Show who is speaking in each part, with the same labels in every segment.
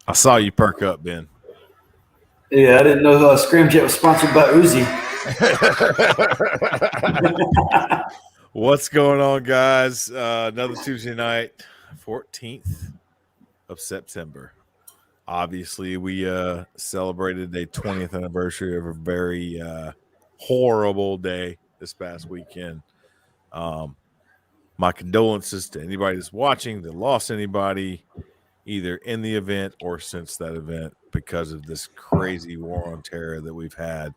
Speaker 1: I saw you perk up, Ben.
Speaker 2: Yeah, I didn't know Scram Jett was sponsored by Uzi.
Speaker 1: What's going on, guys? Another Tuesday night, 14th of September. Obviously, we celebrated the 20th anniversary of a very horrible day this past weekend. My condolences to anybody that's watching that lost anybody, either in the event or since that event, because of this crazy war on terror that we've had.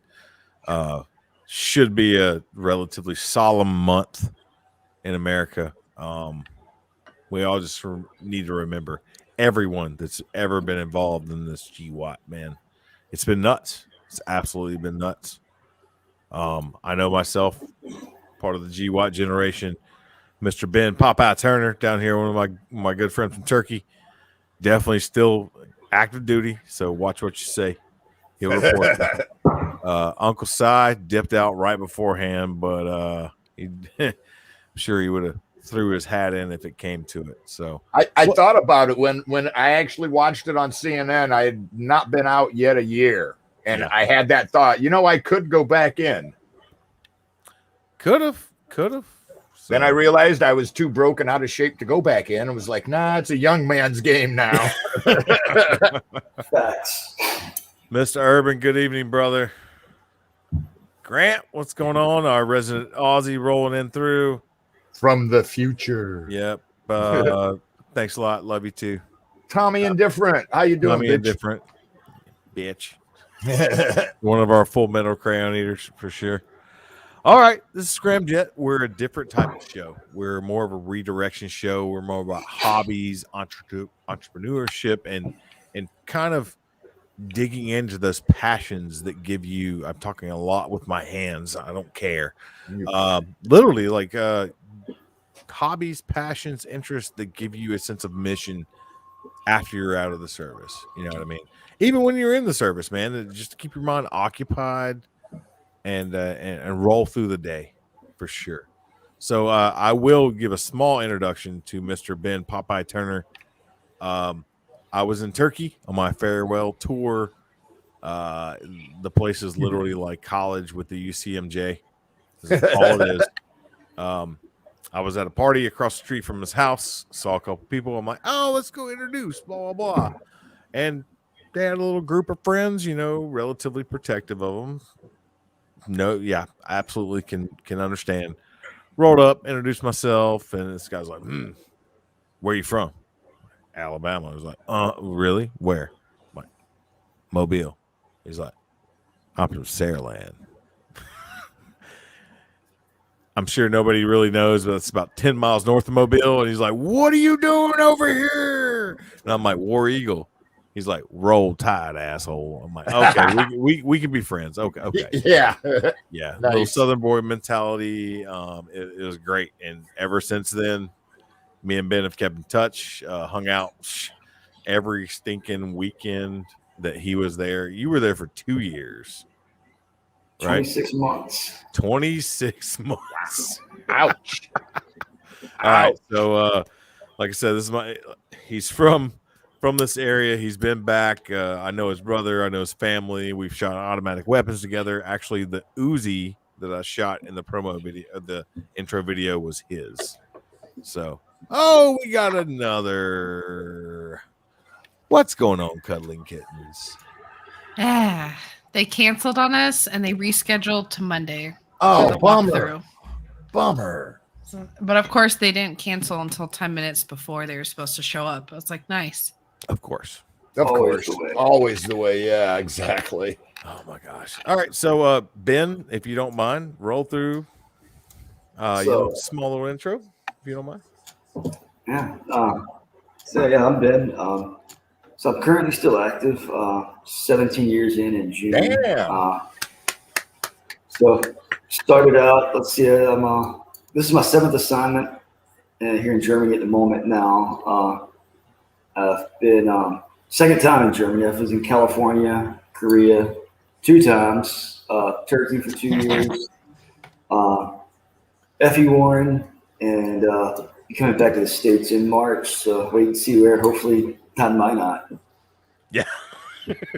Speaker 1: Should be a relatively solemn month in America. We all just need to remember everyone that's ever been involved in this GWAT, man. It's been nuts. It's absolutely been nuts. I know myself, part of the GWAT generation. Mr. Ben Popeye Turner down here, one of my good friends from Turkey, definitely still active duty. So watch what you say. He'll report. Uncle Si dipped out right beforehand, but I'm sure he would have threw his hat in if it came to it. So
Speaker 3: I thought about it when I actually watched it on CNN. I had not been out yet a year, and I had that thought. I could go back in.
Speaker 1: Could have. So,
Speaker 3: then I realized I was too broken out of shape to go back in. I was like, nah, it's a young man's game now.
Speaker 2: Facts.
Speaker 1: Mr. Urban, good evening, brother. Grant, what's going on? Our resident Aussie rolling in through.
Speaker 3: From the future.
Speaker 1: Yep. Thanks a lot. Love you too.
Speaker 3: Tommy Indifferent. How you doing,
Speaker 1: Tommy
Speaker 3: bitch?
Speaker 1: Indifferent. Bitch. One of our Full Metal Crayon eaters for sure. All right. This is Scram Jett. We're a different type of show. We're more of a redirection show. We're more about hobbies, entrepreneurship, and kind of digging into those passions that give you, I'm talking a lot with my hands. I don't care. Literally like hobbies, passions, interests that give you a sense of mission after you're out of the service. You know what I mean? Even when you're in the service, man, just to keep your mind occupied and roll through the day for sure. So I will give a small introduction to Mr. Ben Popeye Turner. I was in Turkey on my farewell tour. The place is literally like college with the UCMJ. This is all it is. I was at a party across the street from his house, saw a couple people. I'm like, oh, let's go introduce, blah, blah, blah. And they had a little group of friends, relatively protective of them. No, yeah, absolutely can understand. Rolled up, introduced myself, and this guy's like, where are you from? Alabama. I was like, really? Where? I'm like, Mobile. He's like, I'm from Saraland. I'm sure nobody really knows, but it's about 10 miles north of Mobile. And he's like, what are you doing over here? And I'm like, War Eagle. He's like, roll tide, asshole. I'm like, okay, we can be friends. Okay.
Speaker 3: Yeah.
Speaker 1: Yeah.
Speaker 3: Nice.
Speaker 1: Little Southern boy mentality. It was great. And ever since then, me and Ben have kept in touch, hung out every stinking weekend that he was there. You were there for 2 years. Right?
Speaker 2: 26 months.
Speaker 1: 26 months.
Speaker 3: Ouch.
Speaker 1: All right. So, like I said, he's from this area. He's been back. I know his brother. I know his family. We've shot automatic weapons together. Actually, the Uzi that I shot in the promo video, the intro video, was his. So, we got another. What's going on, cuddling kittens?
Speaker 4: They canceled on us and they rescheduled to Monday.
Speaker 3: Oh, bummer.
Speaker 4: So, but of course, they didn't cancel until 10 minutes before they were supposed to show up. It's like, nice.
Speaker 1: Of course.
Speaker 3: Always the way. Yeah, exactly.
Speaker 1: Oh my gosh. All right. So, Ben, if you don't mind, roll through small little intro, if you don't mind.
Speaker 2: Yeah. I'm Ben. So I'm currently still active, 17 years in June.
Speaker 3: Damn.
Speaker 2: So started out, let's see, this is my 7th assignment here in Germany at the moment now. I've been second time in Germany. I was in California, Korea 2 times, Turkey for 2 years, Effie Warren, and coming back to the States in March. So wait and see where, hopefully, not.
Speaker 1: Yeah.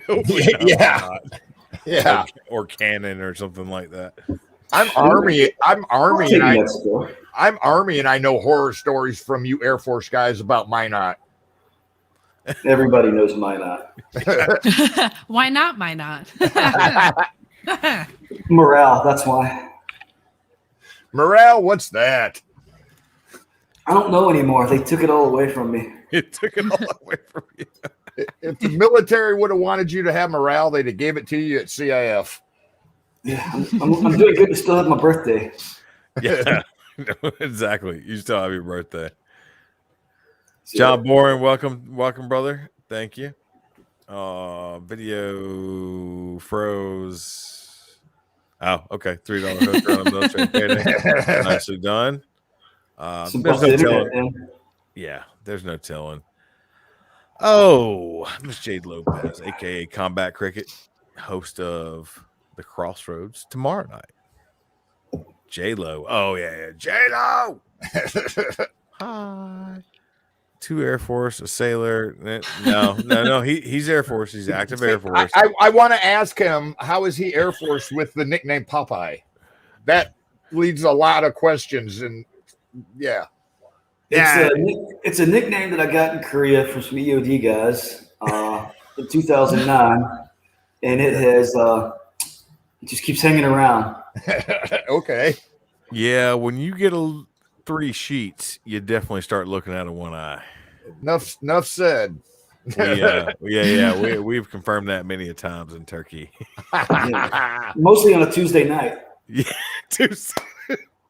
Speaker 1: Hopefully not,
Speaker 3: Yeah.
Speaker 1: not.
Speaker 3: Yeah.
Speaker 1: Or cannon or something like that.
Speaker 3: I'm Army,
Speaker 2: I'll take
Speaker 3: and
Speaker 2: that score.
Speaker 3: I'm Army, and I know horror stories from you Air Force guys about Minot.
Speaker 2: Everybody knows Minot.
Speaker 4: Why not? Why not?
Speaker 2: Morale, that's why.
Speaker 3: Morale, what's that?
Speaker 2: I don't know anymore. They took it all away from me.
Speaker 1: It took it all away from you.
Speaker 3: If the military would have wanted you to have morale, they'd have gave it to you at CIF.
Speaker 2: Yeah, I'm doing good to still have my birthday.
Speaker 1: Yeah, no, exactly. You still have your birthday. John Boren, welcome, brother. Thank you. Video froze. Oh, okay. $3 hooker on a military payday. Nicely done. There's no telling. Yeah, there's no telling. Oh, Miss Jade Lopez, aka Combat Cricket, host of the Crossroads tomorrow night. J-Lo. Oh yeah, J-Lo. Hi. 2 Air Force, a sailor. No. He's Air Force. He's active Air Force.
Speaker 3: I want to ask him, how is he Air Force with the nickname Popeye? That leads a lot of questions, and yeah.
Speaker 2: It's a nickname that I got in Korea from some EOD guys in 2009, and it just keeps hanging around.
Speaker 3: Okay.
Speaker 1: Yeah, when you get 3 sheets, you definitely start looking at it one eye.
Speaker 3: Enough said.
Speaker 1: We've confirmed that many a times in Turkey.
Speaker 2: Yeah. Mostly on a Tuesday night.
Speaker 1: Yeah, Tuesday.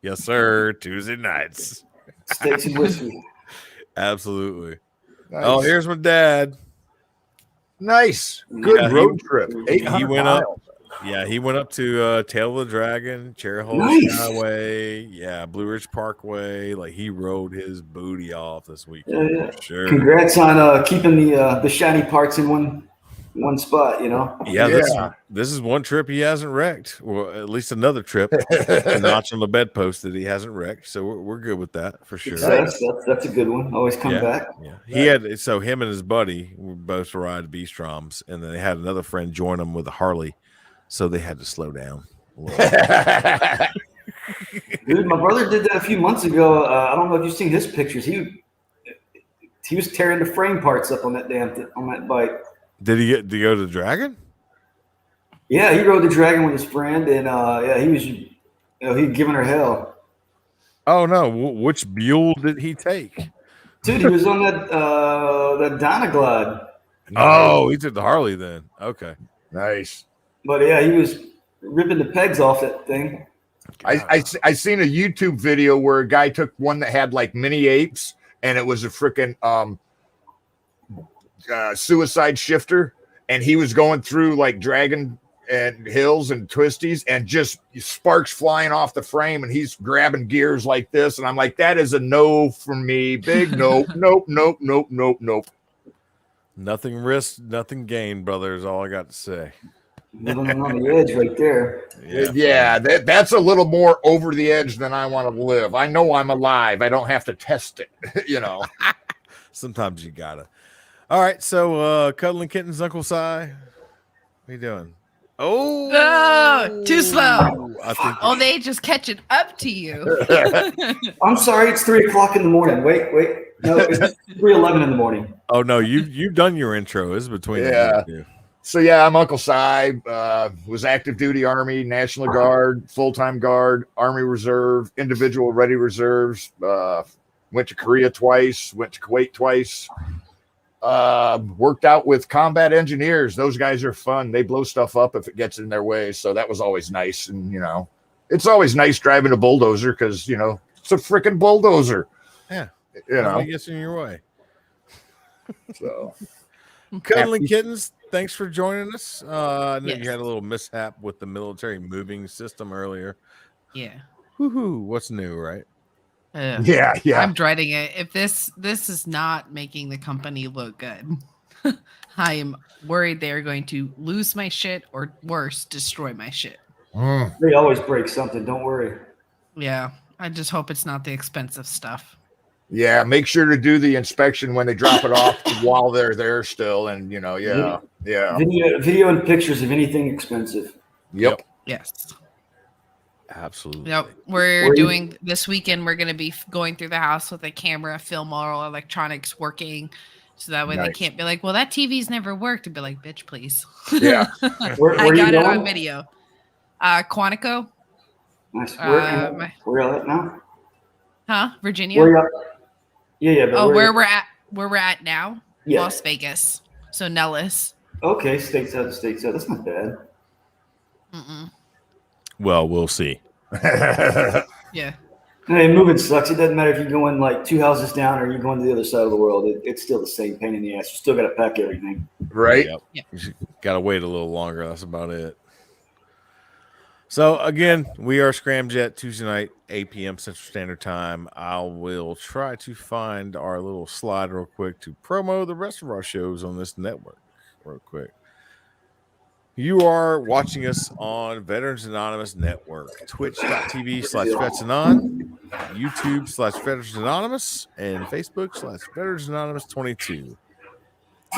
Speaker 1: Yes, sir. Tuesday nights.
Speaker 2: Steaks and whiskey.
Speaker 1: Absolutely.
Speaker 3: Nice.
Speaker 1: Oh, here's my dad.
Speaker 3: Nice. Good road trip. 800
Speaker 1: He went
Speaker 3: miles.
Speaker 1: up. Yeah, he went up to Tail of the Dragon, Cherry Hole Skyway, Blue Ridge Parkway. Like he rode his booty off this weekend.
Speaker 2: Yeah.
Speaker 1: For sure.
Speaker 2: Congrats on keeping the shiny parts in one spot. You know.
Speaker 1: Yeah. This is one trip he hasn't wrecked. Well, at least another trip. A notch on the bedpost that he hasn't wrecked. So we're good with that for sure.
Speaker 2: That's a good one. Always come back.
Speaker 1: Yeah. He had him and his buddy were both ride B-Stroms, and then they had another friend join them with a Harley. So they had to slow down a little bit.
Speaker 2: Dude, my brother did that a few months ago. I don't know if you've seen his pictures. He was tearing the frame parts up on that bike.
Speaker 1: Did he go to the Dragon?
Speaker 2: Yeah, he rode the Dragon with his friend, and he was, he was giving her hell.
Speaker 1: Oh no! Which mule did he take?
Speaker 2: Dude, he was on that Dynaglide.
Speaker 1: Oh, he took the Harley then. Okay,
Speaker 3: nice.
Speaker 2: But yeah, he was ripping the pegs off that thing.
Speaker 3: I seen a YouTube video where a guy took one that had like mini apes, and it was a freaking suicide shifter, and he was going through like dragon and hills and twisties, and just sparks flying off the frame, and he's grabbing gears like this, and I'm like, that is a no from me. Big nope.
Speaker 1: Nothing risked, nothing gained, brother. Is all I got to say.
Speaker 2: Living on the edge right there.
Speaker 3: Yeah, that's a little more over the edge than I want to live. I know I'm alive. I don't have to test it, you know.
Speaker 1: Sometimes you gotta. All right, so cuddling kittens, Uncle Si. What are you doing?
Speaker 4: Oh, too slow.
Speaker 1: I think
Speaker 4: they just catching up to you.
Speaker 2: I'm sorry, it's 3:00 in the morning. Wait. No, it's 3:11 in the morning.
Speaker 1: Oh no, you've done your intro. It's between the two.
Speaker 3: So yeah, I'm Uncle Si. Was active duty Army, National Guard, full-time Guard, Army Reserve, individual ready reserves. Went to Korea twice, went to Kuwait twice. Worked out with combat engineers. Those guys are fun. They blow stuff up if it gets in their way. So that was always nice. And it's always nice driving a bulldozer because it's a freaking bulldozer.
Speaker 1: Yeah,
Speaker 3: it
Speaker 1: gets in your way.
Speaker 3: So,
Speaker 1: cuddling kittens. Thanks for joining us. I know you had a little mishap with the military moving system earlier.
Speaker 4: Yeah.
Speaker 1: Woohoo! What's new, right?
Speaker 3: Yeah.
Speaker 4: I'm dreading it. If this is not making the company look good, I am worried they are going to lose my shit or worse, destroy my shit.
Speaker 2: They always break something. Don't worry.
Speaker 4: Yeah. I just hope it's not the expensive stuff.
Speaker 3: Yeah, make sure to do the inspection when they drop it off while they're there still. And, yeah.
Speaker 2: Video and pictures of anything expensive.
Speaker 3: Yep.
Speaker 4: Yes.
Speaker 1: Absolutely.
Speaker 4: Yep. We're doing this weekend. We're going to be going through the house with a camera, film all electronics working. So that way they can't be like, well, that TV's never worked. And be like, bitch, please.
Speaker 3: Yeah.
Speaker 2: Where
Speaker 4: I got
Speaker 2: you
Speaker 4: it
Speaker 2: going?
Speaker 4: on video. Quantico.
Speaker 2: Nice. Where you at now?
Speaker 4: Huh? Virginia.
Speaker 2: Where you at? Yeah. But
Speaker 4: where we're at now?
Speaker 2: Yeah.
Speaker 4: Las Vegas. So Nellis.
Speaker 2: Okay, stateside. That's not bad.
Speaker 4: Mm-mm.
Speaker 1: Well, we'll see.
Speaker 4: Yeah.
Speaker 2: Hey, moving sucks. It doesn't matter if you're going like 2 houses down or you're going to the other side of the world. It's still the same pain in the ass. You still got to pack everything.
Speaker 3: Right.
Speaker 1: Yep. You got to wait a little longer. That's about it. So again, we are Scram Jett Tuesday night, 8 p.m. Central Standard Time. I will try to find our little slide real quick to promo the rest of our shows on this network real quick. You are watching us on Veterans Anonymous Network, twitch.tv/VetsAnon, YouTube/Veterans Anonymous, and Facebook/Veterans Anonymous 22.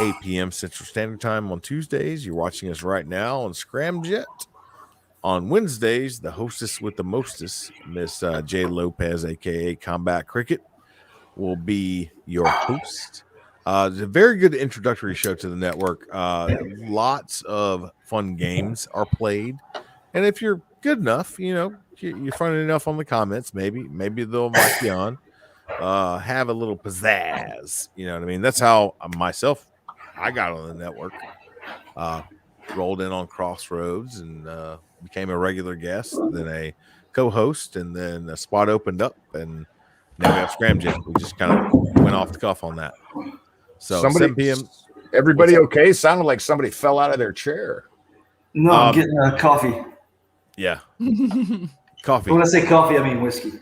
Speaker 1: 8 p.m. Central Standard Time on Tuesdays. You're watching us right now on Scram Jett. On Wednesdays, the hostess with the mostest, Miss J. Lopez, aka Combat Cricket, will be your host. It's a very good introductory show to the network. Lots of fun games are played, and if you're good enough, you're funny enough on the comments, maybe they'll mic you on. Have a little pizzazz, you know what I mean? That's how I got on the network. Rolled in on Crossroads and became a regular guest, then a co-host, and then a spot opened up, and now we have Scram Jett. We just kind of went off the cuff on that. So 7 p.m.
Speaker 3: Everybody okay? Sounded like somebody fell out of their chair.
Speaker 2: No, I'm getting coffee.
Speaker 1: Yeah. Coffee.
Speaker 2: When I say coffee, I mean whiskey.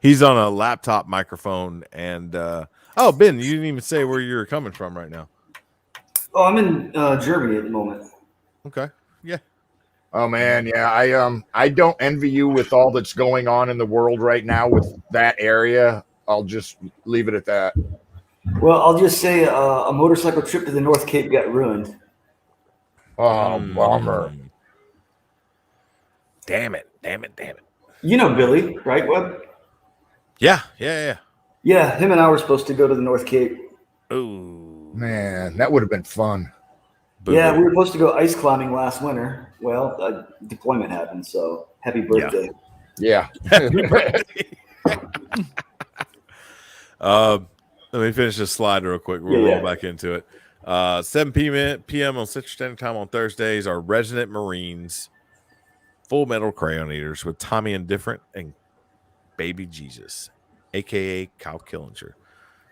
Speaker 1: He's on a laptop microphone, and Ben, you didn't even say where you're coming from right now.
Speaker 2: Oh, I'm in Germany at the moment.
Speaker 1: Okay. Yeah.
Speaker 3: Oh man, yeah. I don't envy you with all that's going on in the world right now with that area. I'll just leave it at that.
Speaker 2: Well, I'll just say a motorcycle trip to the North Cape got ruined.
Speaker 3: Oh, bummer.
Speaker 1: Damn it.
Speaker 2: You know Billy, right, Webb?
Speaker 1: Yeah.
Speaker 2: Yeah, him and I were supposed to go to the North Cape.
Speaker 1: Oh,
Speaker 3: Man, that would have been fun.
Speaker 1: Boo-boo.
Speaker 2: Yeah, we were supposed to go ice climbing last winter. Well, deployment happened, so happy birthday.
Speaker 3: Yeah.
Speaker 1: Let me finish this slide real quick. We'll roll back into it. 7 p.m. on Central Standard Time on Thursdays are Resident Marines, Full Metal Crayon Eaters with Tommy Indifferent and Baby Jesus, a.k.a. Kyle Killinger.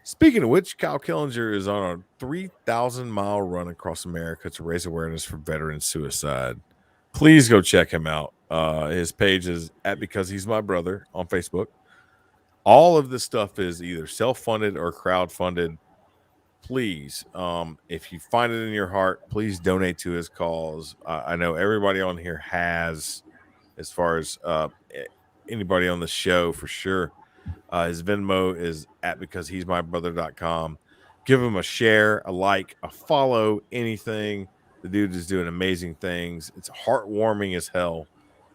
Speaker 1: Speaking of which, Kyle Killinger is on a 3,000-mile run across America to raise awareness for veteran suicide. Please go check him out. His page is @BecauseHe'sMyBrother on Facebook. All of this stuff is either self-funded or crowd-funded. Please, if you find it in your heart, please donate to his cause. I know everybody on here has, as far as anybody on the show for sure. His Venmo is @BecauseHe'sMyBrother.com. Give him a share, a like, a follow, anything. The dude is doing amazing things. It's heartwarming as hell.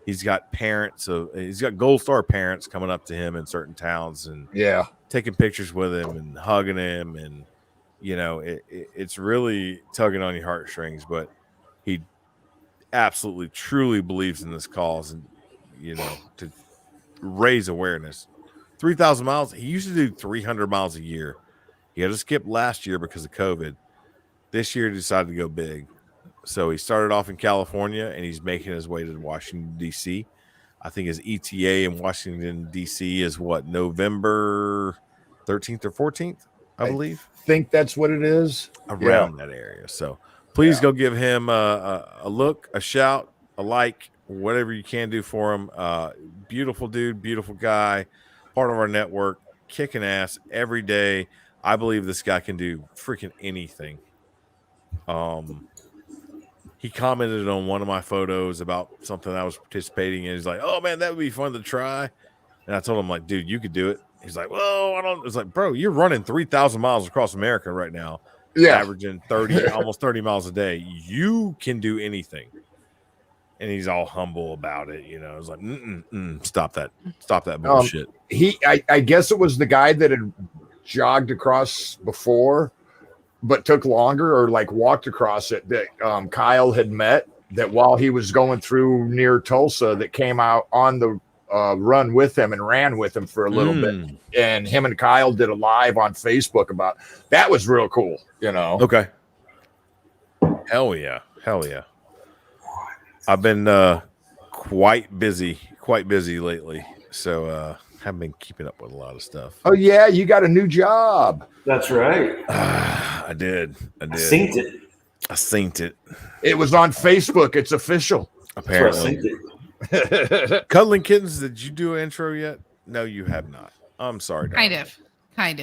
Speaker 1: He's got he's got Gold Star parents coming up to him in certain towns and taking pictures with him and hugging him. And, it's really tugging on your heartstrings, but he absolutely, truly believes in this cause and, to raise awareness. 3,000 miles. He used to do 300 miles a year. He had to skip last year because of COVID. This year he decided to go big. So he started off in California and he's making his way to Washington, D.C. I think his ETA in Washington, D.C. is November 13th or 14th, I believe.
Speaker 3: I think that's what it is.
Speaker 1: Around that area. So please go give him a look, a shout, a like, whatever you can do for him. Beautiful dude, beautiful guy, part of our network, kicking ass every day. I believe this guy can do freaking anything. He commented on one of my photos about something I was participating in. He's like, "Oh man, that would be fun to try." And I told him, like, dude, you could do it. He's like, well, I don't. It's like, bro, you're running 3,000 miles across America right now, averaging 30, almost 30 miles a day. You can do anything. And he's all humble about it, you know. It's like, stop that bullshit.
Speaker 3: I guess it was the guy that had jogged across before, but took longer, or like walked across it, that Kyle had met, that while he was going through near Tulsa, that came out on the run with him and ran with him for a little bit. And him and Kyle did a live on Facebook about that. Was real cool, you know.
Speaker 1: Okay. Hell yeah. I've been quite busy lately. So haven't been keeping up with a lot of stuff.
Speaker 3: Oh yeah, you got a new job.
Speaker 2: That's right.
Speaker 1: I did.
Speaker 2: Synced it.
Speaker 1: I synced it.
Speaker 3: It was on Facebook. It's official.
Speaker 1: Apparently. Cuddling Kittens, did you do an intro yet? No, you have not. I'm sorry.
Speaker 4: Kind of.
Speaker 2: I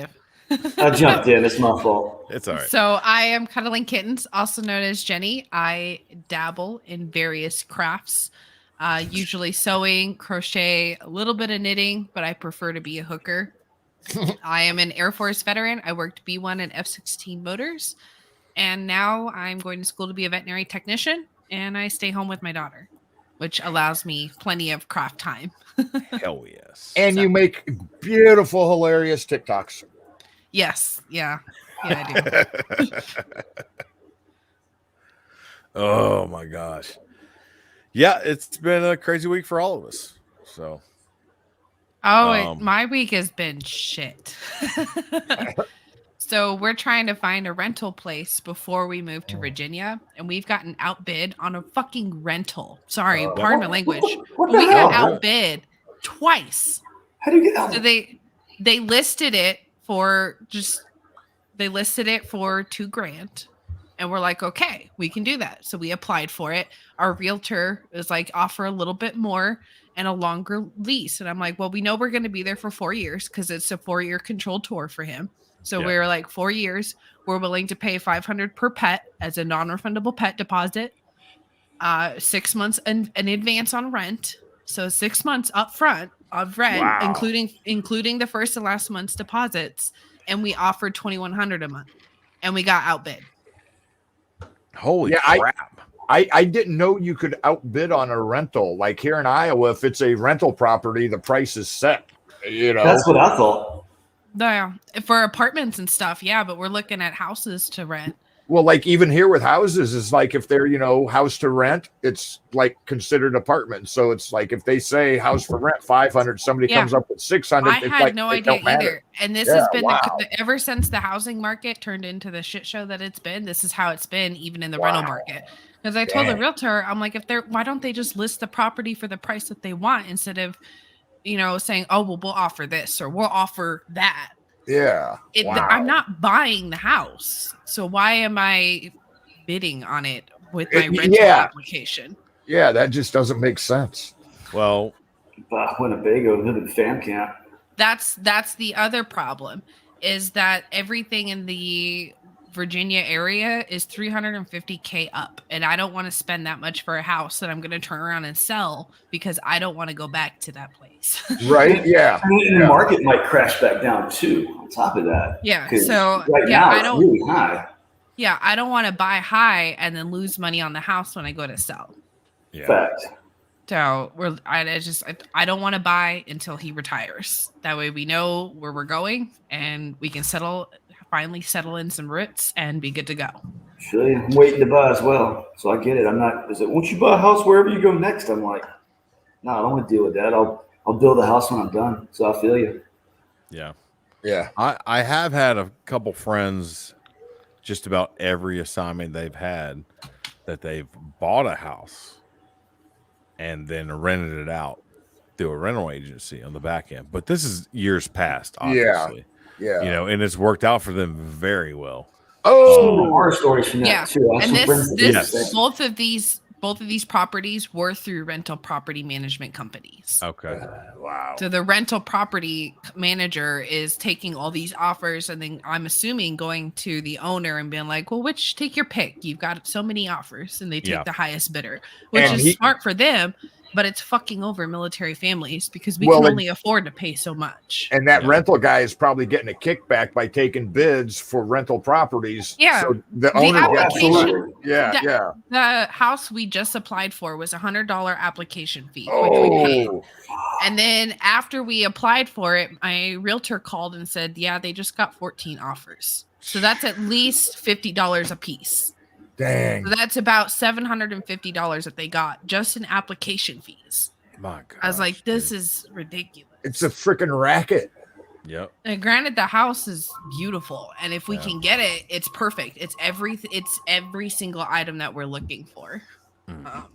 Speaker 2: jumped in. It's my fault.
Speaker 1: It's all right.
Speaker 4: So I am Cuddling Kittens, also known as Jenny. I dabble in various crafts, usually sewing, crochet, a little bit of knitting, but I prefer to be a hooker. I am an Air Force veteran. I worked B-1 and F-16 motors, and now I'm going to school to be a veterinary technician, and I stay home with my daughter, which allows me plenty of craft time.
Speaker 1: Hell yes.
Speaker 3: And you make beautiful, hilarious TikToks.
Speaker 4: Yes. Yeah, I do.
Speaker 1: Oh my gosh. Yeah, it's been a crazy week for all of us. So
Speaker 4: my week has been shit. So we're trying to find a rental place before we move to Virginia, and we've gotten outbid on a fucking rental. Sorry, pardon my language.
Speaker 2: What
Speaker 4: We
Speaker 2: the hell?
Speaker 4: got outbid twice.
Speaker 2: How do you get out?
Speaker 4: So they listed it for $2,000, and we're like, okay, we can do that. So we applied for it. Our realtor was like, offer a little bit more and a longer lease. And I'm like, well, we know we're going to be there for 4 years because it's a 4-year controlled tour for him. So we were like, 4 years, we're willing to pay $500 per pet as a non-refundable pet deposit, 6 months in advance on rent. So 6 months up front of rent, including the first and last month's deposits. And we offered $2,100 a month, and we got outbid.
Speaker 1: Holy crap.
Speaker 3: I didn't know you could outbid on a rental. Like here in Iowa, if it's a rental property, the price is set. You know,
Speaker 2: That's what I thought.
Speaker 4: Yeah, for apartments and stuff, yeah, but we're looking at houses to rent.
Speaker 3: Well, like even here with houses, is like if they're, house to rent, it's like considered apartment. So it's like if they say house for rent 500, somebody comes up with 600.
Speaker 4: I had no idea either. And this has been ever since the housing market turned into the shit show that it's been. This is how it's been, even in the rental market. Because I told the realtor, I'm like, why don't they just list the property for the price that they want instead of, saying, oh, well, we'll offer this or we'll offer that.
Speaker 3: Yeah.
Speaker 4: I'm not buying the house. So why am I bidding on it with my rental application?
Speaker 3: Yeah, that just doesn't make sense.
Speaker 1: Well,
Speaker 2: Winnebago, live in fam camp.
Speaker 4: That's the other problem, is that everything in the Virginia area is $350K up, and I don't want to spend that much for a house that I'm going to turn around and sell because I don't want to go back to that place.
Speaker 3: Right? Yeah.
Speaker 2: And the market might crash back down too. On top of that,
Speaker 4: yeah. So
Speaker 2: now it's really high.
Speaker 4: Yeah, I don't want to buy high and then lose money on the house when I go to sell.
Speaker 1: Yeah.
Speaker 2: Fact.
Speaker 4: So I don't want to buy until he retires. That way we know where we're going and we can finally settle in some roots and be good to go.
Speaker 2: Sure, I'm waiting to buy as well. So I get it. I'm not, won't you buy a house wherever you go next? I'm like, no, I don't want to deal with that. I'll build a house when I'm done. So I feel you.
Speaker 1: Yeah.
Speaker 3: Yeah.
Speaker 1: I have had a couple friends, just about every assignment they've had, that they've bought a house and then rented it out through a rental agency on the back end. But this is years past, obviously.
Speaker 3: Yeah.
Speaker 1: And it's worked out for them very well.
Speaker 2: Oh, horror stories from that too.
Speaker 4: And both of these properties were through rental property management companies.
Speaker 1: Okay.
Speaker 3: Wow.
Speaker 4: So the rental property manager is taking all these offers, and then I'm assuming going to the owner and being like, well, take your pick. You've got so many offers, and they take the highest bidder, which is smart for them but it's fucking over military families because we
Speaker 3: Well,
Speaker 4: can
Speaker 3: and-
Speaker 4: only afford to pay so much.
Speaker 3: And that
Speaker 1: Yeah.
Speaker 3: rental guy is probably getting a kickback by taking bids for rental properties.
Speaker 4: Yeah.
Speaker 3: So the
Speaker 4: The
Speaker 3: owner,
Speaker 4: application-
Speaker 2: Absolutely.
Speaker 3: yeah,
Speaker 4: the-
Speaker 3: yeah.
Speaker 4: The house we just applied for was $100 application fee, which we paid.
Speaker 3: Oh,
Speaker 4: And then after we applied for it, my realtor called and said, yeah, they just got 14 offers. So that's at least $50 a piece.
Speaker 3: dang.
Speaker 4: So that's about $750 that they got just in application fees.
Speaker 1: My God.
Speaker 4: I was like, this is ridiculous.
Speaker 3: It's a freaking racket.
Speaker 1: Yep.
Speaker 4: And granted, the house is beautiful, and if we
Speaker 1: Yeah.
Speaker 4: can get it, it's perfect. It's every single item that we're looking for.
Speaker 3: Wow.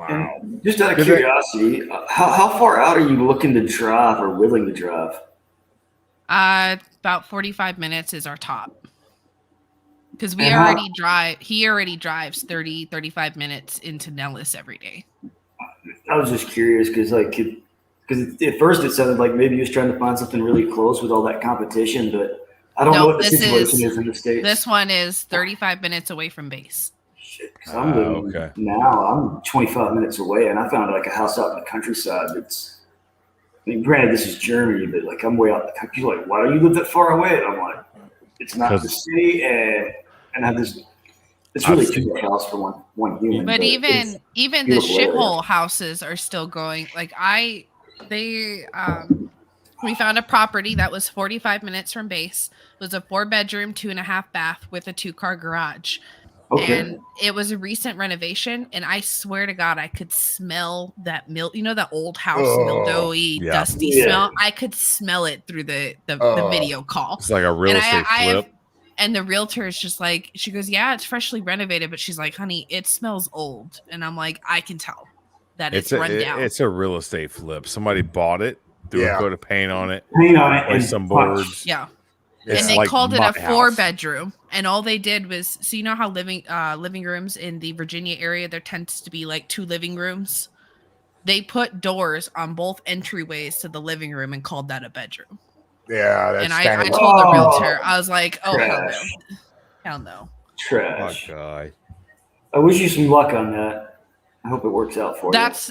Speaker 2: And just out of curiosity, how far out are you looking to drive or willing to drive?
Speaker 4: About 45 minutes is our top. Because we
Speaker 2: And how-
Speaker 4: already drive. He already drives 30, 35 minutes into Nellis every day.
Speaker 2: I was just curious because at first it sounded like maybe he was trying to find something really close with all that competition, but I don't know what the
Speaker 4: this
Speaker 2: situation is in the States.
Speaker 4: This one is 35 minutes away from base.
Speaker 2: Shit, 'cause I'm living
Speaker 1: okay.
Speaker 2: now. I'm 25 minutes away, and I found like a house out in the countryside. That's, I mean, granted, this is Germany, but like I'm way out in the country. Like, why do you live that far away? And I'm like, it's not the
Speaker 1: 'Cause-
Speaker 2: city, and I have this. It's really too much house for one human.
Speaker 4: But
Speaker 2: it's
Speaker 4: even the
Speaker 2: beautiful area.
Speaker 4: shithole houses are still going. Like we found a property that was 45 minutes from base. It was a 4-bedroom, 2.5 bath with a 2-car garage.
Speaker 2: okay.
Speaker 4: And it was a recent renovation, and I swear to God, I could smell that the old house mildewy,
Speaker 1: yeah.
Speaker 4: dusty
Speaker 2: Yeah.
Speaker 4: smell. I could smell it through the video call.
Speaker 1: It's like a real
Speaker 4: And
Speaker 1: estate flip.
Speaker 4: and the realtor is just like, she goes, yeah, it's freshly renovated, but she's like, honey, it smells old. And I'm like, I can tell that it's run down.
Speaker 1: It's a real estate flip. Somebody bought it, threw
Speaker 3: Yeah.
Speaker 1: a coat of paint on it,
Speaker 2: Paint on it,
Speaker 1: placed
Speaker 2: and
Speaker 1: some
Speaker 2: punch.
Speaker 1: boards.
Speaker 4: Yeah.
Speaker 1: It's
Speaker 4: And they
Speaker 1: like
Speaker 4: called it
Speaker 1: my
Speaker 4: a
Speaker 1: house.
Speaker 4: 4-bedroom. And all they did was, so you know how living rooms in the Virginia area, there tends to be like 2 living rooms. They put doors on both entryways to the living room and called that a bedroom.
Speaker 3: Yeah, that's
Speaker 4: And I
Speaker 3: kind of
Speaker 4: told the
Speaker 2: Oh,
Speaker 4: realtor, I was like, oh, hell no.
Speaker 2: trash.
Speaker 4: Hell no.
Speaker 2: Trash.
Speaker 1: My God.
Speaker 2: I wish you some luck on that. I hope it works out for you.
Speaker 4: That's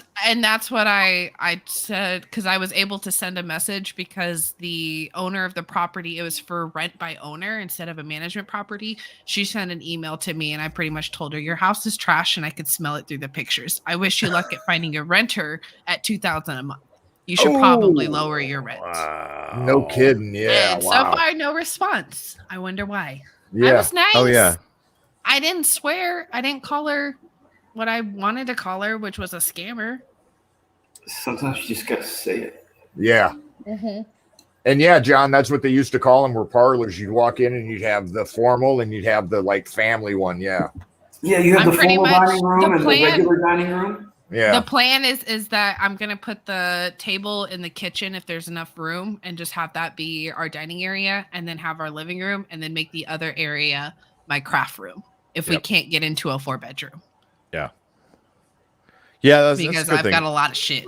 Speaker 4: what I said, because I was able to send a message because the owner of the property, it was for rent by owner instead of a management property. She sent an email to me and I pretty much told her, your house is trash and I could smell it through the pictures. I wish you luck at finding a renter at $2,000 a month. You should probably lower your rent.
Speaker 1: Wow.
Speaker 3: no kidding. Yeah,
Speaker 4: And so
Speaker 3: wow.
Speaker 4: far, no response. I wonder why. I
Speaker 3: Yeah,
Speaker 4: was nice.
Speaker 1: Oh yeah.
Speaker 4: I didn't swear. I didn't call her what I wanted to call her, which was a scammer.
Speaker 2: Sometimes you just gotta say it.
Speaker 3: yeah. And yeah, John, that's what they used to call them, were parlors. You'd walk in and you'd have the formal and you'd have the like family one. Yeah.
Speaker 2: Yeah, you have
Speaker 4: I'm
Speaker 2: the
Speaker 4: pretty
Speaker 2: formal
Speaker 4: much-
Speaker 2: dining room
Speaker 4: the
Speaker 2: and
Speaker 4: plan-
Speaker 2: the regular dining room.
Speaker 3: Yeah.
Speaker 4: The plan is that I'm gonna put the table in the kitchen if there's enough room, and just have that be our dining area, and then have our living room, and then make the other area my craft room if we
Speaker 1: Yep.
Speaker 4: can't get into a 4-bedroom,
Speaker 1: Yeah, that's
Speaker 4: because
Speaker 1: a good
Speaker 4: I've
Speaker 1: thing.
Speaker 4: got a lot of shit.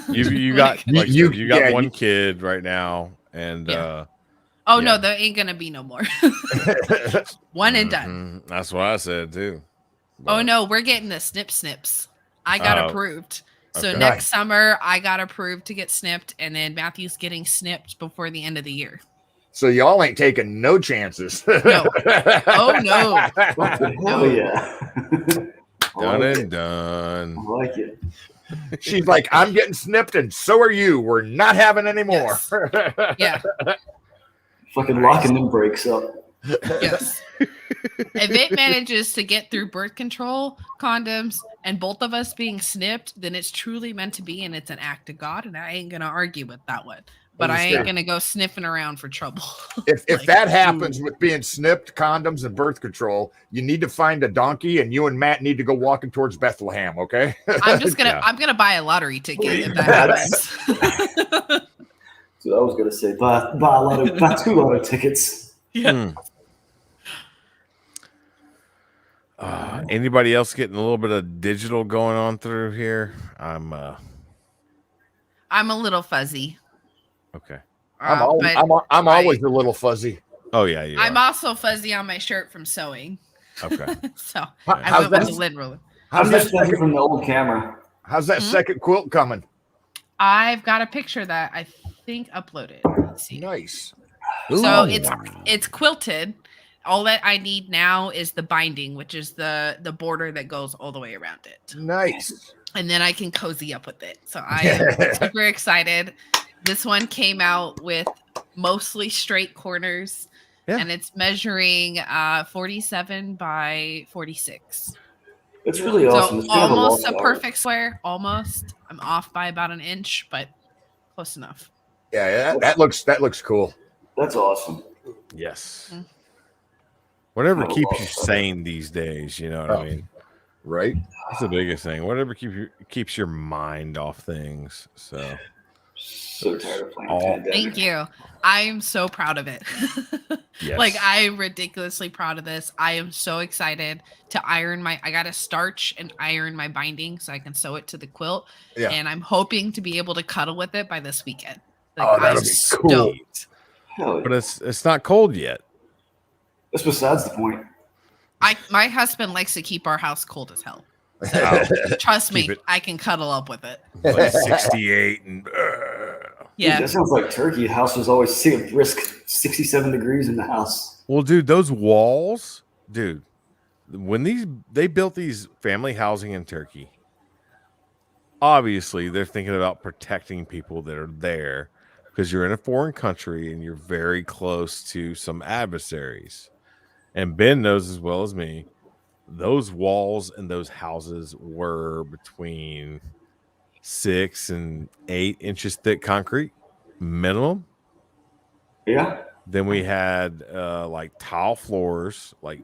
Speaker 1: You got like
Speaker 3: You-
Speaker 1: you got
Speaker 3: yeah,
Speaker 1: one
Speaker 3: you-
Speaker 1: kid right now, and
Speaker 4: Yeah. Oh
Speaker 1: Yeah.
Speaker 4: no, there ain't gonna be no more. One and done.
Speaker 1: That's what I said too.
Speaker 4: Oh
Speaker 1: But-
Speaker 4: no, we're getting the snips. I got
Speaker 1: Oh,
Speaker 4: approved. So
Speaker 1: okay.
Speaker 4: next summer I got approved to get snipped, and then Matthew's getting snipped before the end of the year.
Speaker 3: So y'all ain't taking no chances.
Speaker 4: No. Oh no.
Speaker 2: Hell yeah. I
Speaker 1: Done
Speaker 2: like
Speaker 1: and
Speaker 2: it.
Speaker 1: done.
Speaker 2: I like it.
Speaker 3: She's like, I'm getting snipped, and so are you. We're not having any more.
Speaker 4: Yeah.
Speaker 2: Fucking locking them brakes up.
Speaker 4: Yes. If it manages to get through birth control, condoms, and both of us being snipped, then it's truly meant to be, and it's an act of God, and I ain't gonna argue with that one. But I ain't gonna go sniffing around for trouble.
Speaker 3: If
Speaker 4: Like,
Speaker 3: that happens with being snipped, condoms, and birth control, you need to find a donkey, and you and Matt need to go walking towards Bethlehem. Okay.
Speaker 4: I'm just gonna
Speaker 1: Yeah.
Speaker 4: I'm gonna buy a lottery ticket if that happens.
Speaker 2: So I was gonna say buy 2 lotto tickets.
Speaker 4: Yeah.
Speaker 1: Anybody else getting a little bit of digital going on through here? I'm
Speaker 4: I'm a little fuzzy.
Speaker 1: okay.
Speaker 3: I'm
Speaker 4: but
Speaker 3: always a little fuzzy.
Speaker 1: Oh yeah, you
Speaker 4: I'm
Speaker 1: are.
Speaker 4: also fuzzy on my shirt from sewing.
Speaker 1: Okay.
Speaker 4: So
Speaker 3: How-
Speaker 4: I
Speaker 3: how's
Speaker 4: went with
Speaker 3: that-
Speaker 4: the lid roller.
Speaker 2: I'm
Speaker 3: How's that
Speaker 2: just thinking from the old camera.
Speaker 3: How's that second quilt coming?
Speaker 4: I've got a picture that I think uploaded. Let's see.
Speaker 3: Nice.
Speaker 4: So
Speaker 1: Ooh.
Speaker 4: it's quilted. All that I need now is the binding, which is the border that goes all the way around it.
Speaker 3: Nice.
Speaker 4: And then I can cozy up with it. So I am super excited. This one came out with mostly straight corners.
Speaker 1: Yeah.
Speaker 4: And it's measuring 47 by 46.
Speaker 2: It's really awesome.
Speaker 4: So
Speaker 2: It's kind of
Speaker 4: almost a
Speaker 2: lost art.
Speaker 4: perfect square. Almost. I'm off by about an inch, but close enough.
Speaker 3: Yeah, that looks cool.
Speaker 2: That's awesome.
Speaker 1: Yes.
Speaker 4: Mhm.
Speaker 1: Whatever keeps you sane these days, you know what I mean?
Speaker 3: Right?
Speaker 1: That's the biggest thing. Whatever keeps your mind off things. So
Speaker 2: tired of playing
Speaker 1: Oh,
Speaker 2: Pandemic.
Speaker 4: Thank you. I am so proud of it.
Speaker 1: yes.
Speaker 4: Like, I'm ridiculously proud of this. I am so excited to iron I got to starch and iron my binding so I can sew it to the quilt.
Speaker 3: Yeah.
Speaker 4: And I'm hoping to be able to cuddle with it by this weekend. Like,
Speaker 3: Oh, that'll
Speaker 4: I'm
Speaker 3: be
Speaker 4: stoked.
Speaker 3: cool.
Speaker 2: Hell yeah.
Speaker 1: But it's not cold yet.
Speaker 2: That's besides the point.
Speaker 4: My husband likes to keep our house cold as hell. Trust me,
Speaker 1: Keep it-
Speaker 4: I can cuddle up with it.
Speaker 1: Like 68 and
Speaker 4: Yeah.
Speaker 2: Dude, that sounds like Turkey. House was always brisk 67 degrees in the house.
Speaker 1: well, dude, those walls, dude. When they built these family housing in Turkey, obviously they're thinking about protecting people that are there because you're in a foreign country and you're very close to some adversaries. And Ben knows as well as me, those walls and those houses were between 6 and 8 inches thick concrete minimum.
Speaker 2: Yeah.
Speaker 1: Then we had like tile floors, like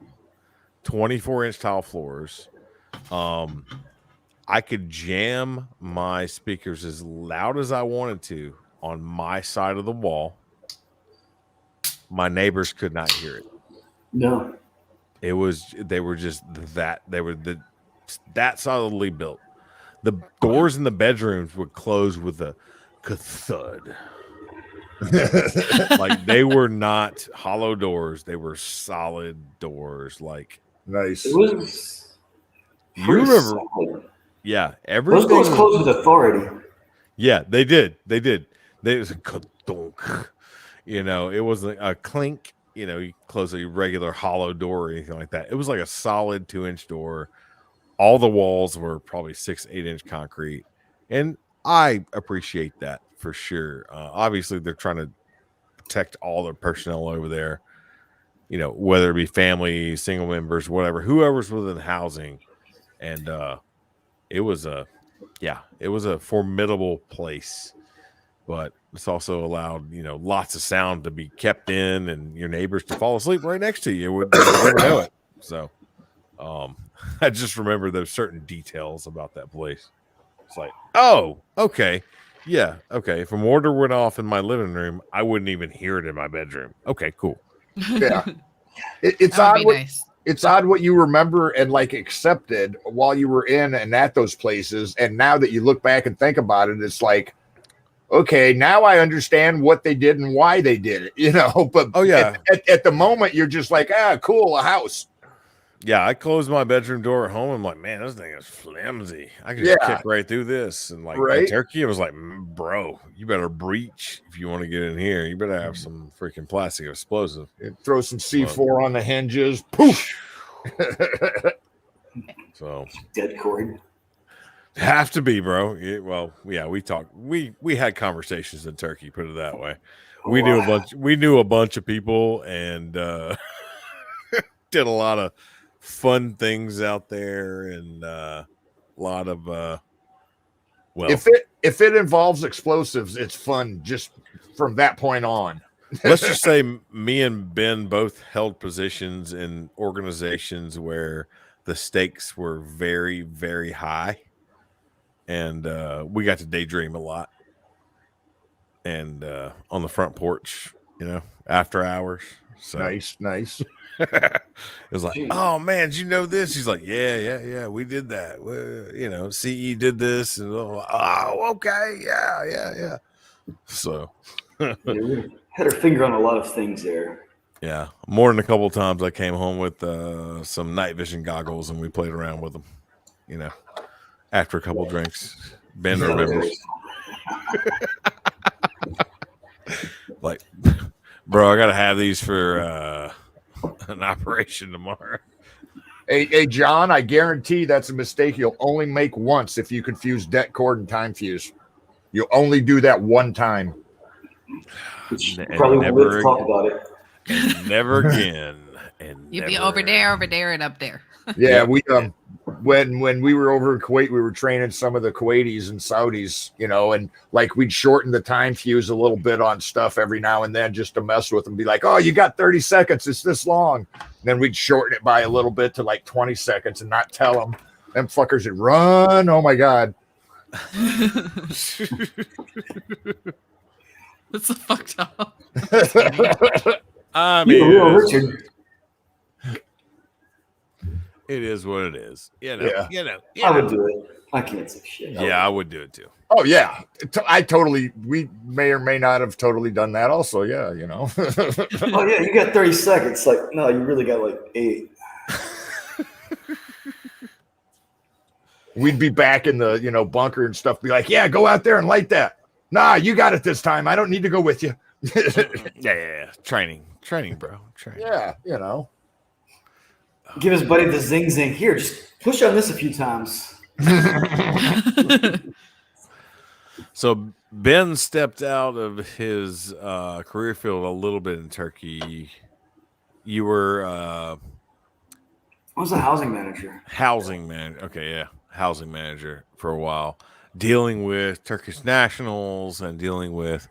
Speaker 1: 24-inch tile floors. I could jam my speakers as loud as I wanted to on my side of the wall. My neighbors could not hear it.
Speaker 2: No.
Speaker 1: They were that solidly built. The doors in the bedrooms would close with a thud. Like they were not hollow doors, they were solid doors. Like
Speaker 3: Nice.
Speaker 2: It was.
Speaker 1: you
Speaker 2: pretty
Speaker 1: remember,
Speaker 2: solid.
Speaker 1: yeah,
Speaker 2: Those
Speaker 1: everything.
Speaker 2: doors closed with authority.
Speaker 1: Yeah, they did. It was a ka-dunk. You know, it wasn't a clink. You know, you close a regular hollow door or anything like that. It was like a solid 2-inch door. All the walls were probably 6-8-inch concrete, and I appreciate that for sure. Obviously, they're trying to protect all their personnel over there. You know, whether it be family, single members, whatever, whoever's within housing, and it was a formidable place. But it's also allowed, you know, lots of sound to be kept in and your neighbors to fall asleep right next to you. You would never know it. So I just remember those certain details about that place. It's like, oh, okay. Yeah, okay. If a mortar went off in my living room, I wouldn't even hear it in my bedroom. Okay, cool.
Speaker 3: Yeah. It's
Speaker 4: That
Speaker 3: odd.
Speaker 4: would be nice.
Speaker 3: It's odd what you remember and like accepted while you were in and at those places. And now that you look back and think about it, it's like, okay, now I understand what they did and why they did it, you know. But
Speaker 1: Oh, yeah.
Speaker 3: at the moment, you're just like, cool, a house.
Speaker 1: Yeah, I closed my bedroom door at home. I'm like, man, this thing is flimsy. I can just
Speaker 3: Yeah.
Speaker 1: kick right through this. And like in
Speaker 3: Right.
Speaker 1: Turkey, it was like, bro, you better breach if you want to get in here. You better have some freaking plastic explosive.
Speaker 3: Throw some C4 on the hinges. Poof.
Speaker 1: So
Speaker 2: Dead cord.
Speaker 1: have to be, bro. We talked. We had conversations in Turkey. Put it that way. We knew a bunch of people and did a lot of fun things out there and a lot of
Speaker 3: If it involves explosives, it's fun just from that point on.
Speaker 1: let's just say me and Ben both held positions in organizations where the stakes were very, very high. And we got to daydream a lot. And on the front porch, you know, after hours. So
Speaker 3: Nice.
Speaker 1: it was like, oh man, did you know this? He's like, yeah, we did that. Well, you know, CE did this, and okay, yeah. So
Speaker 2: Yeah, we had our finger on a lot of things there.
Speaker 1: yeah, more than a couple of times I came home with some night vision goggles and we played around with them, you know. after a couple drinks. Ben remembers. Like, bro, I gotta have these for an operation tomorrow.
Speaker 3: Hey, John, I guarantee that's a mistake you'll only make once if you confuse det cord and time fuse. You'll only do that one time.
Speaker 2: Probably won't live to talk about it.
Speaker 1: And never again. And
Speaker 4: You'll be over there, and up there.
Speaker 3: Yeah, we when we were over in Kuwait, we were training some of the Kuwaitis and Saudis, and like we'd shorten the time fuse a little bit on stuff every now and then just to mess with them. Be like, oh, you got 30 seconds, it's this long. And then we'd shorten it by a little bit to like 20 seconds and not tell them. Them fuckers would run. Oh my God.
Speaker 4: That's so fucked up.
Speaker 1: I mean,
Speaker 2: Richard.
Speaker 1: it is what it is. You know.
Speaker 2: I would do it. I can't say shit.
Speaker 1: I would do it too.
Speaker 3: Oh yeah, we may or may not have totally done that also. Yeah,
Speaker 2: Oh yeah, you got 30 seconds. Like, no, you really got like 8.
Speaker 3: We'd be back in the bunker and stuff. Be like, yeah, go out there and light that. Nah, you got it this time. I don't need to go with you.
Speaker 1: Yeah. Training, bro. Training.
Speaker 3: Yeah,
Speaker 2: Give his buddy the zing zing. Here, just push on this a few times.
Speaker 1: So Ben stepped out of his career field a little bit in Turkey. You were
Speaker 2: I was a housing manager.
Speaker 1: Okay, yeah. Housing manager for a while, dealing with Turkish nationals and dealing with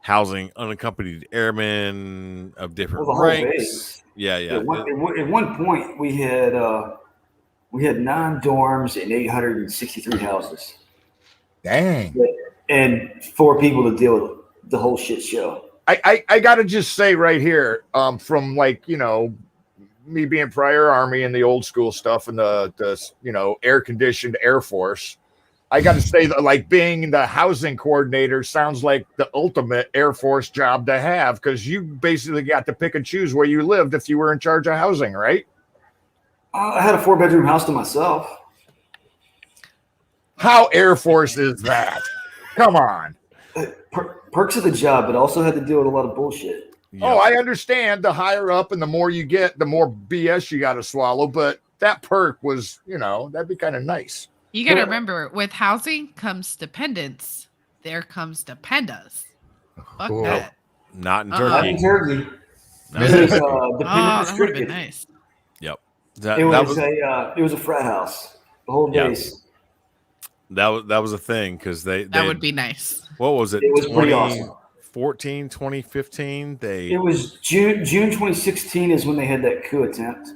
Speaker 1: housing unaccompanied airmen of different ranks. Yeah.
Speaker 2: At one point, we had 9 dorms and 863 houses.
Speaker 3: Dang.
Speaker 2: And 4 people to deal with the whole shit show.
Speaker 3: I got to just say right here, from me being prior Army and the old school stuff and the air conditioned Air Force, I got to say that like being the housing coordinator sounds like the ultimate Air Force job to have, because you basically got to pick and choose where you lived if you were in charge of housing, right?
Speaker 2: I had a 4-bedroom house to myself.
Speaker 3: How Air Force is that? Come on.
Speaker 2: Perks of the job, but also had to deal with a lot of bullshit.
Speaker 1: Yep.
Speaker 3: Oh, I understand. The higher up and the more you get, the more BS you got to swallow. But that perk was, that'd be kind of nice.
Speaker 4: You got to remember, with housing comes dependence. There comes dependas. Fuck that.
Speaker 1: Not in
Speaker 2: Not
Speaker 1: Turkey.
Speaker 2: in Turkey.
Speaker 1: Not
Speaker 2: It
Speaker 1: in
Speaker 2: was,
Speaker 1: Turkey.
Speaker 2: dependent
Speaker 4: That would have been
Speaker 2: restricted.
Speaker 4: nice.
Speaker 1: Yep.
Speaker 2: It was a frat house. The whole base.
Speaker 1: That was a thing because they
Speaker 4: That would be nice.
Speaker 1: What was it?
Speaker 2: It was pretty awesome.
Speaker 1: 2014, 2015.
Speaker 2: It was June 2016 is when they had that coup attempt.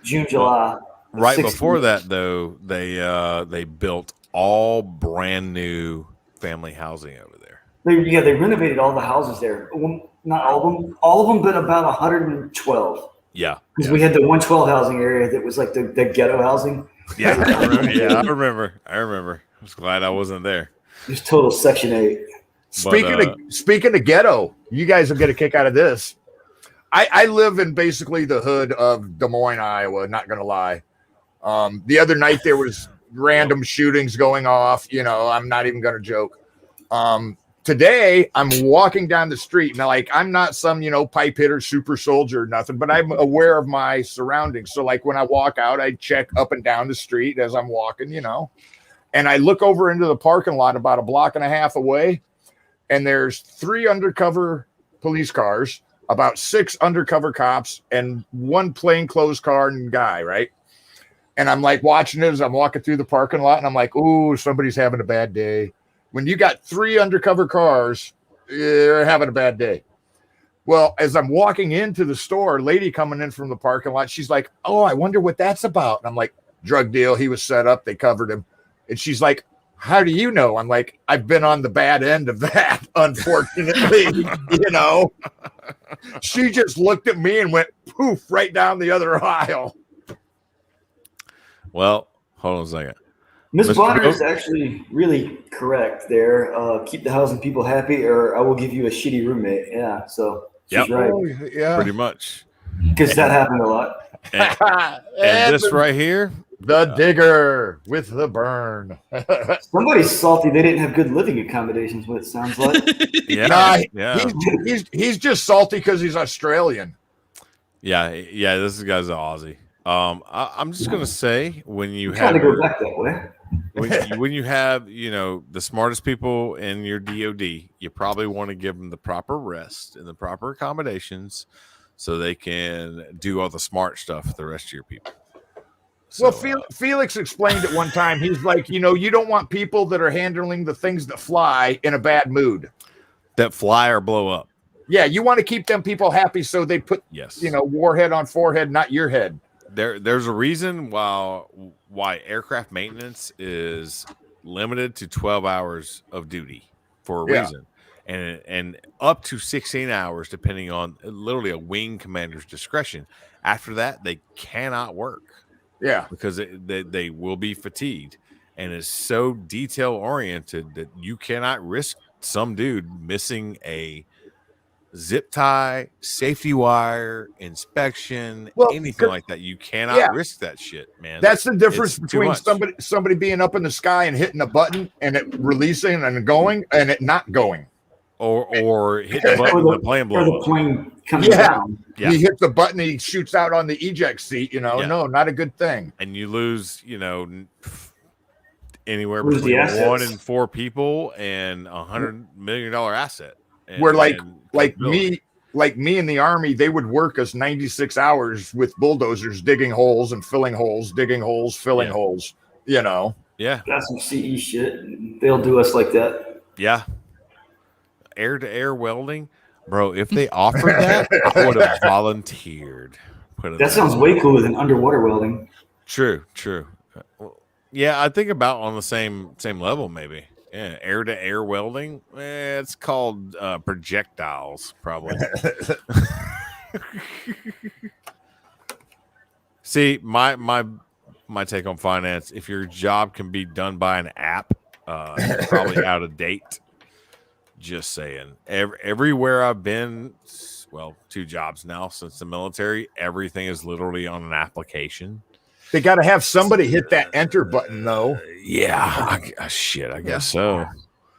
Speaker 2: July.
Speaker 1: Right
Speaker 2: 16th.
Speaker 1: before that, though, they built all brand new family housing over there.
Speaker 2: They renovated all the houses there. Well, not all of them, but about 112.
Speaker 1: Yeah,
Speaker 2: because we had the 112 housing area that was like the ghetto housing.
Speaker 1: Yeah, I remember. I was glad I wasn't there.
Speaker 2: It was total Section 8.
Speaker 3: Speaking of ghetto, you guys will get a kick out of this. I live in basically the hood of Des Moines, Iowa. Not gonna lie. The other night there was random shootings going off. I'm not even gonna joke. Today I'm walking down the street and I'm not some pipe hitter, super soldier, or nothing, but I'm aware of my surroundings. So like when I walk out, I check up and down the street as I'm walking, and I look over into the parking lot about a block and a half away, and there's 3 undercover police cars, about 6 undercover cops, and 1 plainclothes car and guy, right? And I'm like watching it as I'm walking through the parking lot, and I'm like, ooh, somebody's having a bad day. When you got 3 undercover cars, you're having a bad day. Well, as I'm walking into the store, a lady coming in from the parking lot, she's like, oh, I wonder what that's about. And I'm like, drug deal. He was set up. They covered him. And she's like, how do you know? I'm like, I've been on the bad end of that, unfortunately. She just looked at me and went poof right down the other aisle.
Speaker 1: Well, hold on a second.
Speaker 2: Miss Bonner is actually really correct there. Keep the housing people happy, or I will give you a shitty roommate. Yeah, so she's right.
Speaker 3: Oh, yeah,
Speaker 1: pretty much.
Speaker 2: Because that happened a lot.
Speaker 1: And this right here,
Speaker 3: The digger with the burn.
Speaker 2: Somebody's salty they didn't have good living accommodations, what it sounds like.
Speaker 3: He's just salty because he's Australian.
Speaker 1: Yeah. This guy's an Aussie. I'm just gonna say when you
Speaker 2: Trying
Speaker 1: have
Speaker 2: to go back that way.
Speaker 1: when you have the smartest people in your DoD, you probably want to give them the proper rest and the proper accommodations so they can do all the smart stuff for the rest of your people. So,
Speaker 3: Well, Felix explained at one time, he's like, you don't want people that are handling the things that fly in a bad mood.
Speaker 1: That fly or blow up.
Speaker 3: Yeah, you want to keep them people happy, so they put, warhead on forehead, not your head.
Speaker 1: There's a reason why aircraft maintenance is limited to 12 hours of duty for a reason. And up to 16 hours, depending on literally a wing commander's discretion. After that, they cannot work.
Speaker 3: Yeah.
Speaker 1: Because they will be fatigued. And it's so detail-oriented that you cannot risk some dude missing a zip tie, safety wire, inspection, anything like that. You cannot risk that shit, man.
Speaker 3: That's the difference between somebody being up in the sky and hitting a button and it releasing and going and it not going.
Speaker 1: Or hit the button, the plane blows.
Speaker 2: Or the plane coming down.
Speaker 3: Yeah. He hits the button, he shoots out on the eject seat, no, not a good thing.
Speaker 1: And you lose, anywhere between 1 and 4 people and $100 million asset.
Speaker 3: Where like me in the Army, they would work us 96 hours with bulldozers digging holes and filling holes, digging holes, filling holes,
Speaker 1: Yeah.
Speaker 2: That's some CE shit. They'll do us like that.
Speaker 1: Yeah. Air-to-air welding. Bro, if they offered that, I would have volunteered.
Speaker 2: That sounds way cooler than underwater welding.
Speaker 1: True. Yeah, I think about on the same level, maybe. Yeah, air-to-air welding. It's called projectiles, probably. See, my take on finance: if your job can be done by an app, it's probably out of date. Just saying. Everywhere I've been, 2 jobs now since the military, everything is literally on an application.
Speaker 3: They got to have somebody hit that enter button, though.
Speaker 1: I guess so.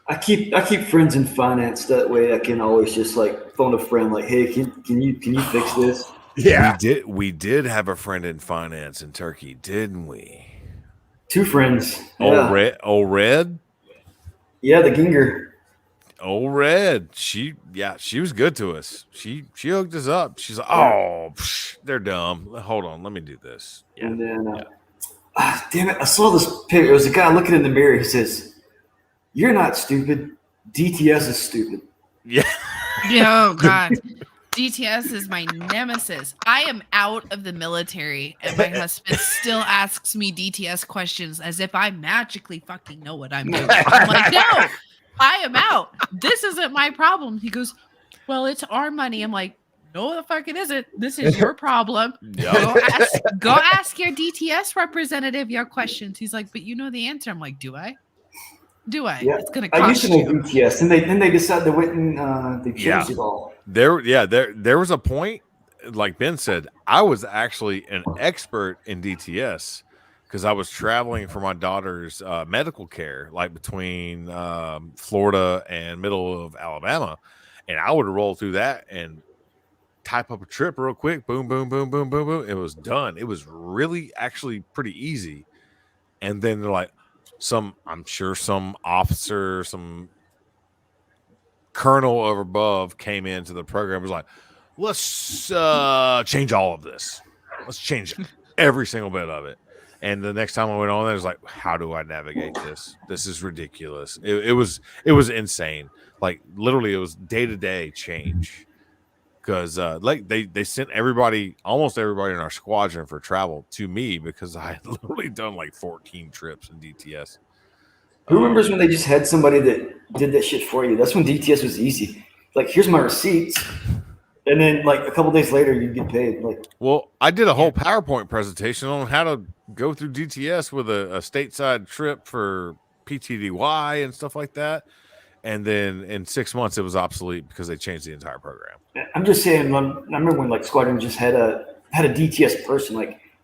Speaker 2: I keep friends in finance that way. I can always just phone a friend, hey, can you fix this?
Speaker 3: Yeah,
Speaker 1: we did have a friend in finance in Turkey, didn't we?
Speaker 2: 2 friends.
Speaker 1: Old Red.
Speaker 2: Yeah, the Ginger.
Speaker 1: Old Red, she was good to us. She hooked us up. She's like, they're dumb. Hold on, let me do this. Yeah.
Speaker 2: And then, damn it, I saw this picture. It was a guy looking in the mirror. He says, "You're not stupid. DTS is stupid."
Speaker 1: Yeah.
Speaker 4: Oh God, DTS is my nemesis. I am out of the military, and my husband still asks me DTS questions as if I magically fucking know what I'm doing. I'm like, no. I am out. This isn't my problem. He goes, well, it's our money. I'm like, no, the fuck it isn't. This is your problem. Go ask your DTS representative your questions. He's like, but you know the answer. I'm like, do I? Yeah. It's gonna cost
Speaker 2: I used to know DTS, and then they decided to went and they changed it all.
Speaker 1: There was a point, like Ben said, I was actually an expert in DTS. Because I was traveling for my daughter's medical care, between Florida and middle of Alabama. And I would roll through that and type up a trip real quick. Boom, boom, boom, boom, boom, boom. It was done. It was really actually pretty easy. And then they're like, I'm sure some officer, some colonel over above came into the program. Was like, let's change all of this. Let's change every single bit of it. And the next time I went on there, it was like, how do I navigate this? This is ridiculous. It was insane. Literally, it was day-to-day change. Because they sent almost everybody in our squadron for travel to me because I had literally done 14 trips in DTS.
Speaker 2: Who remembers when they just had somebody that did that shit for you? That's when DTS was easy. Here's my receipts. And then, a couple days later, you get paid.
Speaker 1: I did a whole PowerPoint presentation on how to go through DTS with a stateside trip for PTDY and stuff like that. And then in 6 months, it was obsolete because they changed the entire program.
Speaker 2: I'm just saying. I remember when Squadron just had a DTS person.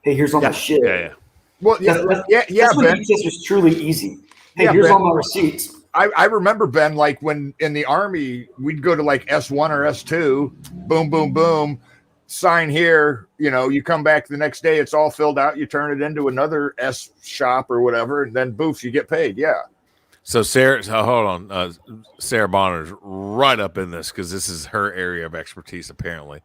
Speaker 2: Hey, here's all my shit.
Speaker 1: Yeah.
Speaker 3: Well, yeah,
Speaker 2: That's when
Speaker 3: Ben.
Speaker 2: DTS was truly easy. Hey,
Speaker 3: Yeah,
Speaker 2: here's
Speaker 3: Ben.
Speaker 2: all my receipts.
Speaker 3: I remember, Ben, like when in the Army, we'd go to like S1 or S2, boom, boom, boom, sign here. You know, you come back the next day, it's all filled out. You turn it into another S shop or whatever, and then boof, you get paid. Yeah.
Speaker 1: So hold on. Sarah Bonner's right up in this because this is her area of expertise, apparently.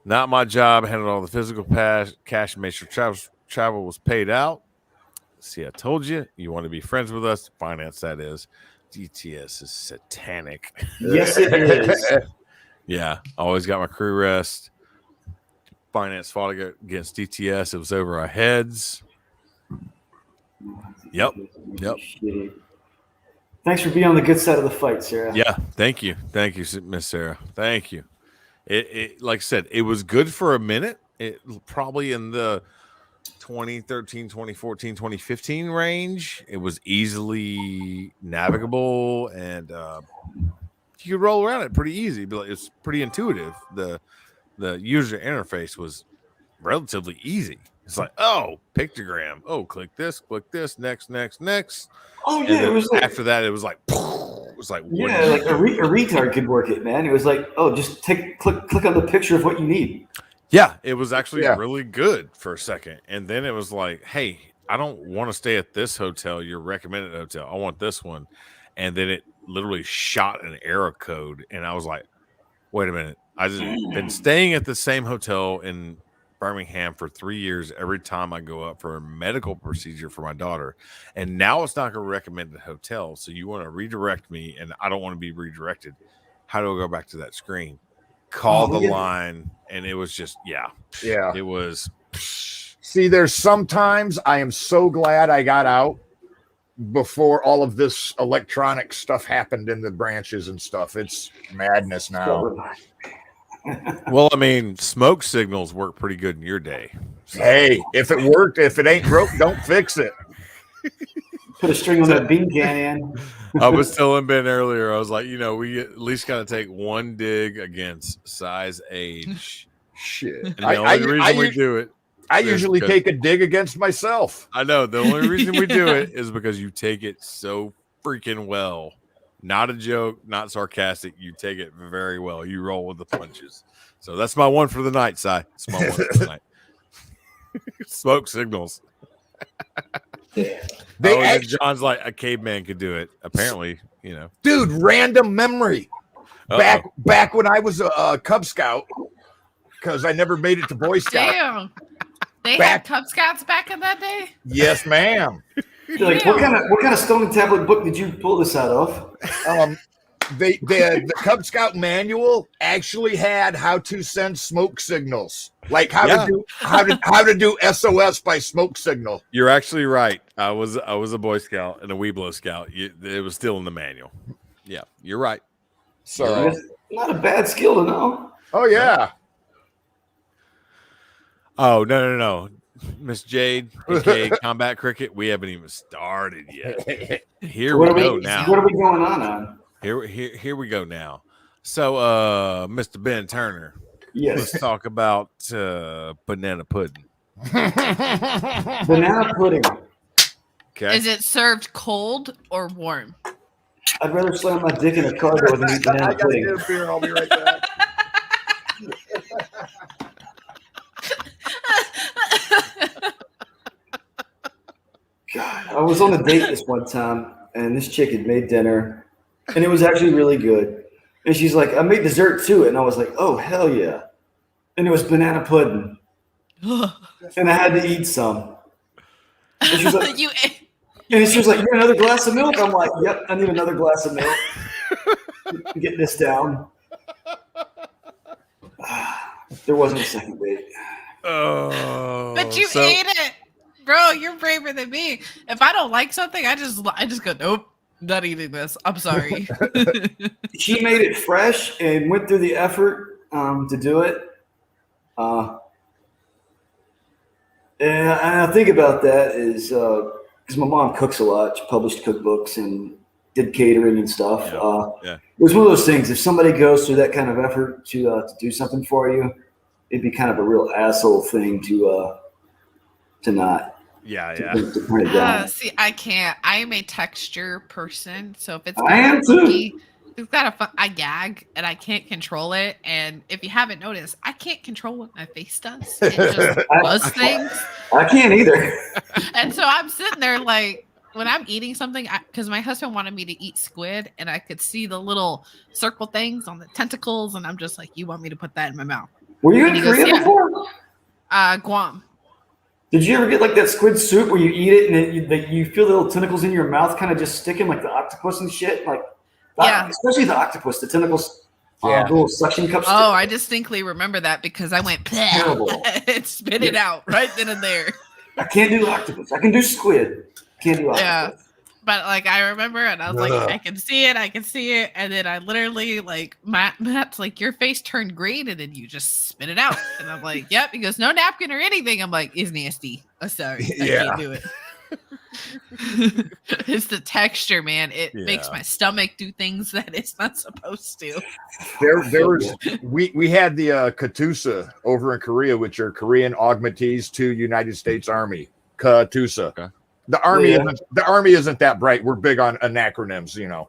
Speaker 1: Not my job. Handled all the physical cash and made sure travel was paid out. See, I told you, you want to be friends with us. Finance, that is. DTS is satanic.
Speaker 2: Yes, it is.
Speaker 1: Yeah, always got my crew rest. Finance fought against DTS. It was over our heads. Yep.
Speaker 2: Thanks for being on the good side of the fight, Sarah.
Speaker 1: Yeah, thank you, Miss Sarah. Thank you. It like I said, it was good for a minute. It probably in the 2013, 2014, 2015 range. It was easily navigable and you could roll around it pretty easy. But it's pretty intuitive. The user interface was relatively easy. It's like, oh, pictogram. Oh, click this, next.
Speaker 2: Oh yeah, it was like,
Speaker 1: after that. It was like,
Speaker 2: yeah, like a retard could work it, man. It was like, oh, just click on the picture of what you need.
Speaker 1: Yeah, it was actually really good for a second, and then it was like, hey, I don't want to stay at this hotel, your recommended hotel. I want this one, and then it literally shot an error code, and I was like, wait a minute, I've been staying at the same hotel in Birmingham for 3 years every time I go up for a medical procedure for my daughter, and now it's not going to recommend a hotel, so you want to redirect me, and I don't want to be redirected. How do I go back to that screen? Call the line, and it was just it was.
Speaker 3: See, there's sometimes I am so glad I got out before all of this electronic stuff happened in the branches and stuff. It's madness now.
Speaker 1: Well, I mean, smoke signals work pretty good in your day.
Speaker 3: So. Hey, if it worked, if it ain't broke, don't fix it.
Speaker 2: Put a string on that bean can.
Speaker 1: I was telling Ben earlier, I was like, we at least got to take one dig against size age.
Speaker 3: Shit.
Speaker 1: And the only reason we do it.
Speaker 3: I usually take a dig against myself.
Speaker 1: I know. The only reason we do it is because you take it so freaking well. Not a joke, not sarcastic. You take it very well. You roll with the punches. So that's my one for the night, Si. It's my one for the night. Smoke signals. John's like a caveman could do it. Apparently,
Speaker 3: Dude, random memory. Back when I was a Cub Scout, because I never made it to Boy Scout.
Speaker 4: Damn. They had Cub Scouts back in that day?
Speaker 3: Yes, ma'am.
Speaker 2: Like, what kind of stone tablet book did you pull this out of?
Speaker 3: The Cub Scout manual actually had how to send smoke signals, like how to do SOS by smoke signal.
Speaker 1: You're actually right. I was a Boy Scout and a Weeblo Scout. It was still in the manual. Yeah, you're right.
Speaker 3: So
Speaker 2: not a bad skill to know.
Speaker 3: Oh yeah.
Speaker 1: Oh no. Miss Jade, aka Combat Cricket, we haven't even started yet. Here we go now.
Speaker 2: What are we going on?
Speaker 1: Here we go now. So, Mr. Ben Turner,
Speaker 2: yes,
Speaker 1: let's talk about banana pudding.
Speaker 2: Banana pudding.
Speaker 1: Okay.
Speaker 4: Is it served cold or warm?
Speaker 2: I'd rather slam my dick in a car door than eat banana pudding.
Speaker 3: I got a beer. I'll be right back.
Speaker 2: God, I was on a date this one time, and this chick had made dinner, and it was actually really good. And she's like, I made dessert too. And I was like, oh, hell yeah. And it was banana pudding. And I had to eat some. And she was like, you want another glass of milk? I'm like, yep, I need another glass of milk. Get this down. There wasn't a second date.
Speaker 1: Oh,
Speaker 4: but you ate it. Bro, you're braver than me. If I don't like something, I just go, nope, not eating this. I'm sorry.
Speaker 2: She made it fresh and went through the effort to do it. And I think about that is because my mom cooks a lot. She published cookbooks and did catering and stuff. It was one of those things. If somebody goes through that kind of effort to do something for you, it'd be kind of a real asshole thing to not.
Speaker 1: Yeah,
Speaker 2: to
Speaker 1: yeah.
Speaker 2: turn it down.
Speaker 4: See, I can't. I am a texture person, so if it's
Speaker 2: I am too.
Speaker 4: it's got I gag and I can't control it. And if you haven't noticed, I can't control what my face does. It just does things.
Speaker 2: I can't either.
Speaker 4: And so I'm sitting there like when I'm eating something, because my husband wanted me to eat squid, and I could see the little circle things on the tentacles, and I'm just like, "You want me to put that in my mouth?"
Speaker 2: Were you
Speaker 4: And
Speaker 2: in
Speaker 4: he goes,
Speaker 2: Korea
Speaker 4: "Yeah."
Speaker 2: before?
Speaker 4: Guam.
Speaker 2: Did you ever get like that squid soup where you eat it and you feel the little tentacles in your mouth kind of just sticking like the octopus and shit? Like,
Speaker 4: Yeah.
Speaker 2: especially the octopus, the tentacles,
Speaker 3: Yeah.
Speaker 2: the little suction cups.
Speaker 4: Oh, I distinctly remember that because I went
Speaker 2: Terrible.
Speaker 4: and spit it out right then and there.
Speaker 2: I can't do octopus. I can do squid. Can't do octopus.
Speaker 4: Yeah. But like I remember, and I was like, I can see it, and then I literally like Matt's like, your face turned green, and then you just spit it out, and I'm like, yep. He goes, no napkin or anything. I'm like, it's nasty. Oh, sorry, I can't do it. It's the texture, man. It makes my stomach do things that it's not supposed to.
Speaker 3: There was we had the Katusa over in Korea, which are Korean augmentees to United States Army. Katusa. Okay. The army isn't that bright. We're big on acronyms, you know.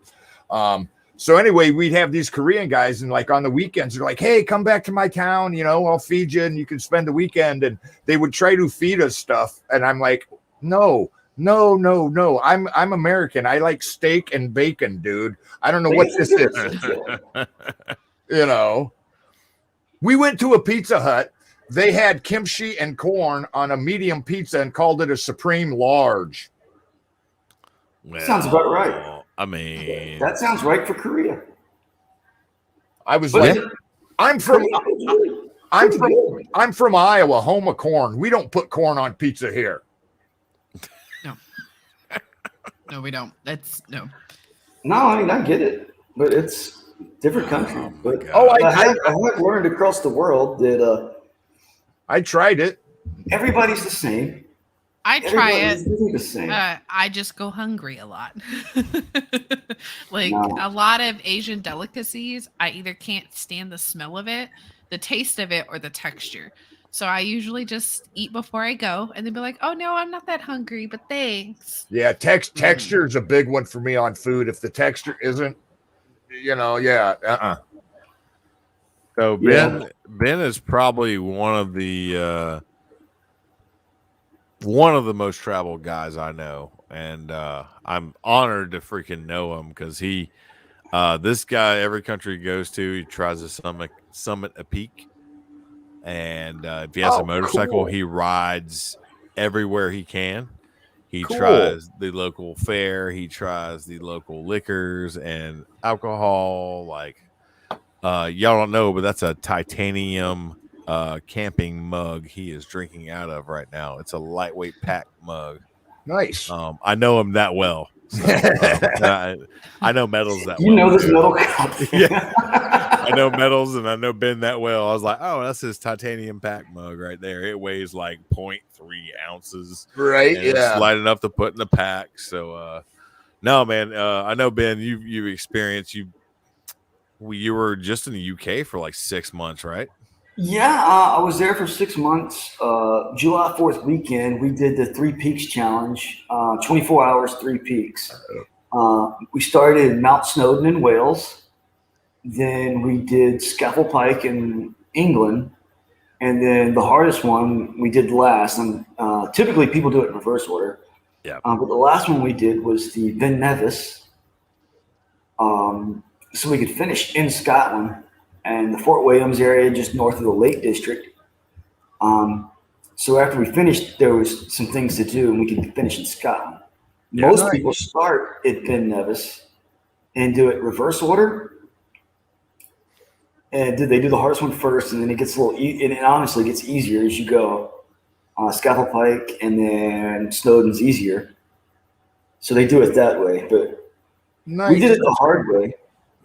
Speaker 3: So anyway, we'd have these Korean guys, and like on the weekends, they're like, "Hey, come back to my town, you know, I'll feed you, and you can spend the weekend." And they would try to feed us stuff, and I'm like, "No. I'm American. I like steak and bacon, dude. I don't know what this is." You know. We went to a Pizza Hut. They had kimchi and corn on a medium pizza and called it a supreme large.
Speaker 2: Well, sounds about right.
Speaker 1: I mean,
Speaker 2: that sounds right for Korea.
Speaker 3: I was like, I'm from Iowa, home of corn. We don't put corn on pizza here.
Speaker 4: No, we don't. That's no.
Speaker 2: No, I mean I get it, but it's different country. But
Speaker 3: I
Speaker 2: have learned across the world that
Speaker 3: I tried it.
Speaker 2: Everybody's the same.
Speaker 4: I try it.
Speaker 2: Really the same.
Speaker 4: I just go hungry a lot. A lot of Asian delicacies, I either can't stand the smell of it, the taste of it, or the texture. So I usually just eat before I go and then be like, "Oh no, I'm not that hungry, but thanks."
Speaker 3: Yeah, texture is a big one for me on food. If the texture isn't, you know,
Speaker 1: So Ben is probably one of the most traveled guys I know, and I'm honored to freaking know him because this guy, every country he goes to, he tries to summit a peak. And if he has a motorcycle, he rides everywhere he can. He tries the local fair. He tries the local liquors and alcohol. Like, y'all don't know, but that's a titanium camping mug he is drinking out of right now. It's a lightweight pack mug.
Speaker 3: Nice.
Speaker 1: I know him that well. So, I know metals that well.
Speaker 2: You know this metal cup.
Speaker 1: Yeah. I know metals and I know Ben that well. I was like, oh, that's his titanium pack mug right there. It weighs like 0.3 ounces.
Speaker 3: Right.
Speaker 1: It's light enough to put in the pack. So no, man, I know Ben, you've experienced you were just in the UK for like 6 months, right?
Speaker 2: Yeah, I was there for 6 months. July 4th weekend, we did the 3 Peaks Challenge, 24 hours, 3 peaks. We started in Mount Snowdon in Wales. Then we did Scafell Pike in England. And then the hardest one we did last. And typically people do it in reverse order.
Speaker 1: Yeah.
Speaker 2: But the last one we did was the Ben Nevis. So we could finish in Scotland and the Fort Williams area just north of the Lake District. So after we finished, there was some things to do and we could finish in Scotland.
Speaker 1: Yeah,
Speaker 2: Most people start at Ben Nevis and do it reverse order. And they do the hardest one first, and then it gets a little, and it honestly gets easier as you go. Scafell Pike and then Snowdon's easier. So they do it that way, but we did it the hard way.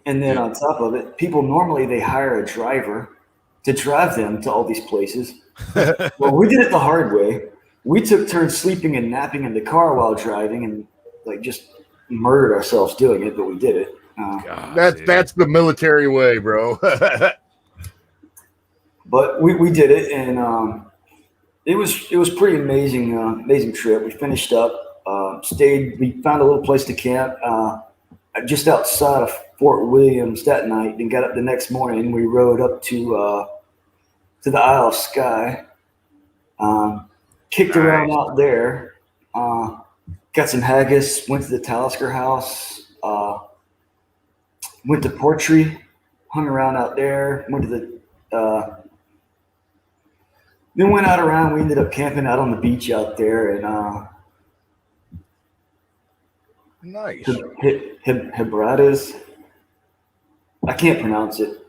Speaker 2: And then on top of it, people normally they hire a driver to drive them to all these places. Well, we did it the hard way. We took turns sleeping and napping in the car while driving, and like just murdered ourselves doing it, but we did it.
Speaker 3: That's the military way, bro.
Speaker 2: But we did it, and It was pretty amazing, amazing trip. We finished up, stayed. We found a little place to camp just outside of Fort Williams that night. Then got up the next morning. We rode up to the Isle of Skye. Kicked around out there. Got some haggis. Went to the Talisker House. Went to Portree. Hung around out there. Went to the then went out around. We ended up camping out on the beach out there, and
Speaker 3: Nice.
Speaker 2: Hebrides. I can't pronounce it,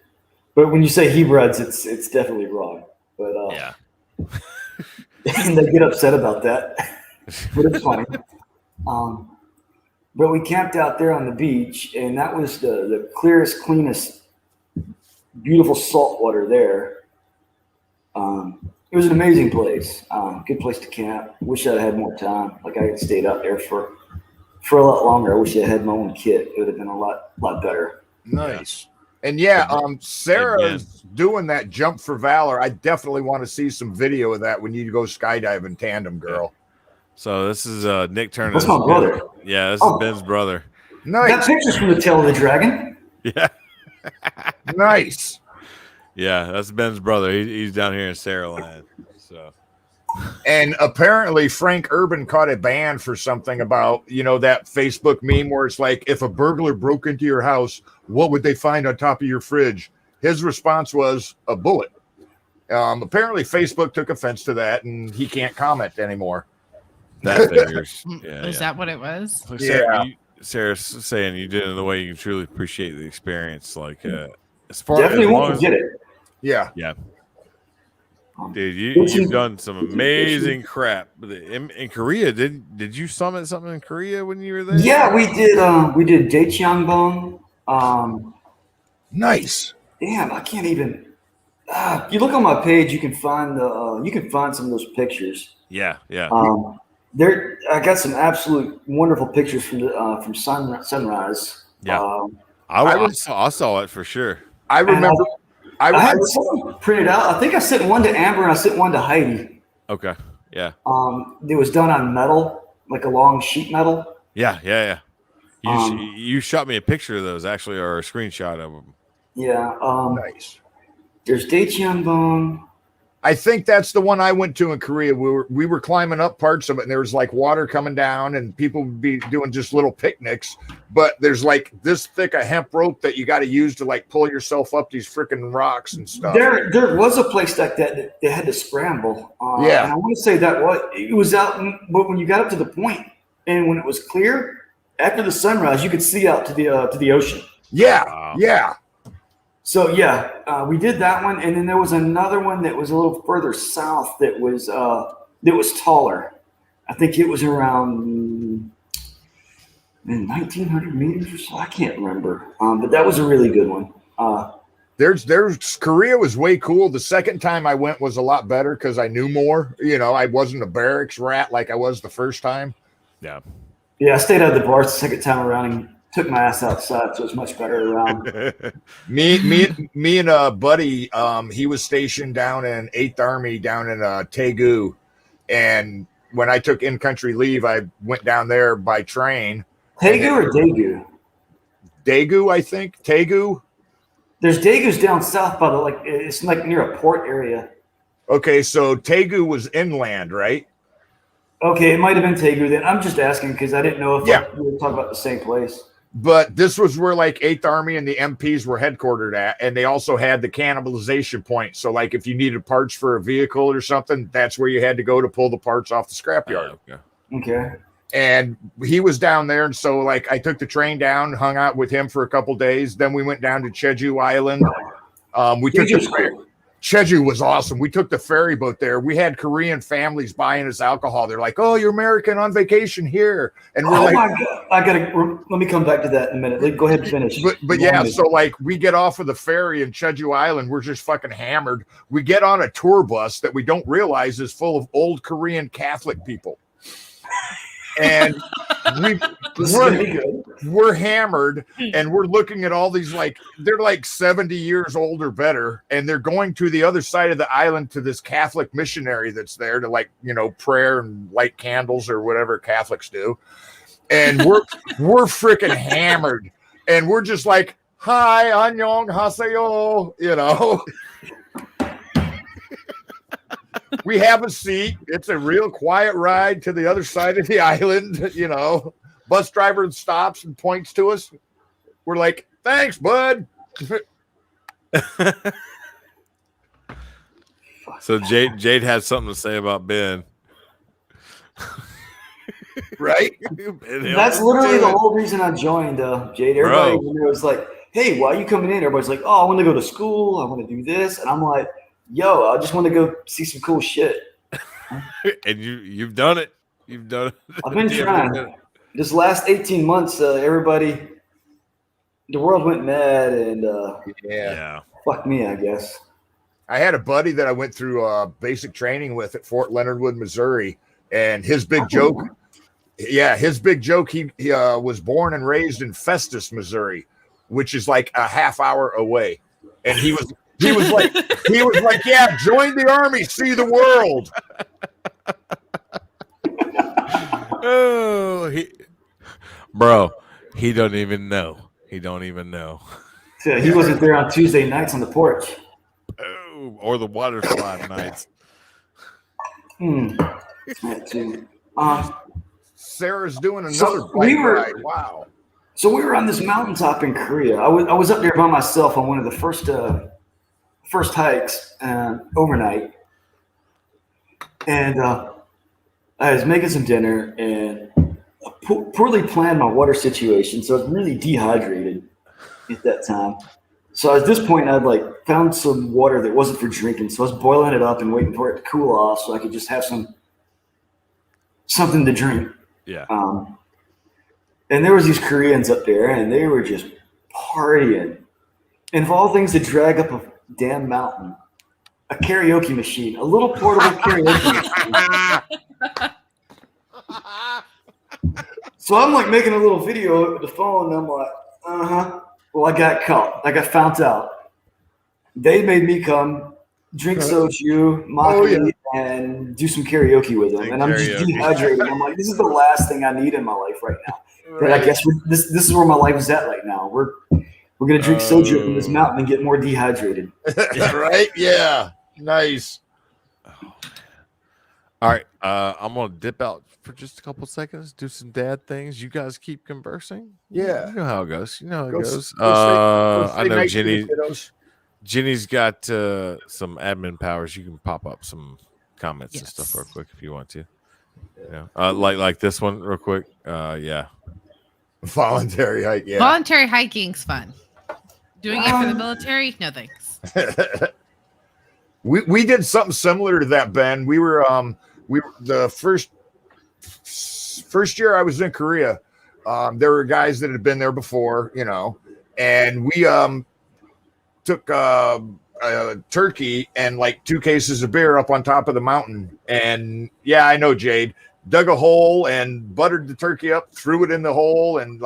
Speaker 2: but when you say Hebrides, it's definitely wrong. But
Speaker 1: Yeah.
Speaker 2: and they get upset about that, but it's funny. But we camped out there on the beach, and that was the clearest, cleanest, beautiful salt water there. It was an amazing place. Good place to camp. Wish I had more time. Like I had stayed out there for a lot longer. I wish I had my own kit. It would have been a lot better.
Speaker 3: Nice. And yeah, Sarah's doing that jump for valor. I definitely want to see some video of that when you go skydiving tandem, girl.
Speaker 1: So this is Nick Turner.
Speaker 2: That's my brother.
Speaker 1: Yeah, this is Ben's brother.
Speaker 2: That
Speaker 3: Nice.
Speaker 2: picture's from the Tail of the Dragon.
Speaker 1: Yeah.
Speaker 3: Nice.
Speaker 1: Yeah, that's Ben's brother. He's down here in Saraland. So
Speaker 3: And apparently Frank Urban caught a ban for something about, that Facebook meme where it's like, if a burglar broke into your house, what would they find on top of your fridge? His response was a bullet. Apparently Facebook took offense to that, and he can't comment anymore.
Speaker 1: that figures. Yeah.
Speaker 4: Is that what it was?
Speaker 1: Like
Speaker 3: Yeah.
Speaker 1: Sarah's saying you did it in the way you can truly appreciate the experience. Like as far
Speaker 2: Definitely
Speaker 1: as long
Speaker 2: won't
Speaker 1: as,
Speaker 2: forget it.
Speaker 3: Yeah.
Speaker 1: yeah. Dude, you've done some amazing crap. In Korea, did you summit something in Korea when you were there?
Speaker 2: Yeah, we did. We did Daecheongbong.
Speaker 3: Nice.
Speaker 2: Damn, I can't even. If you look on my page, you can find some of those pictures.
Speaker 1: Yeah.
Speaker 2: There, I got some absolute wonderful pictures from sunrise.
Speaker 1: Yeah. I saw it for sure.
Speaker 3: I remember.
Speaker 2: I had some printed out. I think I sent one to Amber and I sent one to Heidi.
Speaker 1: Okay. Yeah.
Speaker 2: It was done on metal, like a long sheet metal.
Speaker 1: Yeah. You shot me a picture of those actually, or a screenshot of them.
Speaker 2: Yeah.
Speaker 3: Nice.
Speaker 2: There's Daecheongbong.
Speaker 3: I think that's the one I went to in Korea. We were climbing up parts of it, and there was like water coming down, and people would be doing just little picnics. But there's like this thick a hemp rope that you got to use to like pull yourself up these freaking rocks and stuff.
Speaker 2: There was a place like that they had to scramble.
Speaker 3: Yeah.
Speaker 2: And I want to say it was out, but when you got up to the point, and when it was clear after the sunrise, you could see out to the ocean.
Speaker 3: Yeah.
Speaker 1: Wow.
Speaker 3: Yeah.
Speaker 2: So yeah, we did that one, and then there was another one that was a little further south that was taller. I think it was around 1,900 meters or so. I can't remember, but that was a really good one.
Speaker 3: There's Korea was way cool. The second time I went was a lot better because I knew more. I wasn't a barracks rat like I was the first time.
Speaker 1: Yeah.
Speaker 2: Yeah, I stayed out of the bars the second time around and took my ass outside, so it was much better around.
Speaker 3: Me and a buddy, he was stationed down in 8th Army down in Daegu, and when I took in-country leave, I went down there by train.
Speaker 2: Daegu or Daegu?
Speaker 3: Daegu, I think. Daegu.
Speaker 2: There's Daegu's down south by it's like near a port area.
Speaker 3: Okay, so Daegu was inland, right?
Speaker 2: Okay, it might have been Daegu then. I'm just asking because I didn't know if we were talking about the same place.
Speaker 3: But this was where like 8th Army and the MPs were headquartered at, and they also had the cannibalization point. So like if you needed parts for a vehicle or something, that's where you had to go to pull the parts off the scrapyard.
Speaker 2: Okay.
Speaker 3: And he was down there, and so like I took the train down, hung out with him for a couple days. Then we went down to Jeju Island. Jeju was awesome. We took the ferry boat there. We had Korean families buying us alcohol. They're like, "Oh, you're American on vacation here," and we're
Speaker 2: my God. Let me come back to that in a minute. Go ahead and finish.
Speaker 3: But yeah, so like we get off of the ferry in Jeju Island. We're just fucking hammered. We get on a tour bus that we don't realize is full of old Korean Catholic people. and
Speaker 2: Good.
Speaker 3: we're hammered, and we're looking at all these, like, they're like 70 years old or better, and they're going to the other side of the island to this Catholic missionary that's there to, like, prayer and light candles or whatever Catholics do. And we're freaking hammered, and we're just like, hi, annyeong haseyo, We have a seat. It's a real quiet ride to the other side of the island, Bus driver stops and points to us. We're like, thanks, bud.
Speaker 1: So Jade had something to say about Ben.
Speaker 3: Right?
Speaker 2: That's literally the whole reason I joined, Jade. Everybody was like, hey, why are you coming in? Everybody's like, oh, I want to go to school. I want to do this. And I'm like, yo, I just want to go see some cool shit.
Speaker 1: And you've done it. You've done it.
Speaker 2: I've been trying. This last 18 months, the world went mad, and fuck me, I guess.
Speaker 3: I had a buddy that I went through basic training with at Fort Leonard Wood, Missouri, and his big joke, he was born and raised in Festus, Missouri, which is like a half hour away, and he was like, yeah, join the army, see the world.
Speaker 1: Oh, he don't even know. He don't even know.
Speaker 2: So he wasn't there on Tuesday nights on the porch.
Speaker 1: Oh, or the water slide nights.
Speaker 2: That too.
Speaker 3: Sarah's doing another bike ride. Wow.
Speaker 2: So we were on this mountaintop in Korea. I was up there by myself on one of the first hikes overnight, and I was making some dinner and poorly planned my water situation, so I was really dehydrated at that time. So at this point, I'd found some water that wasn't for drinking, so I was boiling it up and waiting for it to cool off so I could just have something to drink.
Speaker 1: Yeah.
Speaker 2: And there was these Koreans up there, and they were just partying. And of all things to drag up a damn mountain, a karaoke machine, a little portable karaoke machine. So I'm making a little video with the phone, and I'm like, well, I got caught. I got found out. They made me come drink soju, maki, and do some karaoke with them. And I'm just dehydrated. I'm like, this is the last thing I need in my life right now. But I guess this is where my life is at right now. We're gonna drink soju from this mountain and get more dehydrated.
Speaker 3: Right? Yeah. Nice.
Speaker 1: All right. I'm gonna dip out for just a couple seconds, do some dad things. You guys keep conversing.
Speaker 3: Yeah.
Speaker 1: You know how it goes. I know Jenny's got some admin powers. You can pop up some comments and stuff real quick if you want to. Like this one real quick. Yeah.
Speaker 3: Voluntary hike. Yeah.
Speaker 4: Voluntary hiking's fun. Doing it for the military? No thanks.
Speaker 3: We did something similar to that, Ben. We were the first year I was in Korea. There were guys that had been there before, and we took a turkey and 2 cases of beer up on top of the mountain. And yeah, I know, Jade, dug a hole and buttered the turkey up, threw it in the hole, and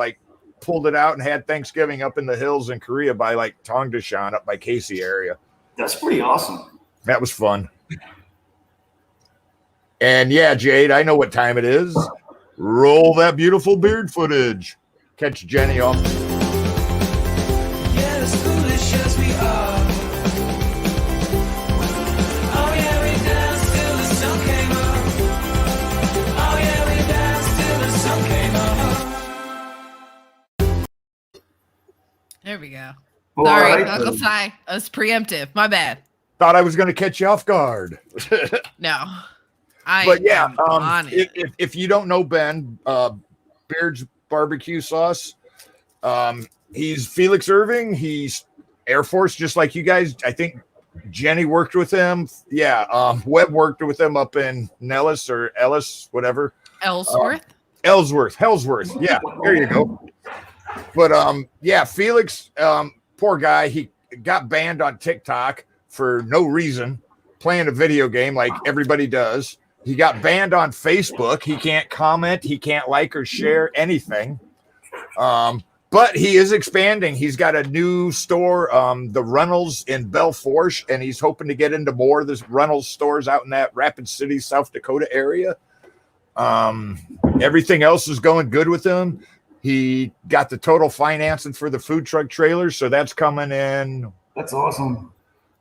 Speaker 3: pulled it out and had Thanksgiving up in the hills in Korea by Tongdashan up by Casey area.
Speaker 2: That's pretty awesome.
Speaker 3: That was fun. And yeah, Jade, I know what time it is. Roll that beautiful beard footage. Catch Jenny off.
Speaker 5: Yeah, as foolish as we are. Oh yeah, we danced till the sun came up. Oh yeah, we danced till the sun came up.
Speaker 4: There we go.
Speaker 2: Well,
Speaker 4: Sorry,
Speaker 2: right,
Speaker 4: Uncle Ty. I was preemptive. My bad.
Speaker 3: Thought I was going to catch you off guard.
Speaker 4: No.
Speaker 3: But yeah, if you don't know Ben, Beard's barbecue sauce, he's Felix Irving. He's Air Force, just like you guys. I think Jenny worked with him. Yeah, Webb worked with him up in Nellis or Ellis, whatever.
Speaker 4: Ellsworth.
Speaker 3: Hellsworth. Yeah, there you go. But yeah, Felix, poor guy. He got banned on TikTok for no reason, playing a video game like everybody does. He got banned on Facebook. He can't comment. He can't like or share anything. But he is expanding. He's got a new store, the Reynolds in Belforge, and he's hoping to get into more of the Reynolds stores out in that Rapid City, South Dakota area. Everything else is going good with him. He got the total financing for the food truck trailer, so that's coming in
Speaker 2: That's awesome.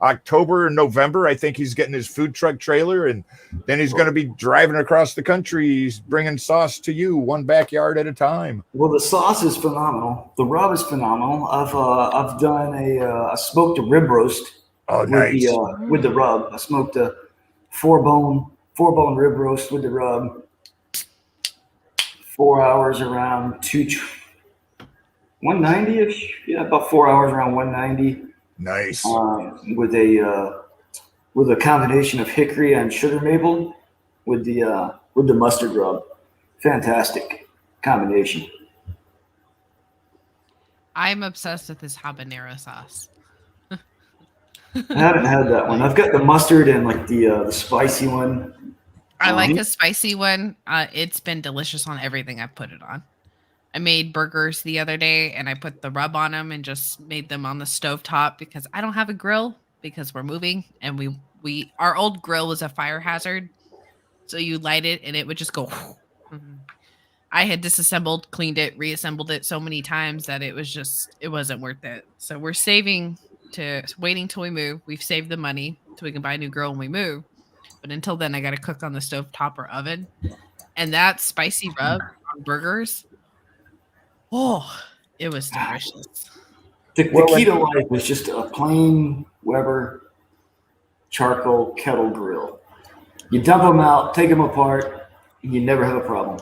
Speaker 3: October and November. I think he's getting his food truck trailer, and then he's going to be driving across the country. He's bringing sauce to you one backyard at a time.
Speaker 2: Well, the sauce is phenomenal. The rub is phenomenal. I've done a smoked a rib roast.
Speaker 3: Oh,
Speaker 2: with
Speaker 3: nice.
Speaker 2: with the rub. I smoked a four bone rib roast with the rub. 4 hours around 190-ish. Yeah, about 4 hours around 190.
Speaker 3: Nice.
Speaker 2: With a combination of hickory and sugar maple with the mustard rub. Fantastic combination.
Speaker 4: I'm obsessed with this habanero sauce.
Speaker 2: I haven't had that one. I've got the mustard and like the spicy one.
Speaker 4: I like a spicy one. It's been delicious on everything I've put it on. I made burgers the other day and I put the rub on them and just made them on the stovetop because I don't have a grill because we're moving and our old grill was a fire hazard. So you light it and it would just go. I had disassembled, cleaned it, reassembled it so many times that it wasn't worth it. So we're waiting till we move. We've saved the money so we can buy a new grill when we move. But until then, I got to cook on the stovetop or oven. And that spicy rub on burgers, it was delicious.
Speaker 2: The key to life was just a plain Weber charcoal kettle grill. You dump them out, take them apart, and you never have a problem.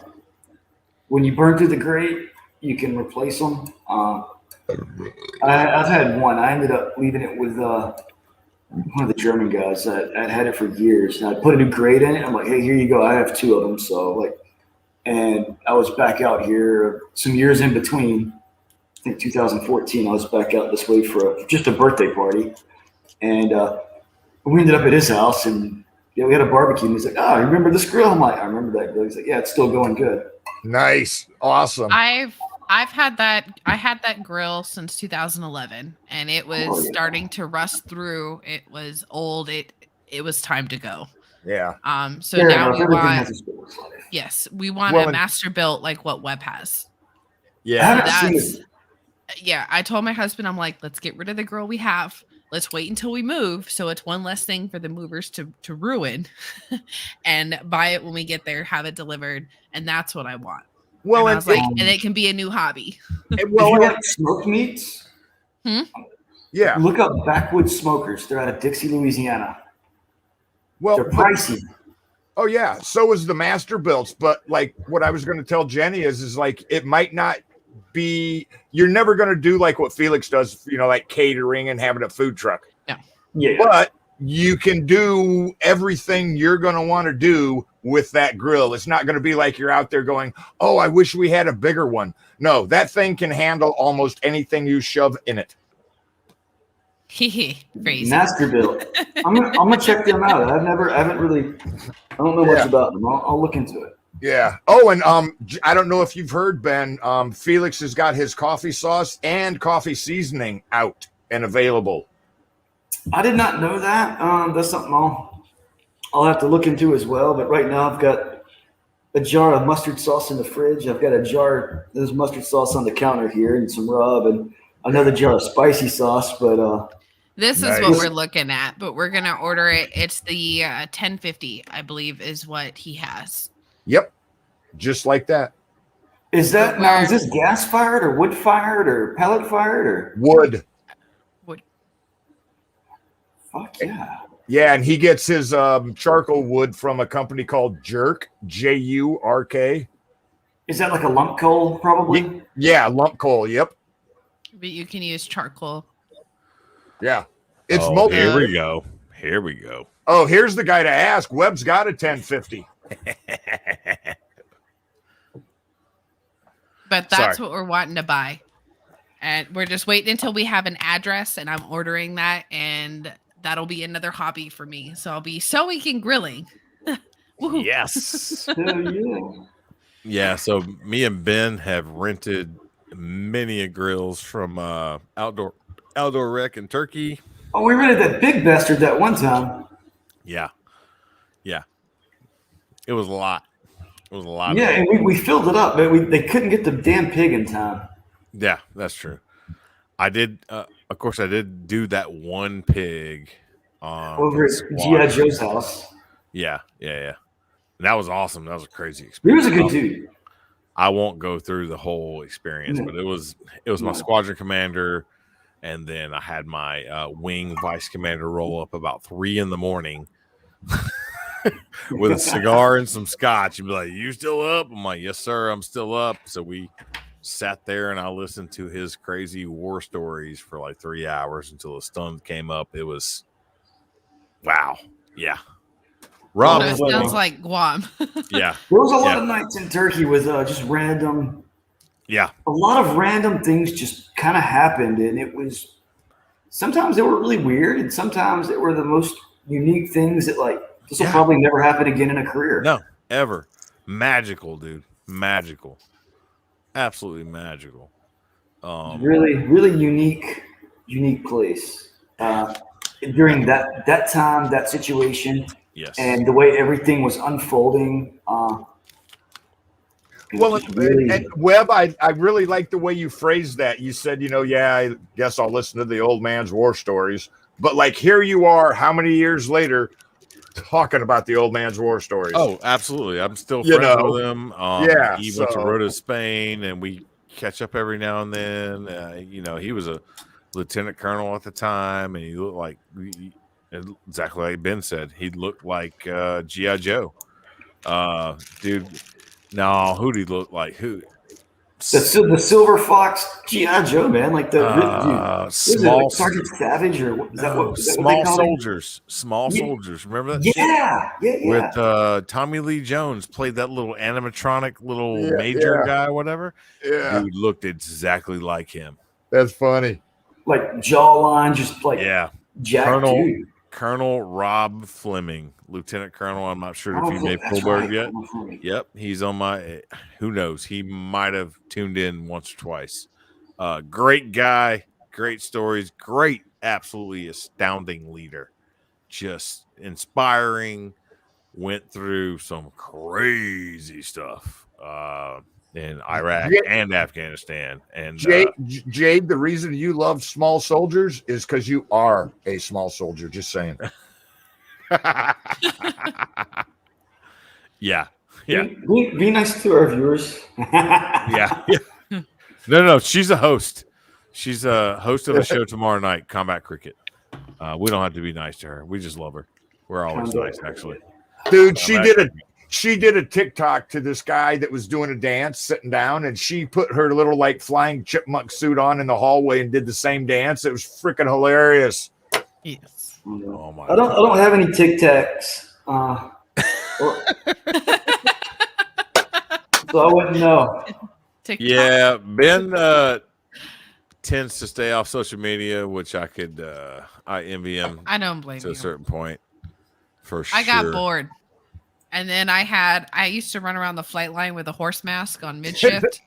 Speaker 2: When you burn through the grate, you can replace them. I've had one. I ended up leaving it with one of the German guys that I'd had it for years. And I put a new grate in it. I'm like, hey, here you go. I have two of them. And I was back out here some years in between. I think 2014, I was back out this way for just a birthday party. And we ended up at his house and we had a barbecue. And he's like, oh, remember this grill? I'm like, I remember that grill. He's like, yeah, it's still going good.
Speaker 3: Nice. Awesome.
Speaker 4: I've had that. I had that grill since 2011 and it was starting to rust through. It was old. It was time to go.
Speaker 3: Yeah.
Speaker 4: So now we want, we want a master built like what Webb has.
Speaker 3: Yeah.
Speaker 4: I told my husband, I'm like, let's get rid of the grill we have. Let's wait until we move. So it's one less thing for the movers to ruin and buy it when we get there, have it delivered. And that's what I want. Well, and I was like, and it can be a new hobby.
Speaker 2: Well, if you like smoked meats,
Speaker 3: yeah,
Speaker 2: look up Backwoods Smokers. They're out of Dixie, Louisiana.
Speaker 3: Well,
Speaker 2: they're pricey.
Speaker 3: Oh yeah, so is the master builts. But like what I was going to tell Jenny is like it might not be. You're never going to do like what Felix does, like catering and having a food truck.
Speaker 4: No.
Speaker 2: Yeah,
Speaker 3: but you can do everything you're going to want to do with that grill. It's not going to be like you're out there going, oh, I wish we had a bigger one. No, that thing can handle almost anything you shove in it.
Speaker 4: Crazy.
Speaker 2: Master built. I'm gonna check them out. I don't know much about them. I'll look into it.
Speaker 3: Yeah. Oh, and I don't know if you've heard, Ben, Felix has got his coffee sauce and coffee seasoning out and available.
Speaker 2: I did not know that. That's something I'll have to look into as well. But right now I've got a jar of mustard sauce in the fridge. I've got a jar of mustard sauce on the counter here and some rub and another jar of spicy sauce. But
Speaker 4: this is what we're looking at. But we're gonna order it. It's the 1050, I believe, is what he has.
Speaker 3: Yep, just like that.
Speaker 2: Is this gas fired or wood fired or pellet fired or
Speaker 3: wood?
Speaker 2: Fuck yeah.
Speaker 3: Yeah, and he gets his charcoal wood from a company called Jerk, Jurk.
Speaker 2: Is that like a lump coal, probably?
Speaker 3: Yeah, lump coal, yep.
Speaker 4: But you can use charcoal.
Speaker 3: Yeah. It's
Speaker 1: Here we go.
Speaker 3: Oh, here's the guy to ask. Webb's got a 1050.
Speaker 4: But that's what we're wanting to buy. And we're just waiting until we have an address and I'm ordering that and that'll be another hobby for me. So I'll be sewing and grilling Woohoo.
Speaker 1: Yes.
Speaker 2: Hell yeah.
Speaker 1: Yeah. So me and Ben have rented many a grills from outdoor rec in Turkey.
Speaker 2: Oh, we rented that big bastard that one time.
Speaker 1: Yeah. Yeah. It was a lot. It was a lot.
Speaker 2: Yeah,
Speaker 1: of
Speaker 2: and we filled it up, but they couldn't get the damn pig in time.
Speaker 1: Yeah, that's true. I did. Of course, I did do that one pig
Speaker 2: Over
Speaker 1: for the
Speaker 2: at G.I.
Speaker 1: squad.
Speaker 2: Joe's house.
Speaker 1: Yeah. And that was awesome. That was a crazy
Speaker 2: He
Speaker 1: experience.
Speaker 2: was a good dude.
Speaker 1: I won't go through the whole experience, but it was my squadron commander, and then I had my wing vice commander roll up about 3 a.m. with a cigar and some scotch. You'd be like, "You still up?" I'm like, "Yes, sir, I'm still up." So we sat there and I listened to his crazy war stories for like 3 hours until the sun came up. It was wow. Yeah. Rob,
Speaker 4: That sounds like Guam.
Speaker 1: yeah.
Speaker 2: There was a lot of nights in Turkey with just random.
Speaker 1: Yeah.
Speaker 2: A lot of random things just kind of happened, and it was. Sometimes they were really weird, and sometimes they were the most unique things that like this will probably never happen again in a career.
Speaker 1: No, ever. Magical, dude. Magical. Absolutely magical.
Speaker 2: Really, really unique place. During that time, that situation,
Speaker 1: Yes.
Speaker 2: and the way everything was unfolding.
Speaker 3: Well, and Webb, I really like the way you phrased that. You said, I guess I'll listen to the old man's war stories. But like here you are, how many years later, talking about the old man's war stories?
Speaker 1: Oh, absolutely. I'm still friends with him. He went to Rota, Spain, and we catch up every now and then. He was a lieutenant colonel at the time, and he looked like exactly like Ben said. He looked like G.I. Joe. Dude, no, who did he look like? Who?
Speaker 2: The Silver Fox G.I. Joe, man, like the
Speaker 1: small
Speaker 2: Sergeant Savage, or is that what
Speaker 1: small
Speaker 2: they call
Speaker 1: soldiers? Small soldiers. Remember that?
Speaker 2: Yeah.
Speaker 1: With Tommy Lee Jones played that little animatronic major guy, whatever.
Speaker 3: Yeah,
Speaker 1: dude looked exactly like him.
Speaker 3: That's funny.
Speaker 2: Like jawline, just like jacked dude.
Speaker 1: Colonel Rob Fleming, Lieutenant Colonel. I'm not sure if he made Fullberg yet. Yep, he's on my. Who knows? He might have tuned in once or twice. Great guy, great stories, great, absolutely astounding leader. Just inspiring. Went through some crazy stuff in Iraq and Afghanistan. And
Speaker 3: Jade, the reason you love small soldiers is because you are a small soldier. Just saying.
Speaker 1: Yeah.
Speaker 2: Be nice to our viewers.
Speaker 1: Yeah. No. She's a host. She's a host of a show tomorrow night, Combat Cricket. We don't have to be nice to her. We just love her. We're always nice, actually.
Speaker 3: Dude, she did a TikTok to this guy that was doing a dance sitting down, and she put her little like flying chipmunk suit on in the hallway and did the same dance. It was freaking hilarious.
Speaker 4: Yes.
Speaker 1: Oh my!
Speaker 2: I don't have any Tic Tacs, so I wouldn't know.
Speaker 4: TikTok.
Speaker 1: Yeah, Ben tends to stay off social media, which I envy him.
Speaker 4: I don't blame
Speaker 1: to
Speaker 4: you.
Speaker 1: a certain point. For sure.
Speaker 4: I got bored. And then I used to run around the flight line with a horse mask on mid-shift.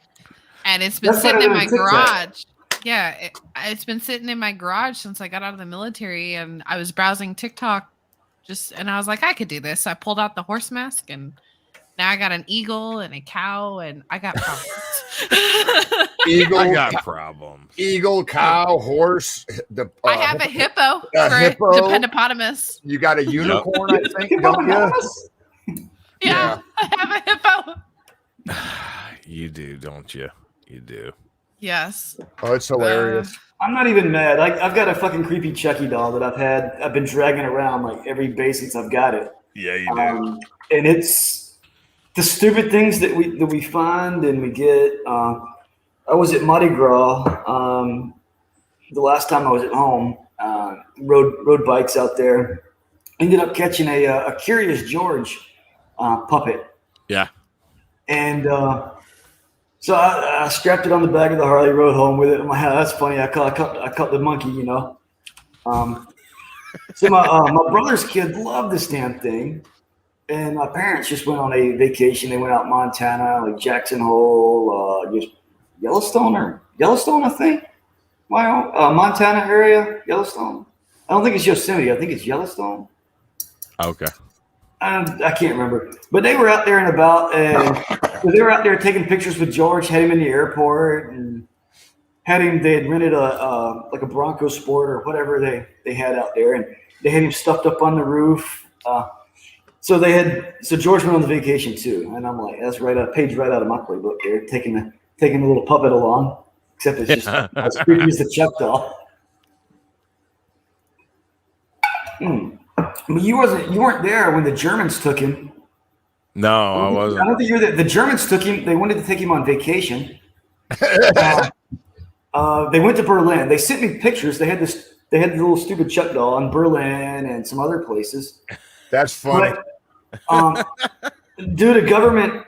Speaker 4: And it's been sitting in my garage. Yeah, it's been sitting in my garage since I got out of the military. And I was browsing TikTok and I was like, I could do this. So I pulled out the horse mask, and now I got an eagle and a cow, and I got problems.
Speaker 1: I got problems.
Speaker 3: Eagle, cow, horse.
Speaker 4: I have a hippo for a dependopotamus.
Speaker 3: You got a unicorn, I think, don't you?
Speaker 4: Yeah, I have a hippo.
Speaker 1: You do, don't you? You do.
Speaker 4: Yes.
Speaker 3: Oh, it's hilarious.
Speaker 2: I'm not even mad. I've got a fucking creepy Chucky doll that I've been dragging around like every base since I've got it.
Speaker 1: Yeah, you do.
Speaker 2: And it's the stupid things that we find and we get. I was at Mardi Gras the last time I was at home. Rode bikes out there. Ended up catching a Curious George puppet.
Speaker 1: Yeah.
Speaker 2: And so I strapped it on the back of the Harley, rode home with it. I'm like, oh, that's funny. I caught the monkey, So my brother's kid loved this damn thing. and my parents just went on a vacation. They went out in Montana, like Jackson Hole, Yellowstone, I think. Montana area, Yellowstone. I don't think it's Yosemite. I think it's Yellowstone.
Speaker 1: Okay.
Speaker 2: I can't remember, but they were out there and about, and they were out there taking pictures with George. Had him in the airport, and had him. They had rented a Bronco Sport or whatever they had out there, and they had him stuffed up on the roof. So George went on the vacation too, and I'm like, that's right, a page right out of my playbook there, taking a little puppet along, except it's just as creepy as the Chuck doll. But you weren't there when the Germans took him.
Speaker 1: No, I wasn't.
Speaker 2: I don't think you were there. The Germans took him. They wanted to take him on vacation. They went to Berlin. They sent me pictures. They had the little stupid Chuck doll in Berlin and some other places.
Speaker 3: That's funny.
Speaker 2: But, due to government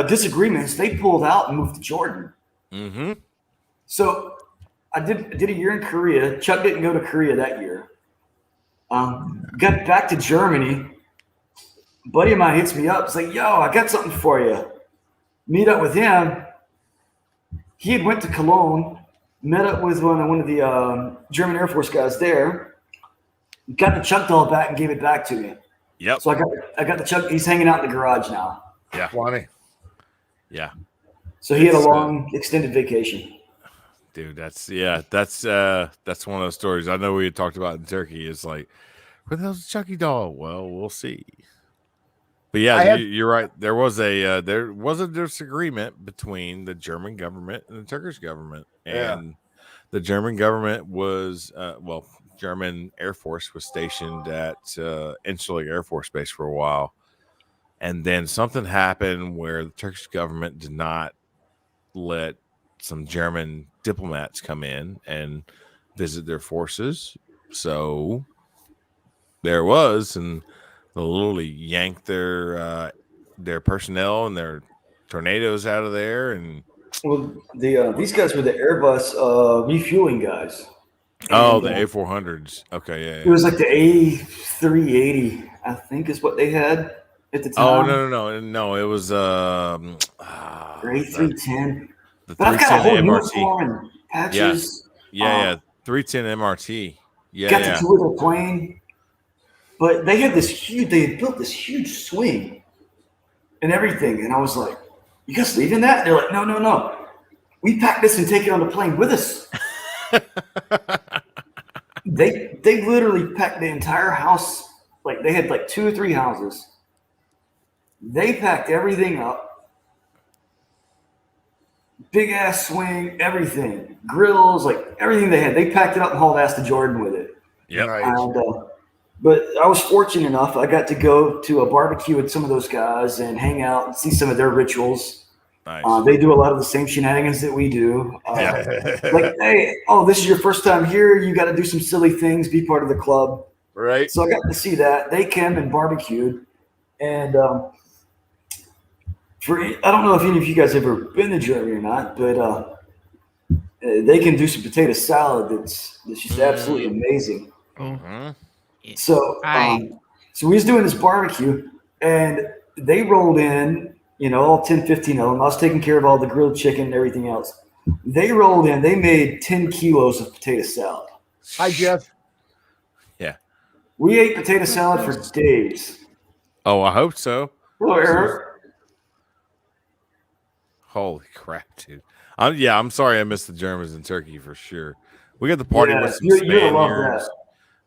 Speaker 2: disagreements, they pulled out and moved to Jordan.
Speaker 1: Mm-hmm.
Speaker 2: So I did a year in Korea. Chuck didn't go to Korea that year. Got back to Germany. A buddy of mine hits me up. He's like, yo, I got something for you. Meet up with him. He had went to Cologne, met up with one of the German Air Force guys there, got the Chuck doll back and gave it back to me.
Speaker 1: Yep.
Speaker 2: So I got the Chuck. He's hanging out in the garage now.
Speaker 1: Yeah.
Speaker 3: Funny.
Speaker 1: Yeah.
Speaker 2: So he had a long extended vacation.
Speaker 1: Dude, that's one of those stories. I know we had talked about in Turkey. It's like, where the hell's the Chucky doll? Well, we'll see. But yeah, you're right. There was a disagreement between the German government and the Turkish government, and the German government was German Air Force was stationed at Incirlik Air Force Base for a while, and then something happened where the Turkish government did not let some German diplomats come in and visit their forces. So there was, and they literally yanked their personnel and their tornadoes out of there. And
Speaker 2: well, these guys were the Airbus refueling guys.
Speaker 1: Oh, the A400s. Okay, yeah.
Speaker 2: It was like the A380, I think, is what they had at the time.
Speaker 1: Oh no! It was
Speaker 2: or A310.
Speaker 1: the
Speaker 2: But I've got a whole
Speaker 1: 310
Speaker 2: uniform
Speaker 1: MRT.
Speaker 2: and patches.
Speaker 1: Yeah, 310 MRT.
Speaker 2: Got the tour of the plane. But they had they had built this huge swing and everything. And I was like, you guys leaving that? They're like, no. We packed this and take it on the plane with us. They literally packed the entire house. Like they had like 2 or 3 houses. They packed everything up. Big ass swing, everything. Grills, like everything they had. They packed it up and hauled ass to Jordan with it.
Speaker 1: Yep.
Speaker 3: Nice.
Speaker 2: And, but I was fortunate enough. I got to go to a barbecue with some of those guys and hang out and see some of their rituals.
Speaker 1: Nice.
Speaker 2: They do a lot of the same shenanigans that we do. Like, hey, this is your first time here. You got to do some silly things, be part of the club.
Speaker 3: Right.
Speaker 2: So I got to see that. They came and barbecued. And I don't know if any of you guys ever been to Germany or not, but they can do some potato salad that's just absolutely amazing.
Speaker 1: Mhm.
Speaker 2: So, so we was doing this barbecue, and they rolled in, all 10, 15 of them. I was taking care of all the grilled chicken and everything else. They rolled in. They made 10 kilos of potato salad.
Speaker 3: Hi, Jeff.
Speaker 1: Yeah.
Speaker 2: We ate potato salad for days.
Speaker 1: Oh, I hope so.
Speaker 2: Hello, Eric.
Speaker 1: Holy crap, dude. I'm sorry I missed the Germans in Turkey for sure. We got the party with some
Speaker 2: you'll love
Speaker 1: Spaniards.
Speaker 2: that.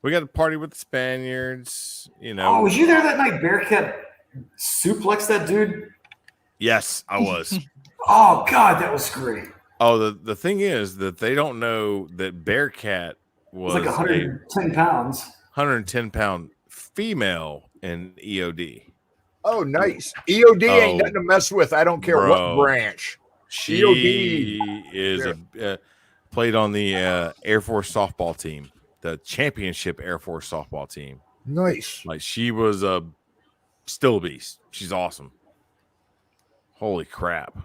Speaker 1: We got the party with the Spaniards.
Speaker 2: Oh, was you there that night? Bearcat suplexed that dude?
Speaker 1: Yes, I was.
Speaker 2: Oh God, that was great.
Speaker 1: Oh, the thing is that they don't know that Bearcat
Speaker 2: It was
Speaker 1: was
Speaker 2: like 110 pounds.
Speaker 1: 110-pound female in EOD.
Speaker 3: Oh, nice. EOD
Speaker 1: Oh,
Speaker 3: ain't nothing to mess with. I don't care
Speaker 1: bro.
Speaker 3: what branch.
Speaker 1: She
Speaker 3: EOD.
Speaker 1: is played on the Air Force softball team, the championship Air Force softball team.
Speaker 3: Nice.
Speaker 1: Like she was still a beast. She's awesome. Holy crap.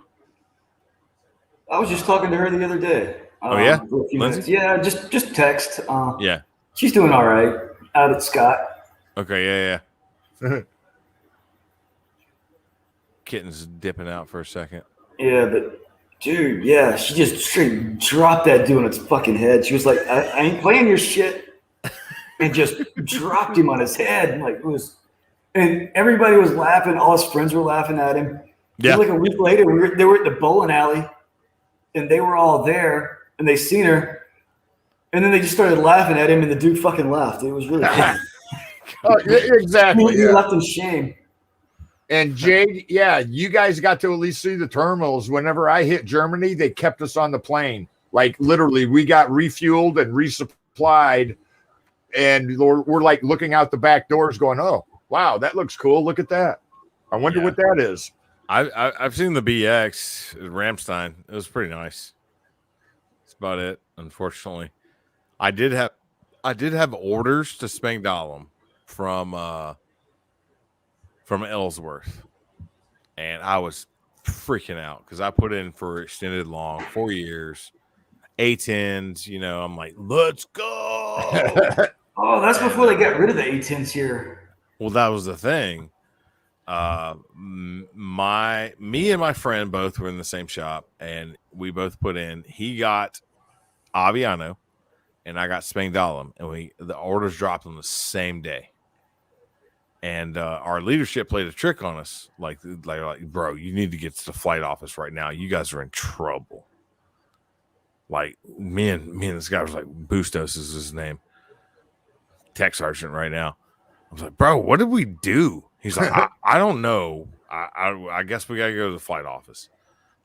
Speaker 2: I was just talking to her the other day.
Speaker 1: Oh, yeah?
Speaker 2: For a few
Speaker 1: Lindsay?
Speaker 2: minutes. Yeah, just text.
Speaker 1: Yeah.
Speaker 2: She's doing all right out at Scott.
Speaker 1: Okay. Yeah. kitten's dipping out for a second.
Speaker 2: Yeah, but dude, yeah, she just straight dropped that dude on its fucking head. She was like, I ain't playing your shit. And just dropped him on his head. Like, it was, and everybody was laughing. All his friends were laughing at him.
Speaker 1: Yeah.
Speaker 2: Like a week later, they were at the bowling alley, and they were all there, and they seen her, and then they just started laughing at him, and the dude fucking left. It was really funny.
Speaker 3: Exactly.
Speaker 2: He left in shame.
Speaker 3: And Jade, yeah, you guys got to at least see the terminals. Whenever I hit Germany, they kept us on the plane. Like literally, we got refueled and resupplied, and we're like looking out the back doors, going, "Oh, wow, that looks cool. Look at that. I wonder what that is."
Speaker 1: I've seen the BX at Ramstein. It was pretty nice. That's about it. Unfortunately, I did have orders to Spangdahlem from Ellsworth, and I was freaking out because I put in for extended long 4 years, A10s. You know, I'm like, let's go.
Speaker 2: Oh, that's before they got rid of the A10s here.
Speaker 1: Well, that was the thing. Me and my friend both were in the same shop, and we both put in. He got Aviano, and I got Spangdahlem, and the orders dropped on the same day. And our leadership played a trick on us, like, bro, you need to get to the flight office right now. You guys are in trouble. Like me and this guy was like, Bustos is his name, tech sergeant right now. I was like, bro, what did we do? He's like, I don't know. I guess we gotta go to the flight office.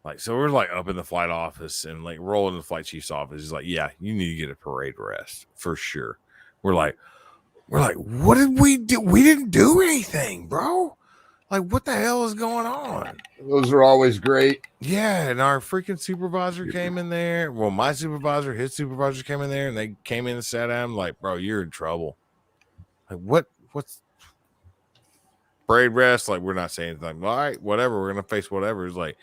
Speaker 1: Like, so we're like up in the flight office and like rolling the flight chief's office. He's like, yeah, you need to get a parade rest for sure. We're like, what did we do? We didn't do anything, bro. Like, what the hell is going on?
Speaker 3: Those are always great.
Speaker 1: Yeah, and our freaking supervisor came in there. Well, my supervisor, his supervisor came in there, and they came in and sat down. Like, bro, you're in trouble. Like, what's parade rest? Like, we're not saying anything. All right, whatever. We're gonna face whatever. It's like,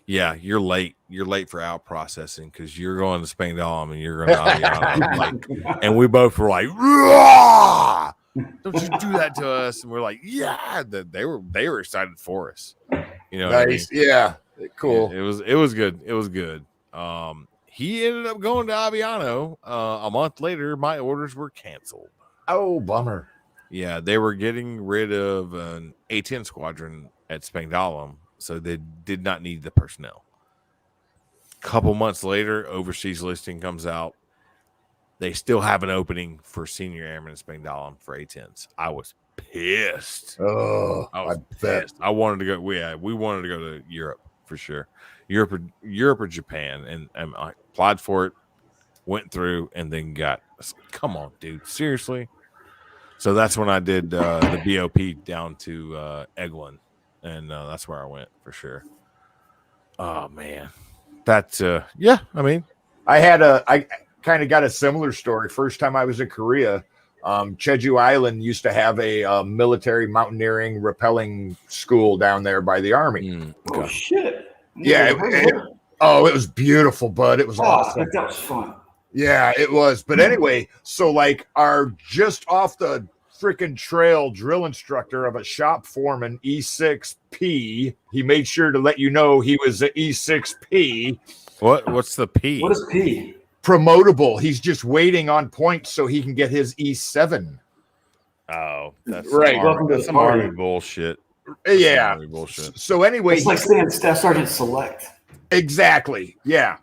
Speaker 1: yeah, you're late. You're late for out processing because you're going to Spangdahlem and you're going to like, and we both were like, "Rah! Don't you do that to us?" And we're like, yeah, they were excited for us. You know,
Speaker 3: nice.
Speaker 1: what I mean?
Speaker 3: Yeah, cool.
Speaker 1: It was good. It was good. He ended up going to Aviano. A month later, my orders were canceled.
Speaker 3: Oh, bummer.
Speaker 1: Yeah, they were getting rid of an A-10 squadron at Spangdahlem, so they did not need the personnel. A couple months later, overseas listing comes out. They still have an opening for senior airmen in Spangdahlem for A-10s. I was pissed.
Speaker 3: Oh,
Speaker 1: I was pissed. I wanted to go. We wanted to go to Europe for sure. Europe or Japan, and I applied for it, went through, and then got. Come on, dude, seriously. So that's when I did the BOP down to Eglin, and that's where I went for sure. Oh man, that's yeah. I mean,
Speaker 3: I kind of got a similar story. First time I was in Korea, Jeju Island used to have a military mountaineering rappelling school down there by the Army.
Speaker 1: okay.
Speaker 2: Oh shit!
Speaker 3: Yeah, it was beautiful, bud. It was awesome.
Speaker 2: That was fun.
Speaker 3: Yeah, it was. But anyway, so like our just off the freaking trail drill instructor of a shop foreman, E6P, he made sure to let you know he was an E6P.
Speaker 1: What's the P?
Speaker 2: What is P?
Speaker 3: Promotable. He's just waiting on points so he can get his E7.
Speaker 1: Oh, that's
Speaker 3: right.
Speaker 1: That's some Army bullshit.
Speaker 3: Yeah.
Speaker 1: Army bullshit.
Speaker 3: So anyway,
Speaker 2: It's like saying Staff Sergeant Select.
Speaker 3: Exactly. Yeah.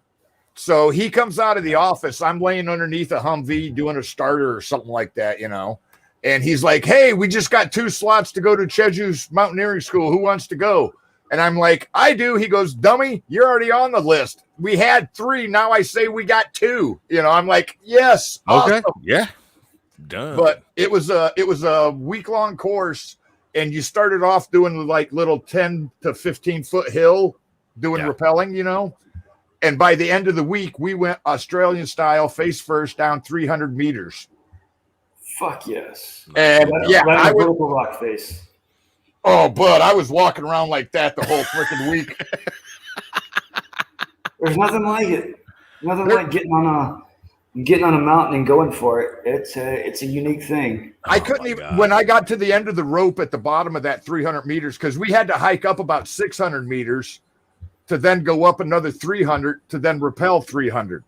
Speaker 3: So he comes out of the office. I'm laying underneath a Humvee doing a starter or something like that, you know. And he's like, hey, we just got 2 slots to go to Jeju's mountaineering school. Who wants to go? And I'm like, I do. He goes, dummy, you're already on the list. We had 3. Now I say we got 2. You know, I'm like, yes.
Speaker 1: Okay.
Speaker 3: Awesome.
Speaker 1: Yeah. Done.
Speaker 3: But it was a week-long course, and you started off doing like little 10 to 15 foot hill doing rappelling, you know. And by the end of the week, we went Australian style, face first, down 300 meters.
Speaker 2: Fuck yes.
Speaker 3: And
Speaker 2: I was vertical rock face.
Speaker 3: Oh, bud, I was walking around like that the whole freaking week.
Speaker 2: There's nothing like it. Nothing like getting on getting on a mountain and going for it, it's a unique thing.
Speaker 3: I
Speaker 1: Oh
Speaker 3: couldn't
Speaker 1: my
Speaker 3: even,
Speaker 1: God.
Speaker 3: when I got to the end of the rope at the bottom of that 300 meters, because we had to hike up about 600 meters to then go up another 300 to then rappel 300.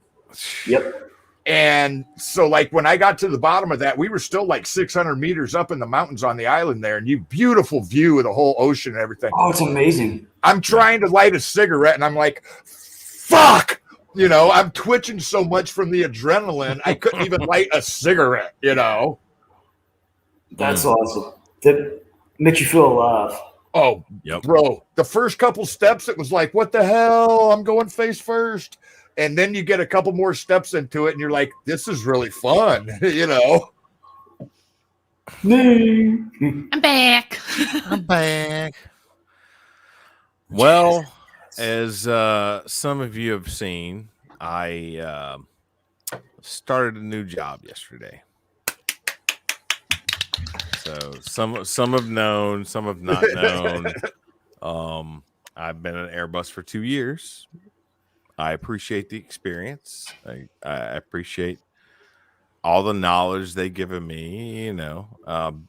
Speaker 2: Yep.
Speaker 3: And so, like, when I got to the bottom of that, we were still like 600 meters up in the mountains on the island there, and you beautiful view of the whole ocean and everything.
Speaker 2: Oh, it's amazing.
Speaker 3: I'm trying to light a cigarette, and I'm like, fuck. You know, I'm twitching so much from the adrenaline, I couldn't even light a cigarette, you know?
Speaker 2: That's awesome. That makes you feel alive.
Speaker 3: Oh,
Speaker 1: Yep.
Speaker 3: bro, the first couple steps, it was like, what the hell? I'm going face first. And then you get a couple more steps into it, and you're like, this is really fun, you know?
Speaker 4: I'm back.
Speaker 1: I'm back. Well, as some of you have seen, I started a new job yesterday. So some have known, some have not known. I've been at Airbus for 2 years. I appreciate the experience. I appreciate all the knowledge they've given me. You know,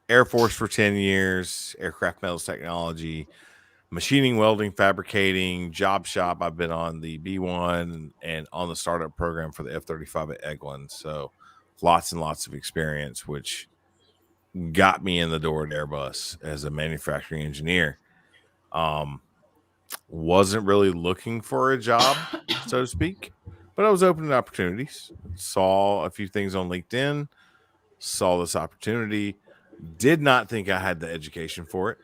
Speaker 1: Air Force for 10 years, aircraft metals technology, machining, welding, fabricating, job shop. I've been on the B1 and on the startup program for the F-35 at Eglin. So lots and lots of experience, which got me in the door at Airbus as a manufacturing engineer. Wasn't really looking for a job, so to speak, but I was open to opportunities. Saw a few things on LinkedIn, saw this opportunity. Did not think I had the education for it,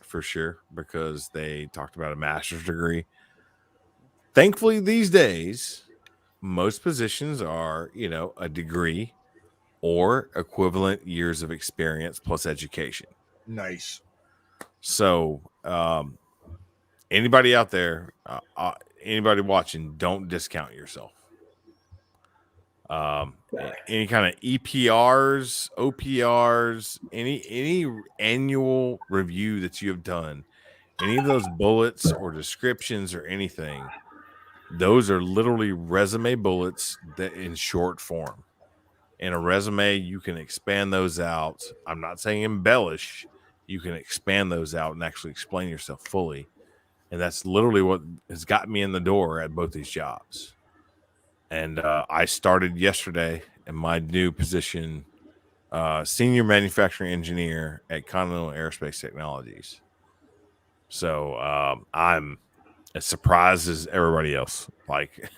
Speaker 1: for sure, because they talked about a master's degree. Thankfully, these days, most positions are, you know, a degree or equivalent years of experience plus education.
Speaker 3: Nice.
Speaker 1: So, anybody out there, anybody watching, don't discount yourself. Any kind of EPRs, OPRs, any annual review that you have done, any of those bullets or descriptions or anything, those are literally resume bullets that in short form. In a resume, you can expand those out. I'm not saying embellish. You can expand those out and actually explain yourself fully. And that's literally what has got me in the door at both these jobs. And I started yesterday in my new position, senior manufacturing engineer at Continental Aerospace Technologies. So I'm as surprised as everybody else. Like,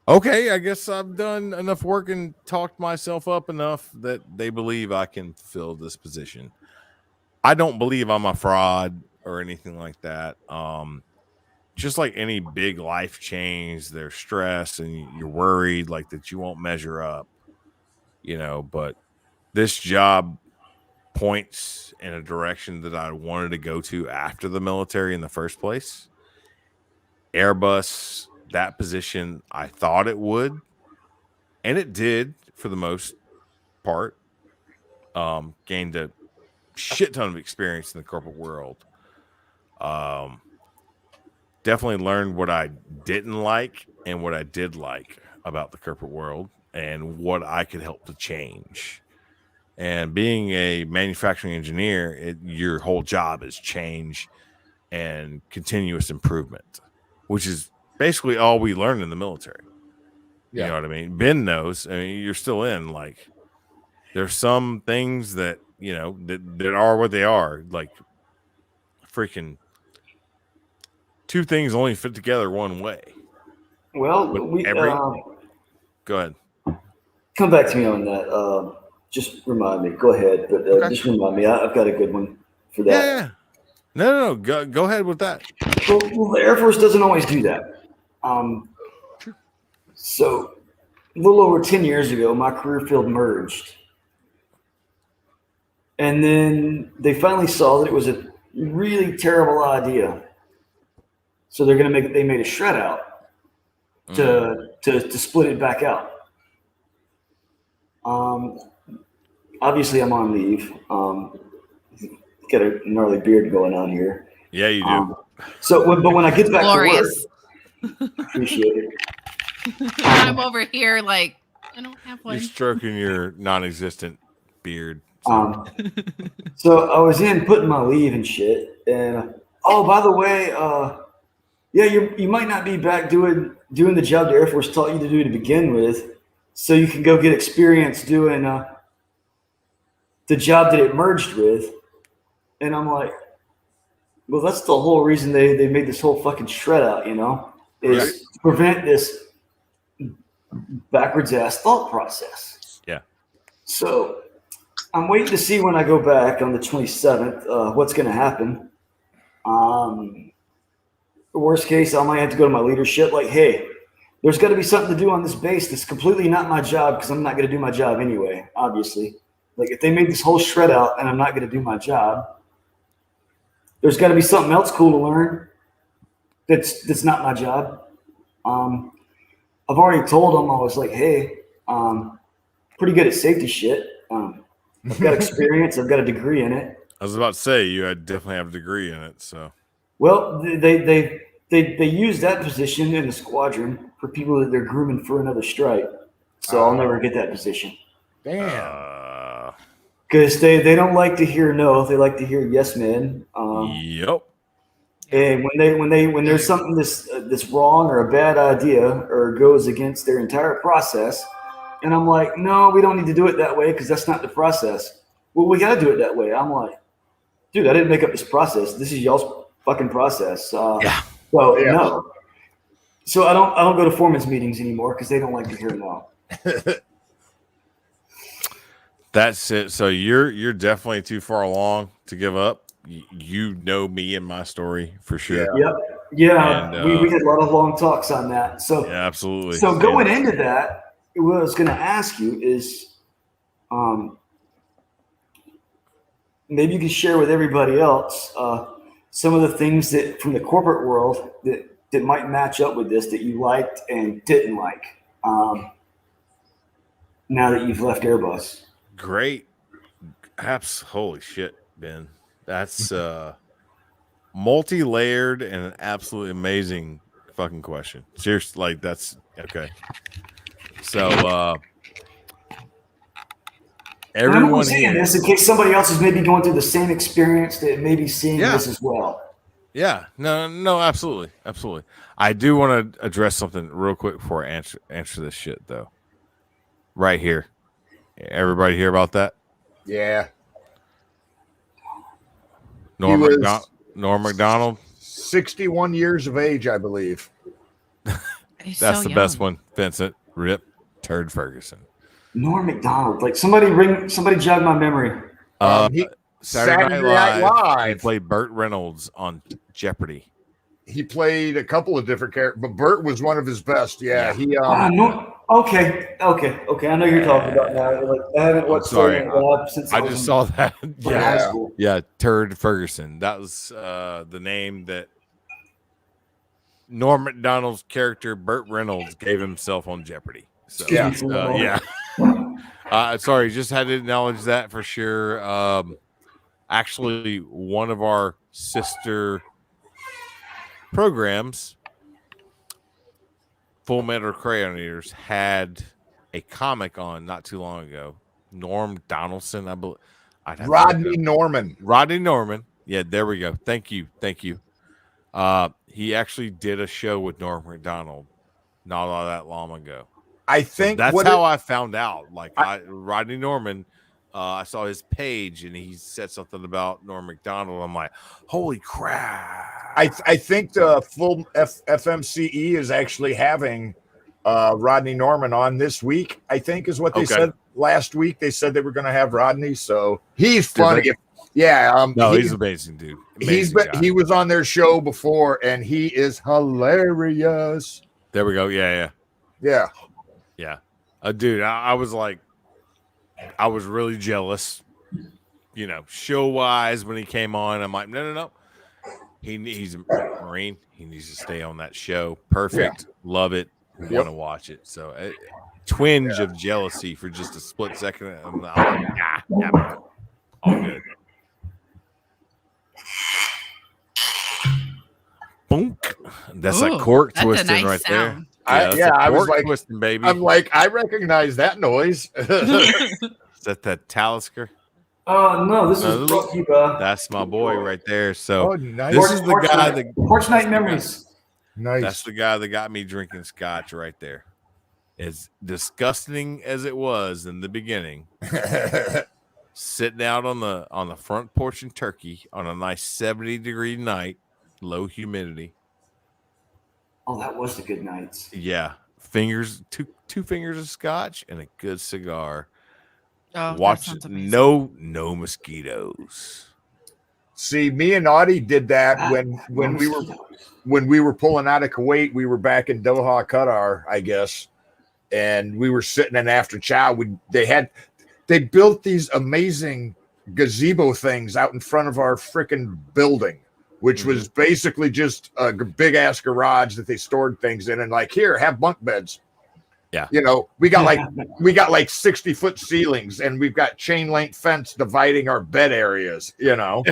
Speaker 1: okay, I guess I've done enough work and talked myself up enough that they believe I can fill this position. I don't believe I'm a fraud or anything like that. Just like any big life change, there's stress and you're worried like that you won't measure up, you know, but this job points in a direction that I wanted to go to after the military in the first place. Airbus, that position, I thought it would, and it did for the most part. Gained a shit ton of experience in the corporate world. Definitely learned what I didn't like and what I did like about the corporate world and what I could help to change. And being a manufacturing engineer, your whole job is change and continuous improvement, which is basically all we learn in the military. You know what I mean? Ben knows. I mean, you're still in. Like, there's some things that, you know, that are what they are. Like, freaking two things only fit together one way.
Speaker 2: Well,
Speaker 1: Go ahead.
Speaker 2: come back to me on that. Just remind me. Go ahead, but
Speaker 1: Okay.
Speaker 2: just remind me. I've got a good one for that.
Speaker 1: Yeah. No. Go ahead with that.
Speaker 2: Well, the Air Force doesn't always do that. So, a little over 10 years ago, my career field merged. And then they finally saw that it was a really terrible idea. So they made a shred out to split it back out. Obviously I'm on leave. Got a gnarly beard going on here.
Speaker 1: Yeah, you do.
Speaker 2: But when I get back
Speaker 4: Glorious.
Speaker 2: to work, appreciate it.
Speaker 4: I'm over here like I don't have
Speaker 1: You're
Speaker 4: one.
Speaker 1: stroking your non-existent beard.
Speaker 2: So I was in putting my leave and shit, and oh, by the way, yeah, you might not be back doing the job the Air Force taught you to do to begin with, so you can go get experience doing the job that it merged with. And I'm like, well, that's the whole reason they made this whole fucking shred out, is to prevent this backwards ass thought process.
Speaker 1: Yeah.
Speaker 2: So I'm waiting to see when I go back on the 27th, what's going to happen. Worst case, I might have to go to my leadership like, hey, there's got to be something to do on this base that's completely not my job because I'm not going to do my job anyway, obviously. Like if they made this whole shred out and I'm not going to do my job, there's got to be something else cool to learn that's not my job. I've already told them, I was like, hey, pretty good at safety shit. I've got experience. I've got a degree in it.
Speaker 1: I was about to say you definitely have a degree in it. So
Speaker 2: well, they use that position in the squadron for people that they're grooming for another strike. So I'll never get that position.
Speaker 3: Damn.
Speaker 2: Because they don't like to hear no. They like to hear yes, man.
Speaker 1: Yep.
Speaker 2: And when there's something that's wrong or a bad idea or goes against their entire process, and I'm like, no, we don't need to do it that way because that's not the process. Well, we got to do it that way. I'm like, dude, I didn't make up this process. This is y'all's fucking process.
Speaker 1: Yeah.
Speaker 2: So no. So I don't go to foreman's meetings anymore because they don't like to hear no.
Speaker 1: That's it. So you're definitely too far along to give up. You know me and my story for sure.
Speaker 2: Yeah.
Speaker 1: And,
Speaker 2: We had a lot of long talks on that. So
Speaker 1: yeah, absolutely.
Speaker 2: So going into that, what I was going to ask you is, maybe you can share with everybody else some of the things that from the corporate world that might match up with this that you liked and didn't like. Now that you've left Airbus.
Speaker 1: Great. Holy shit, Ben. That's multi-layered and an absolutely amazing fucking question. Seriously, like that's okay. So everyone
Speaker 2: saying this in case somebody else is maybe going through the same experience that may be seeing this as well.
Speaker 1: Yeah, no, absolutely. I do want to address something real quick before I answer this shit though. Right here. Everybody hear about that?
Speaker 3: Yeah.
Speaker 1: Norm McDonald.
Speaker 3: 61 years of age, I believe.
Speaker 1: That's the best one. Vincent Rip Turd Ferguson.
Speaker 2: Norm McDonald. Like somebody jog my memory.
Speaker 3: Saturday Night Live.
Speaker 1: He played Burt Reynolds on Jeopardy.
Speaker 3: He played a couple of different characters, but Burt was one of his best. Yeah. He
Speaker 2: Okay. I know you're talking about now. Like I haven't watched Saturday Night Live since
Speaker 1: I just saw that.
Speaker 2: high school.
Speaker 1: Yeah, Turd Ferguson. That was the name that Norm McDonald's character Burt Reynolds gave himself on Jeopardy. So yeah. Sorry, just had to acknowledge that for sure. Actually, one of our sister programs, Full Metal Crayon Eaters, had a comic on not too long ago. Norm Donaldson, I believe.
Speaker 3: Rodney Norman.
Speaker 1: Rodney Norman. Yeah, there we go. Thank you. He actually did a show with Norm McDonald not all that long ago.
Speaker 3: I think
Speaker 1: that's how I found out. Like Rodney Norman, I saw his page and he said something about Norm McDonald. I'm like, holy crap.
Speaker 3: I think the full FMCE is actually having Rodney Norman on this week, I think is what they said last week. They said they were going to have Rodney. So he's funny.
Speaker 1: He's amazing, dude.
Speaker 3: He was on their show before and he is hilarious.
Speaker 1: There we go. Yeah. Dude, I was like, I was really jealous, show wise when he came on. I'm like, no. He's a Marine. He needs to stay on that show. Perfect. Love it. Want to watch it. So twinge of jealousy for just a split second. I'm like, all good. Boom. That's like cork twisting right there.
Speaker 3: I was like,
Speaker 1: twisting, baby.
Speaker 3: I'm like, I recognize that noise.
Speaker 1: Is that Talisker?
Speaker 2: No, this
Speaker 1: No,
Speaker 2: is brought to you by
Speaker 1: That's my boy right there. So
Speaker 3: nice.
Speaker 1: this is the guy that
Speaker 2: Porch Night Memories.
Speaker 3: Nice.
Speaker 1: that's the guy that got me drinking scotch right there. As disgusting as it was in the beginning, sitting out on the front porch in Turkey on a nice 70-degree night, low humidity.
Speaker 2: Oh, that was the good nights.
Speaker 1: Yeah, two fingers of scotch and a good cigar.
Speaker 4: Oh, that
Speaker 1: Watch
Speaker 4: sounds amazing.
Speaker 1: no mosquitoes.
Speaker 3: See, me and Audie did that when we were pulling out of Kuwait. We were back in Doha, Qatar, I guess, and we were sitting in after chow. They built these amazing gazebo things out in front of our freaking building, which was basically just a big ass garage that they stored things in, and like, here, have bunk beds.
Speaker 1: Yeah.
Speaker 3: You know, we got like 60-foot ceilings, and we've got chain link fence dividing our bed areas, you know.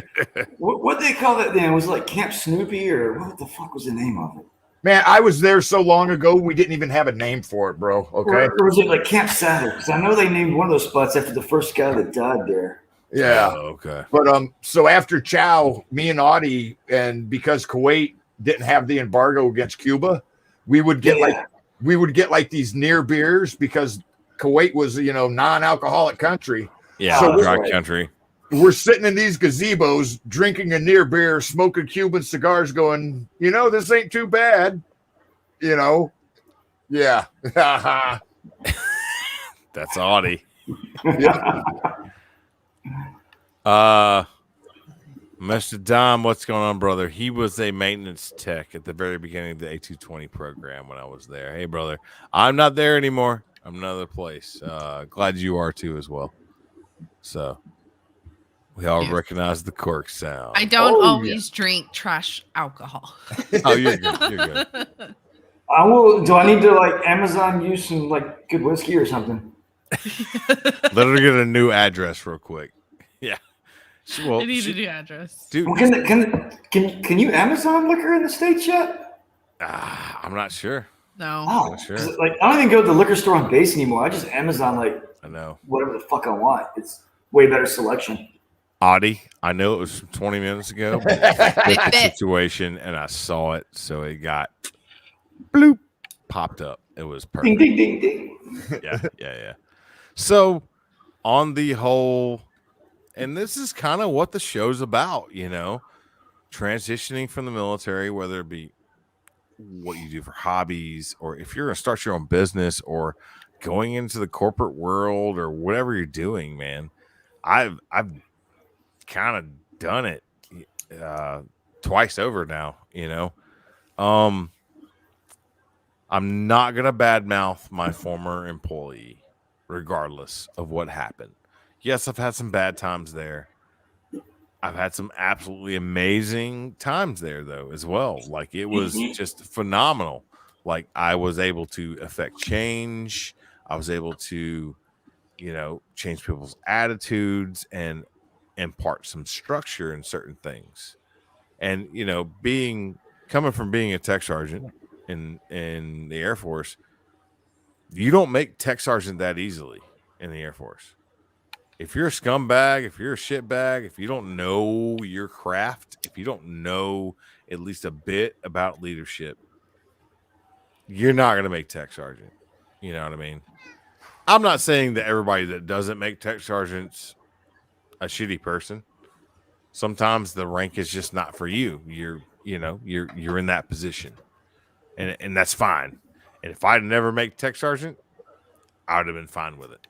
Speaker 2: What they call that then? Was it like Camp Snoopy, or what the fuck was the name of it?
Speaker 3: Man, I was there so long ago, we didn't even have a name for it, bro. Okay.
Speaker 2: Or was it like Camp Saddle? Because I know they named one of those spots after the first guy that died there.
Speaker 3: Yeah.
Speaker 1: Oh, okay.
Speaker 3: But so after chow, me and Audie, and because Kuwait didn't have the embargo against Cuba, we would get like these near beers because Kuwait was, non-alcoholic country.
Speaker 1: Yeah,
Speaker 3: So
Speaker 1: dry country.
Speaker 3: We're sitting in these gazebos, drinking a near beer, smoking Cuban cigars, going, this ain't too bad. Yeah.
Speaker 1: That's Audie. Mr. Dom, what's going on, brother? He was a maintenance tech at the very beginning of the A220 program when I was there. Hey, brother, I'm not there anymore. I'm another place. Glad you are too as well. So we all recognize the cork sound.
Speaker 4: I don't always drink trash alcohol.
Speaker 1: Oh, you're good. You're good.
Speaker 2: I will. Do I need to like Amazon you some like good whiskey or something?
Speaker 1: Let her get a new address real quick. Yeah. Well,
Speaker 4: I need a new address.
Speaker 1: Dude,
Speaker 2: Well, can you Amazon liquor in the States yet?
Speaker 1: I'm not sure.
Speaker 4: No.
Speaker 2: Oh,
Speaker 1: sure.
Speaker 2: 'cause, like I don't even go to the liquor store on base anymore. I just Amazon like
Speaker 1: I know.
Speaker 2: whatever the fuck I want. It's way better selection.
Speaker 1: Audie, I know it was from 20 minutes ago, but the
Speaker 4: Fitbit.
Speaker 1: situation, and I saw it, so it got bloop popped up. It was
Speaker 2: Ding
Speaker 1: perfect.
Speaker 2: ding ding ding.
Speaker 1: Yeah. So, on the whole, and this is kind of what the show's about, transitioning from the military, whether it be what you do for hobbies, or if you're going to start your own business, or going into the corporate world, or whatever you're doing, man. I've kind of done it twice over now, I'm not gonna badmouth my former employee regardless of what happened. Yes, I've had some bad times there. I've had some absolutely amazing times there though as well. Like it was just phenomenal. Like I was able to affect change. I was able to change people's attitudes and impart some structure in certain things. And coming from being a tech sergeant in the Air Force, you don't make tech sergeant that easily in the Air Force. If you're a scumbag, if you're a shitbag, if you don't know your craft, if you don't know at least a bit about leadership, you're not going to make tech sergeant. You know what I mean? I'm not saying that everybody that doesn't make tech sergeant's a shitty person. Sometimes the rank is just not for you. You're in that position, and that's fine. And if I'd never make tech sergeant, I would have been fine with it.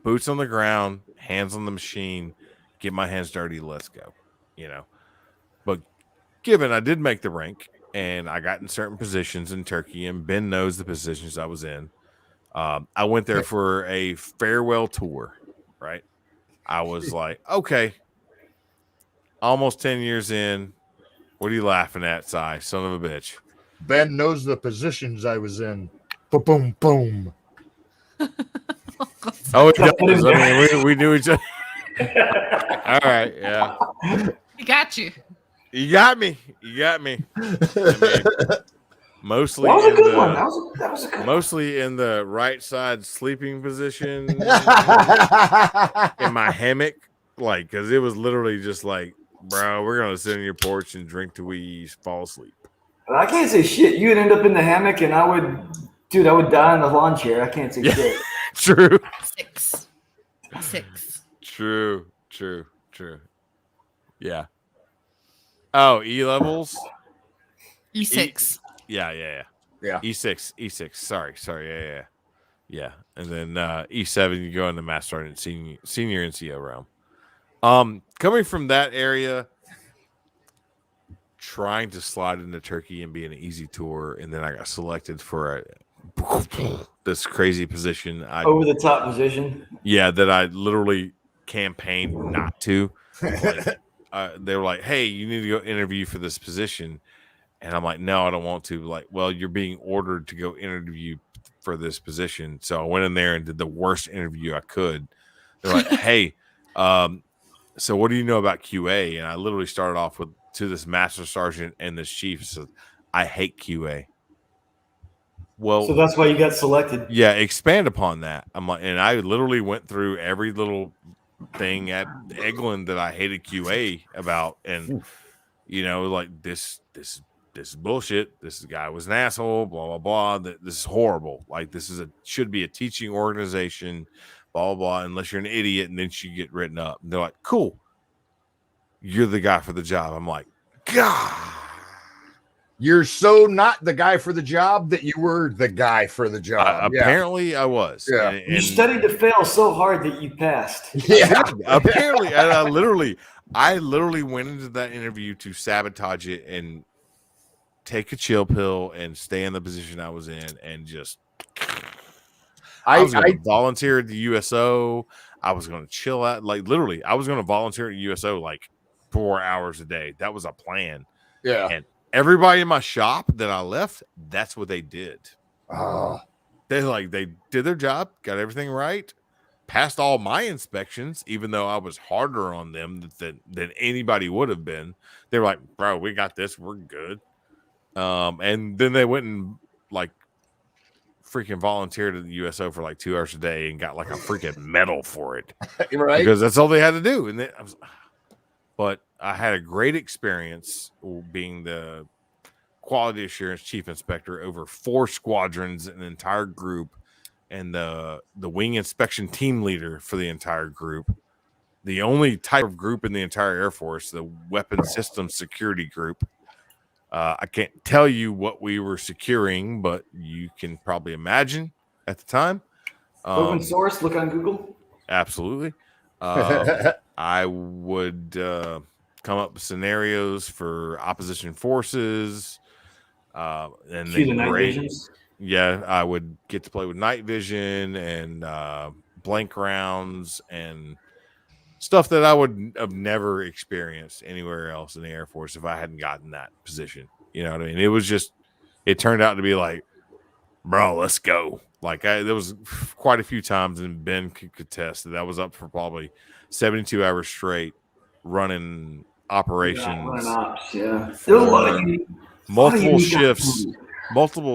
Speaker 1: Boots on the ground, hands on the machine, get my hands dirty. Let's go. But given I did make the rank and I got in certain positions in Turkey, and Ben knows the positions I was in. I went there for a farewell tour, right? I was like, okay, almost 10 years in. What are you laughing at, Si? Son of a bitch.
Speaker 3: Ben knows the positions I was in. Boom, boom.
Speaker 1: Oh, it does. I mean, we knew each other. All right, yeah.
Speaker 4: I got you.
Speaker 1: You got me. I mean, Mostly
Speaker 2: That was a
Speaker 1: in
Speaker 2: good
Speaker 1: the
Speaker 2: one. That was a good one.
Speaker 1: mostly in the right side sleeping position in my hammock, like because it was literally just like, bro, we're gonna sit on your porch and drink till we fall asleep.
Speaker 2: I can't say shit. You would end up in the hammock, and I would die in the lawn chair. I can't say
Speaker 1: Yeah.
Speaker 2: shit.
Speaker 1: True.
Speaker 4: 6.
Speaker 1: True. Yeah. Oh, E levels.
Speaker 4: E6.
Speaker 1: Yeah.
Speaker 3: Yeah.
Speaker 1: E6. Sorry. Yeah. And then E7, you go into Master Sergeant senior NCO realm. Coming from that area, trying to slide into Turkey and be an easy tour, and then I got selected for this crazy position.
Speaker 2: Over the top position.
Speaker 1: Yeah, that I literally campaigned not to. Like, they were like, "Hey, you need to go interview for this position," and I'm like, "No, I don't want to." Like, well, you're being ordered to go interview for this position, so I went in there and did the worst interview I could. They're like, "Hey, so what do you know about QA?" And I literally started off to this master sergeant and this chief. So I hate QA. Well,
Speaker 2: So that's why you got selected.
Speaker 1: yeah, expand upon that. I'm like, and I literally went through every little thing at Eglin that I hated QA about, and like this is bullshit. This guy was an asshole. Blah blah blah. This is horrible. Like this should be a teaching organization. Blah blah blah. Unless you're an idiot, and then you get written up. And they're like, cool, you're the guy for the job. I'm like, God.
Speaker 3: You're so not the guy for the job that you were the guy for the job.
Speaker 1: Apparently, I was.
Speaker 3: Yeah.
Speaker 1: And
Speaker 2: You studied to fail so hard that you passed.
Speaker 3: Yeah.
Speaker 1: apparently, and I literally went into that interview to sabotage it and take a chill pill and stay in the position I was in, and just I was going to volunteer at the USO. I was going to chill out, like literally, I was going to volunteer at the USO like 4 hours a day. That was a plan.
Speaker 3: Yeah.
Speaker 1: And everybody in my shop that I left, that's what they did.
Speaker 3: Oh.
Speaker 1: They did their job, got everything right, passed all my inspections, even though I was harder on them than anybody would have been. They were like, bro, we got this, we're good. And then they went and like freaking volunteered at the USO for like 2 hours a day and got like a freaking medal for it.
Speaker 3: Right.
Speaker 1: Because that's all they had to do. And then but I had a great experience being the quality assurance chief inspector over 4 squadrons, an entire group, and the wing inspection team leader for the entire group. The only type of group in the entire Air Force, the weapon systems security group. I can't tell you what we were securing, but you can probably imagine at the time.
Speaker 2: Open source, look on Google.
Speaker 1: Absolutely. I would come up with scenarios for opposition forces. And
Speaker 2: Cue the night visions.
Speaker 1: Yeah, I would get to play with night vision and blank rounds and stuff that I would have never experienced anywhere else in the Air Force if I hadn't gotten that position. You know what I mean? It turned out to be like, bro, let's go. Like there was quite a few times, and Ben could contest that I was up for probably 72 hours straight running operations.
Speaker 2: Yeah. There were a lot of
Speaker 1: multiple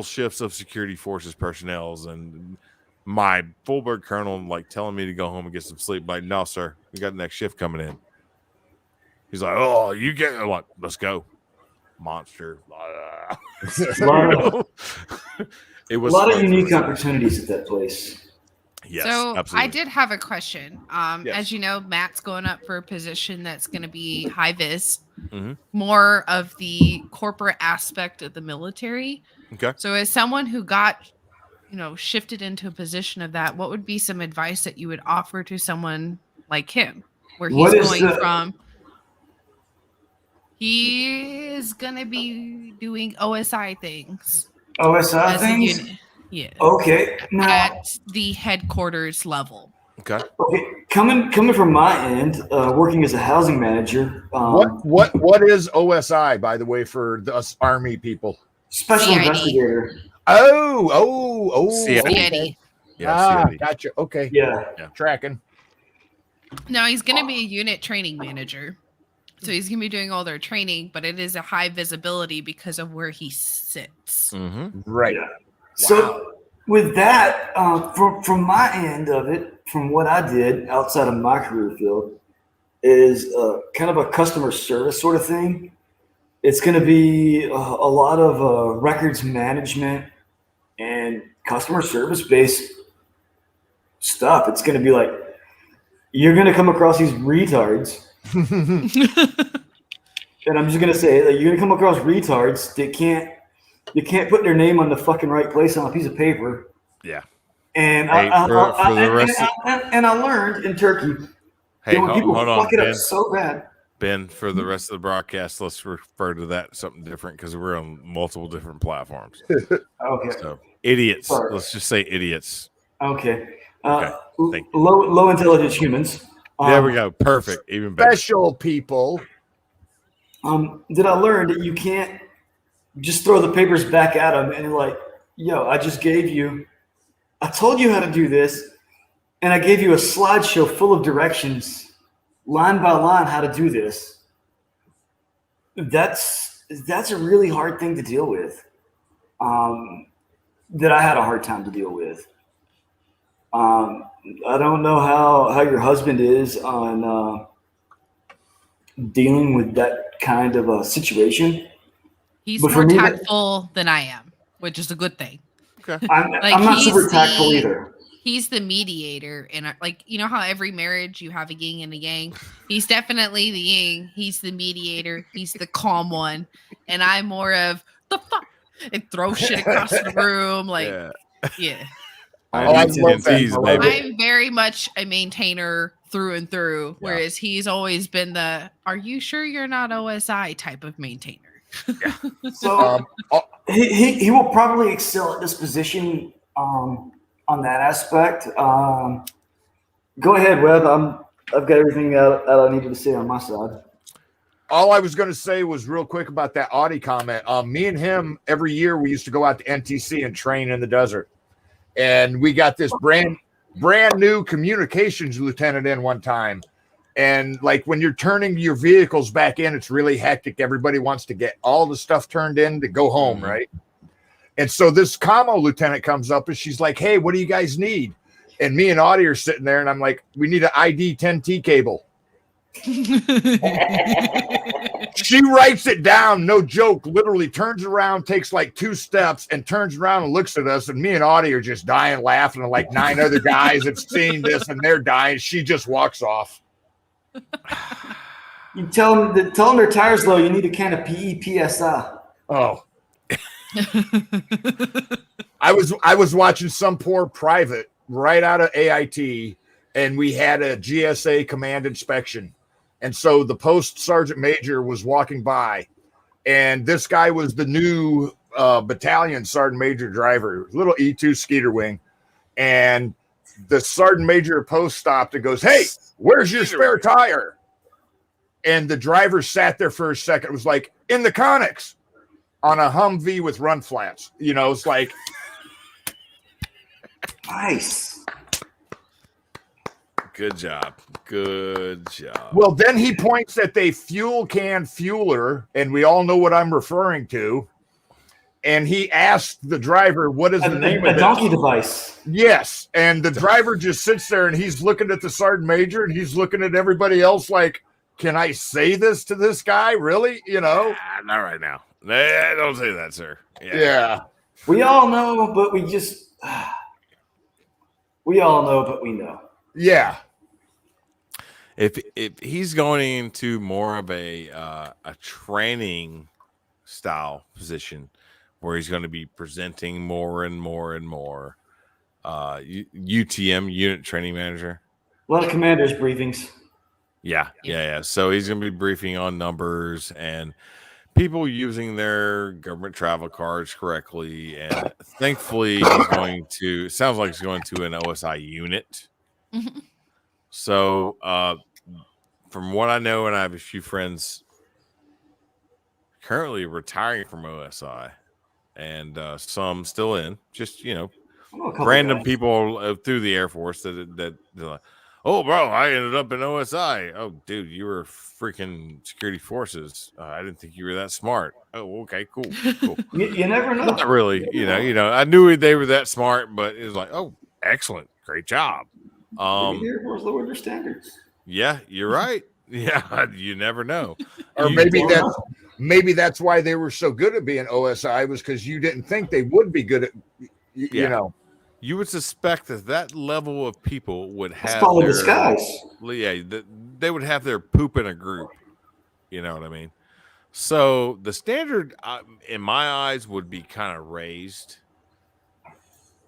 Speaker 1: shifts of security forces personnel, and my full-bird colonel like telling me to go home and get some sleep. Like, no, sir, we got the next shift coming in. He's like, oh, you get it. Like, let's go, monster. It was
Speaker 2: a lot of unique opportunities at that place.
Speaker 1: Yes,
Speaker 4: so
Speaker 1: absolutely.
Speaker 4: I did have a question.
Speaker 1: Yes.
Speaker 4: As you know, Matt's going up for a position that's going to be high vis, more of the corporate aspect of the military.
Speaker 1: Okay.
Speaker 4: So as someone who got, shifted into a position of that, what would be some advice that you would offer to someone like him, where he's he is going to be doing OSI things.
Speaker 2: OSI things?
Speaker 4: Yeah.
Speaker 2: Okay. Now,
Speaker 4: at the headquarters level.
Speaker 1: Okay.
Speaker 2: Coming from my end, working as a housing manager.
Speaker 3: What is OSI, by the way, for us Army people?
Speaker 2: Special
Speaker 4: CID.
Speaker 2: investigator.
Speaker 3: Oh.
Speaker 1: CID.
Speaker 3: Okay.
Speaker 1: Yeah, CID.
Speaker 3: Gotcha. Okay.
Speaker 2: Yeah.
Speaker 3: Tracking.
Speaker 4: No, he's going to be a unit training manager. So he's gonna be doing all their training, but it is a high visibility because of where he sits.
Speaker 3: Right.
Speaker 2: Yeah. So with that, from my end of it, from what I did outside of my career field, is kind of a customer service sort of thing. It's going to be a lot of records management and customer service based stuff. It's going to be like you're going to come across these retards, and I'm just going to say that you're going to come across retards that can't put their name on the fucking right place on a piece of paper.
Speaker 1: Yeah.
Speaker 2: And
Speaker 1: Hey,
Speaker 2: I learned in Turkey.
Speaker 1: Hey,
Speaker 2: when people
Speaker 1: hold on,
Speaker 2: fuck it
Speaker 1: Ben.
Speaker 2: up so bad.
Speaker 1: Ben, for the rest of the broadcast, let's refer to that something different because we're on multiple different platforms.
Speaker 2: Okay.
Speaker 1: So idiots.
Speaker 2: Sorry.
Speaker 1: Let's just say idiots.
Speaker 2: Okay.
Speaker 1: Okay. Thank you.
Speaker 2: Low intelligence humans.
Speaker 1: There we go. Perfect. Even better.
Speaker 3: Special people.
Speaker 2: That I learned that you can't just throw the papers back at them and like, yo, I told you how to do this, and I gave you a slideshow full of directions, line by line, how to do this. That's a really hard thing to deal with. That I had a hard time to deal with. I don't know how your husband is on dealing with that kind of a situation.
Speaker 4: He's
Speaker 2: But for
Speaker 4: more
Speaker 2: me,
Speaker 4: tactful than I am, which is a good thing.
Speaker 2: I'm
Speaker 4: Like,
Speaker 2: not
Speaker 4: he's
Speaker 2: super tactful
Speaker 4: the-
Speaker 2: either.
Speaker 4: He's the mediator, and like, you know how every marriage you have a yin and a yang. He's definitely the yin. He's the mediator. He's the calm one, and I'm more of the fuck and throw shit across the room. Like, yeah.
Speaker 3: I love that.
Speaker 4: I'm very much a maintainer through and through, whereas he's always been the "Are you sure you're not OSI" type of maintainer.
Speaker 2: So he will probably excel at this position on that aspect. Go ahead, Webb. I've got everything that I needed to say on my side.
Speaker 3: All I was going to say was real quick about that Audi comment. Me and him, every year we used to go out to NTC and train in the desert. And we got this brand new communications lieutenant in one time. And like when you're turning your vehicles back in, it's really hectic. Everybody wants to get all the stuff turned in to go home, right? And so this commo lieutenant comes up and she's like, "Hey, what do you guys need?" And me and Audie are sitting there and I'm like, "We need an ID 10T cable." She writes it down, no joke, literally turns around, takes like 2 steps and turns around and looks at us. And me and Audie are just dying laughing. And like 9 other guys have seen this and they're dying. She just walks off.
Speaker 2: You tell them their tires low. You need a can of PEPSI.
Speaker 3: Oh. I was watching some poor private right out of AIT, and we had a GSA command inspection. And so the post sergeant major was walking by, and this guy was the new battalion sergeant major driver, little E2 skeeter wing. And the sergeant major post stopped and goes, "Hey, where's your spare tire?" And the driver sat there for a second. It was like, "In the conics," on a Humvee with run flats. You know, it's like,
Speaker 2: nice.
Speaker 1: Good job. Good job.
Speaker 3: Well, then he points at the fuel can fueler, and we all know what I'm referring to. And he asked the driver, "What is the name of
Speaker 2: a donkey device?"
Speaker 3: Yes. And the driver just sits there and he's looking at the sergeant major and he's looking at everybody else like, "Can I say this to this guy? Really? You know?"
Speaker 1: Not right now. Nah, don't say that, sir.
Speaker 3: Yeah.
Speaker 2: We all know, but we just we all know, but we know.
Speaker 3: Yeah.
Speaker 1: If he's going into more of a training style position where he's going to be presenting more and more and more, UTM, unit training manager.
Speaker 2: A lot of commanders briefings.
Speaker 1: Yeah. So he's going to be briefing on numbers and people using their government travel cards correctly. And thankfully, it sounds like he's going to an OSI unit.
Speaker 4: Mm-hmm.
Speaker 1: So, from what I know, and I have a few friends currently retiring from OSI, and some still in, just random
Speaker 2: guys.
Speaker 1: people through the Air Force that they're like, Oh, bro, I ended up in OSI. Oh, dude, you were freaking security forces. I didn't think you were that smart. Oh, okay, cool.
Speaker 2: You never know.
Speaker 1: Not really, I knew they were that smart, but it was like, oh, excellent, great job.
Speaker 2: Maybe the Air Force lowered their standards.
Speaker 1: Yeah, you're right. Yeah, you never know.
Speaker 3: Or
Speaker 1: You-
Speaker 3: maybe that's why they were so good at being OSI, was because you didn't think they would be good at you
Speaker 1: Yeah.
Speaker 3: know.
Speaker 1: you would suspect that level of people would
Speaker 2: That's
Speaker 1: have
Speaker 2: probably
Speaker 1: their
Speaker 2: disguise.
Speaker 1: they would have their poop in a group. You know what I mean? So the standard, in my eyes, would be kind of raised.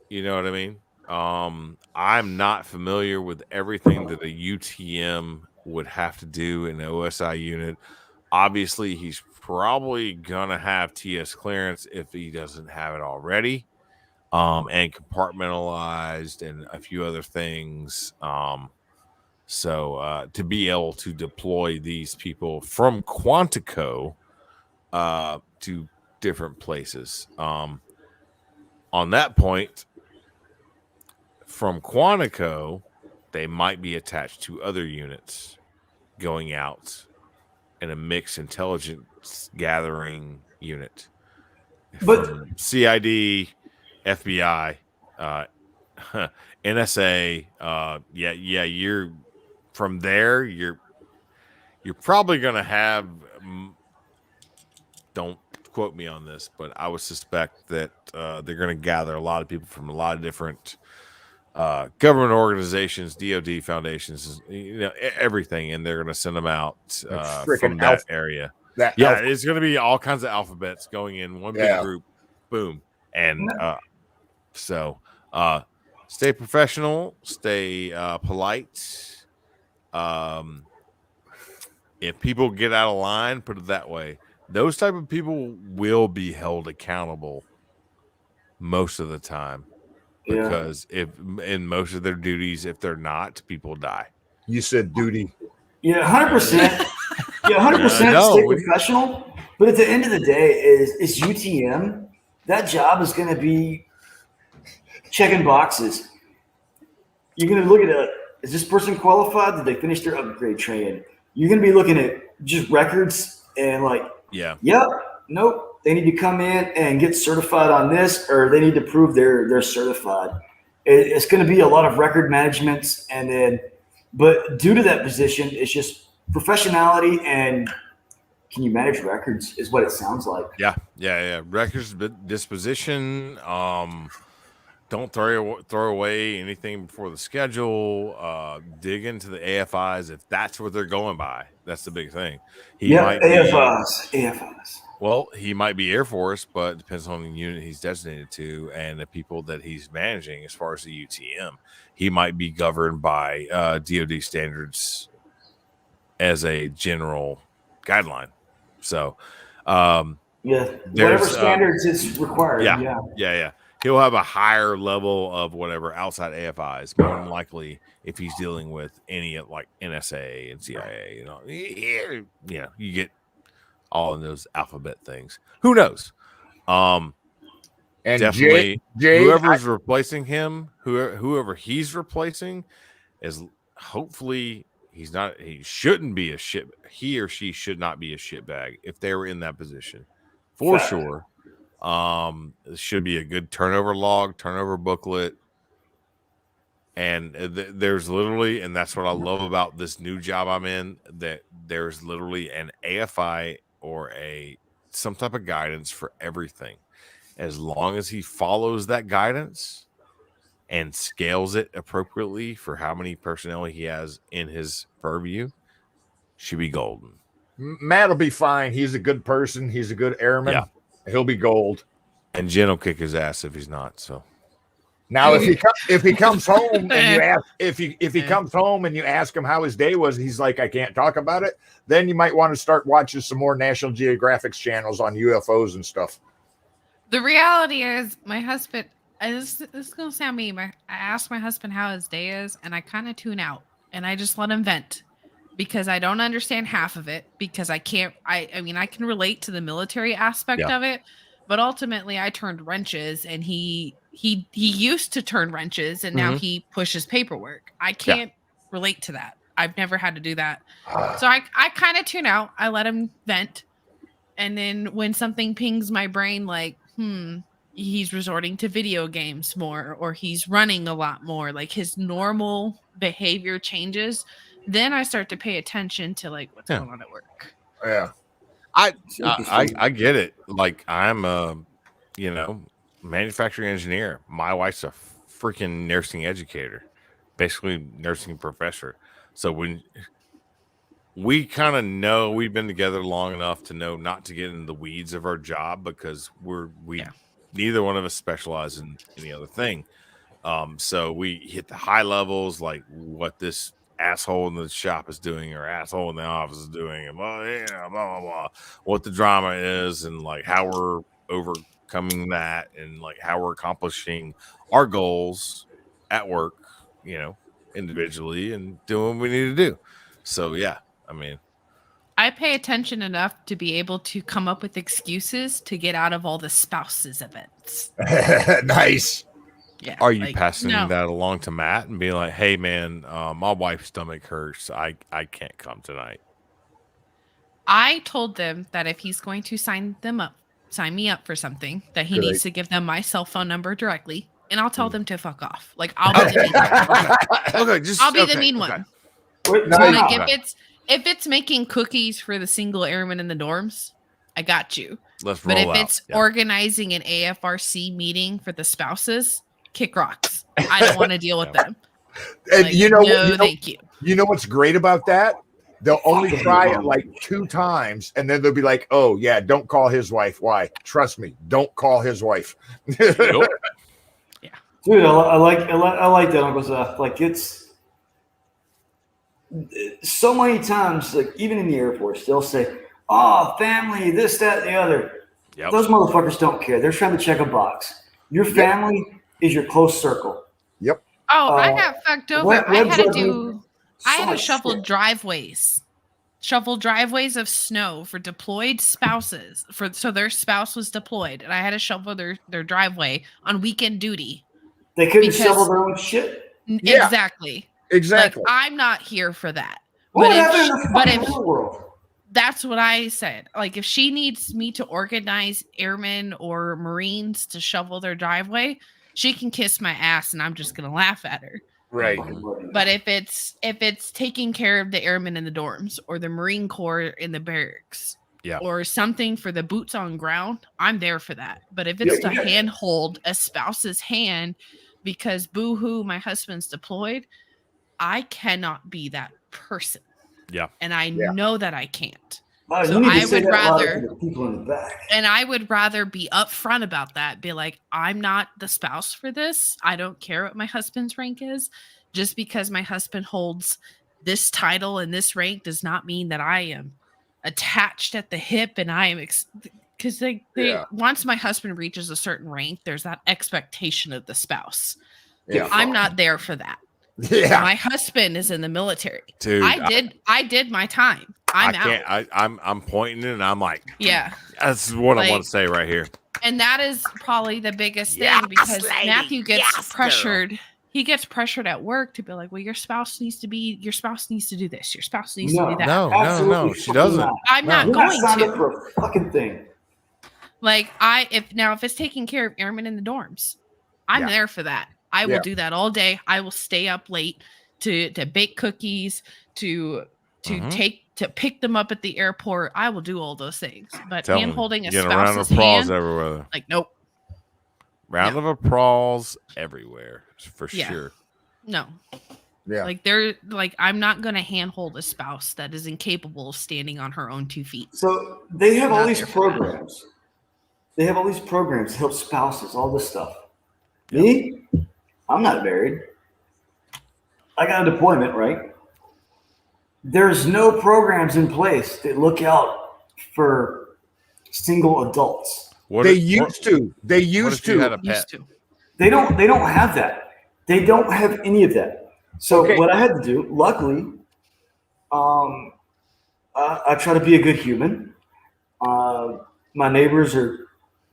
Speaker 1: You know what I mean? I'm not familiar with everything that a UTM would have to do in the OSI unit. Obviously, he's probably gonna have TS clearance if he doesn't have it already, and compartmentalized and a few other things. So to be able to deploy these people from Quantico to different places. On that point, from Quantico, they might be attached to other units going out in a mixed intelligence gathering unit.
Speaker 2: But-
Speaker 1: From CID, FBI, NSA, you're from there. You're probably going to have. Don't quote me on this, but I would suspect that they're going to gather a lot of people from a lot of different government organizations, DoD foundations, everything, and they're going to send them out from that area. It's going to be all kinds of alphabets going in one big group. Boom. And so stay professional, stay polite. If people get out of line, put it that way, those type of people will be held accountable most of the time. Because if in most of their duties, if they're not, people die.
Speaker 3: You said duty.
Speaker 2: Yeah, 100%. Yeah, 100% stay professional. But at the end of the day, is UTM, that job is going to be checking boxes. You're going to look at is this person qualified? Did they finish their upgrade training? You're going to be looking at just records and nope, they need to come in and get certified on this, or they need to prove they're certified. It's going to be a lot of record management, but due to that position, it's just professionality and can you manage records is what it sounds like.
Speaker 1: Yeah. Records disposition. Don't throw away anything before the schedule. Dig into the AFIs if that's what they're going by. That's the big thing. AFIs. Well, he might be Air Force, but it depends on the unit he's designated to and the people that he's managing as far as the UTM. He might be governed by DoD standards as a general guideline. So,
Speaker 2: whatever standards it's required.
Speaker 1: Yeah. He'll have a higher level of whatever outside AFIs, more than likely if he's dealing with any like NSA and CIA. You get all of those alphabet things. Who knows? And definitely, whoever's replacing him, whoever he's replacing, is hopefully he shouldn't be a shit. He or she should not be a shitbag if they were in that position, for sure. It should be a good turnover log, turnover booklet. And there's literally, and that's what I love about this new job I'm in, that there's literally an AFI or some type of guidance for everything. As long as he follows that guidance and scales it appropriately for how many personnel he has in his purview, should be golden.
Speaker 3: Matt will be fine. He's a good person. He's a good airman. Yeah. He'll be gold.
Speaker 1: And Jen will kick his ass if he's not. So
Speaker 3: now, if he comes home and you ask if he comes home and you ask him how his day was, he's like, I can't talk about it. Then you might want to start watching some more National Geographic channels on UFOs and stuff.
Speaker 4: The reality is, my husband. This is gonna sound mean. I ask my husband how his day is, and I kind of tune out and I just let him vent because I don't understand half of it. Because I can't. I mean, I can relate to the military aspect of it. But ultimately, I turned wrenches, and he used to turn wrenches, and now he pushes paperwork. I can't relate to that. I've never had to do that. So I kind of tune out. I let him vent. And then when something pings my brain, like, he's resorting to video games more, or he's running a lot more, like his normal behavior changes, then I start to pay attention to like what's going on at work.
Speaker 3: Yeah.
Speaker 1: I get it. Like I'm a, manufacturing engineer. My wife's a freaking nursing educator, basically nursing professor. So when we kind of know, we've been together long enough to know not to get in the weeds of our job because neither one of us specialize in any other thing. So we hit the high levels, like what this asshole in the shop is doing or asshole in the office is doing, and blah blah blah, what the drama is, and like how we're overcoming that, and like how we're accomplishing our goals at work, individually, and doing what we need to do. So yeah, I mean,
Speaker 4: I pay attention enough to be able to come up with excuses to get out of all the spouses events.
Speaker 3: Nice.
Speaker 4: Yeah.
Speaker 1: Are you passing that along to Matt and being like, hey man, my wife's stomach hurts, I can't come tonight?
Speaker 4: I told them that if he's going to sign me up for something, that he needs to give them my cell phone number directly, and I'll tell them to fuck off. Like I'll be the mean one. I'll be the mean one. Like if it's making cookies for the single airmen in the dorms, I got you.
Speaker 1: Let's roll out.
Speaker 4: But if it's organizing an AFRC meeting for the spouses, kick rocks. I don't want to deal with them.
Speaker 3: And
Speaker 4: like, thank you.
Speaker 3: You know what's great about that? They'll only try it like 2 times, and then they'll be like, "Oh yeah, don't call his wife." Why? Trust me, don't call his wife.
Speaker 2: Yeah, dude, I like that, Uncle Zeph. Like it's so many times, like even in the airports, they'll say, "Oh, family, this, that, and the other." Yep. Those motherfuckers don't care. They're trying to check a box. Your family is your close circle.
Speaker 3: Yep.
Speaker 4: Oh, I got fucked over. I had to shovel driveways of snow for deployed spouses so their spouse was deployed, and I had to shovel their driveway on weekend duty.
Speaker 2: They couldn't shovel their own shit.
Speaker 4: Exactly. Like, I'm not here for that. But if that's what I said. Like if she needs me to organize airmen or Marines to shovel their driveway, she can kiss my ass, and I'm just gonna laugh at her.
Speaker 3: Right.
Speaker 4: But if it's taking care of the airmen in the dorms or the Marine Corps in the barracks, or something for the boots on ground, I'm there for that. But if it's to handhold a spouse's hand because boo-hoo, my husband's deployed, I cannot be that person.
Speaker 1: Yeah.
Speaker 4: And I know that I can't.
Speaker 2: So I would rather people in the back.
Speaker 4: And I would rather be upfront about that. Be like, I'm not the spouse for this. I don't care what my husband's rank is. Just because my husband holds this title and this rank does not mean that I am attached at the hip, and I am because once my husband reaches a certain rank, there's that expectation of the spouse. Yeah, I'm not there for that. Yeah, my husband is in the military. Dude, I did my time.
Speaker 1: I'm pointing and I'm like,
Speaker 4: yeah,
Speaker 1: that's what I want to say right here.
Speaker 4: And that is probably the biggest thing because Matthew gets pressured. Girl. He gets pressured at work to be like, well, your spouse needs to do this. Your spouse needs to do that.
Speaker 1: No, she doesn't.
Speaker 4: I'm not going to.
Speaker 2: For a fucking thing.
Speaker 4: Like if it's taking care of airmen in the dorms, I'm there for that. I will do that all day. I will stay up late to bake cookies, to pick them up at the airport. I will do all those things. But hand holding a spouse's hand,
Speaker 1: everywhere.
Speaker 4: Like nope.
Speaker 1: Round of applause everywhere for sure.
Speaker 4: No. Yeah. Like I'm not gonna handhold a spouse that is incapable of standing on her own 2 feet.
Speaker 2: So they have all these programs. They have all these programs to help spouses, all this stuff. Yep. Me? I'm not married. I got a deployment, right? There's no programs in place that look out for single adults.
Speaker 3: They used to. They used to.
Speaker 2: They don't have that. They don't have any of that. So what I had to do, luckily, I try to be a good human. My neighbors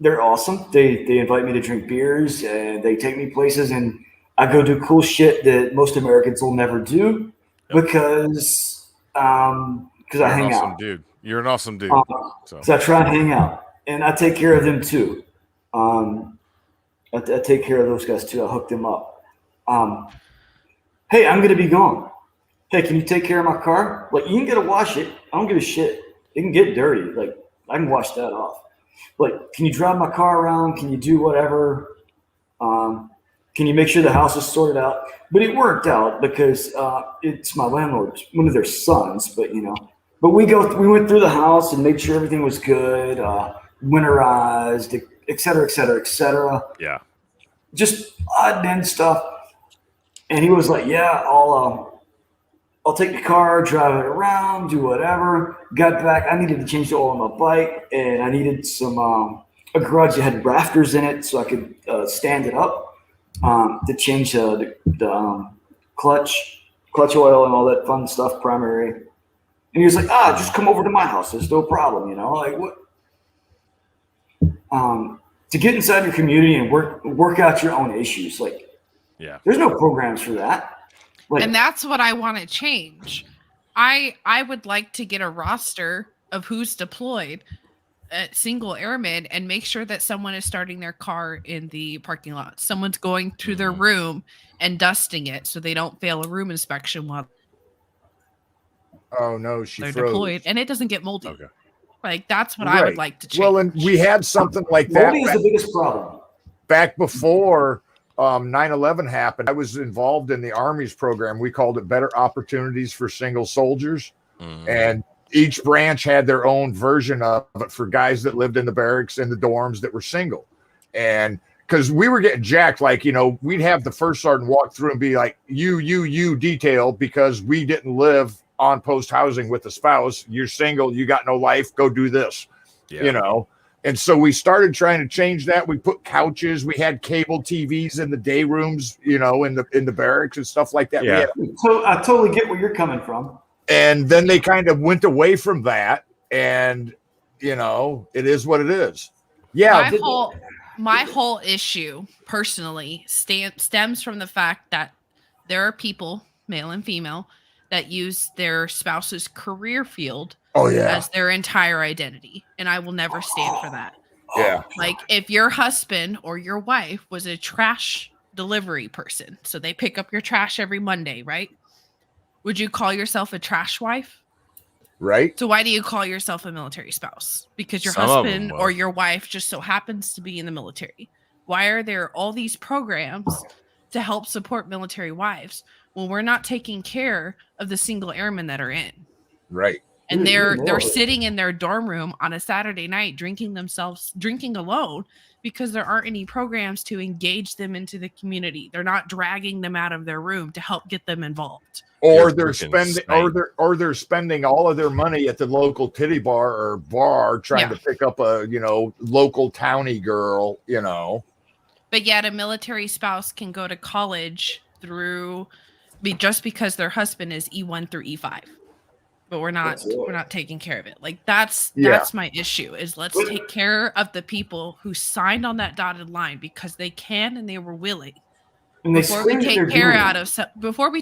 Speaker 2: they're awesome. They invite me to drink beers and they take me places and I go do cool shit that most Americans will never do. because I
Speaker 1: You're an
Speaker 2: hang
Speaker 1: awesome
Speaker 2: out.
Speaker 1: dude. You're an awesome dude. So
Speaker 2: So I try and hang out, and I take care of them too. I take care of those guys too. I hook them up. Hey, I'm gonna be gone. Hey, can you take care of my car? Like, you can get to wash it. I don't give a shit. It can get dirty. Like, I can wash that off. Like, can you drive my car around? Can you do whatever? Can you make sure the house is sorted out? But it worked out because it's my landlord, one of their sons. But but we went through the house and made sure everything was good, winterized, et cetera, et cetera, et cetera.
Speaker 1: yeah.
Speaker 2: Just odd end stuff. And he was like, "Yeah, I'll take the car, drive it around, do whatever." Got back. I needed to change the oil on my bike, and I needed some a garage that had rafters in it so I could stand it up to change the clutch oil and all that fun stuff, primary. And he was like, just come over to my house. There's no problem, like what? To get inside your community and work out your own issues, like,
Speaker 1: Yeah.
Speaker 2: there's no programs for that. Like,
Speaker 4: And that's what I want to change. I would like to get a roster of who's deployed at single airmen and make sure that someone is starting their car in the parking lot. Someone's going to their room and dusting it so they don't fail a room inspection while
Speaker 3: Oh no, she
Speaker 4: they're
Speaker 3: froze.
Speaker 4: deployed, and it doesn't get moldy.
Speaker 1: Okay.
Speaker 4: Like, that's what I would
Speaker 3: Right.
Speaker 4: like to change.
Speaker 3: Well, and we had something like that
Speaker 2: moldy is the biggest problem.
Speaker 3: back before 9/11 happened. I was involved in the Army's program. We called it Better Opportunities for Single Soldiers. And each branch had their own version of it for guys that lived in the barracks and the dorms that were single. And because we were getting jacked, like, we'd have the first sergeant walk through and be like, you detail, because we didn't live on post housing with a spouse. You're single, you got no life, go do this, And so we started trying to change that. We put couches, we had cable TVs in the day rooms, in the barracks and stuff like that.
Speaker 1: Yeah.
Speaker 2: So I totally get where you're coming from.
Speaker 3: And then they kind of went away from that, and it is what it is. Yeah.
Speaker 4: My whole issue personally stems from the fact that there are people, male and female, that use their spouse's career field as their entire identity. And I will never stand for that.
Speaker 3: Yeah.
Speaker 4: Like, if your husband or your wife was a trash delivery person, so they pick up your trash every Monday, right? Would you call yourself a trash wife?
Speaker 3: Right.
Speaker 4: So why do you call yourself a military spouse? Because your
Speaker 1: Some of them
Speaker 4: husband
Speaker 1: will.
Speaker 4: or your wife just so happens to be in the military. Why are there all these programs to help support military wives when we're not taking care of the single airmen that are in?
Speaker 3: Right.
Speaker 4: And they're sitting in their dorm room on a Saturday night drinking alone because there aren't any programs to engage them into the community. They're not dragging them out of their room to help get them involved.
Speaker 3: Or
Speaker 1: You're
Speaker 3: they're
Speaker 1: freaking
Speaker 3: spending, or they're spending all of their money at the local titty bar or bar trying to pick up a local townie girl.
Speaker 4: But yet a military spouse can go to college just because their husband is E1 through E5. But we're not taking care of it. Like, that's my issue, is let's take care of the people who signed on that dotted line because they can and they were willing.
Speaker 2: And
Speaker 4: Before we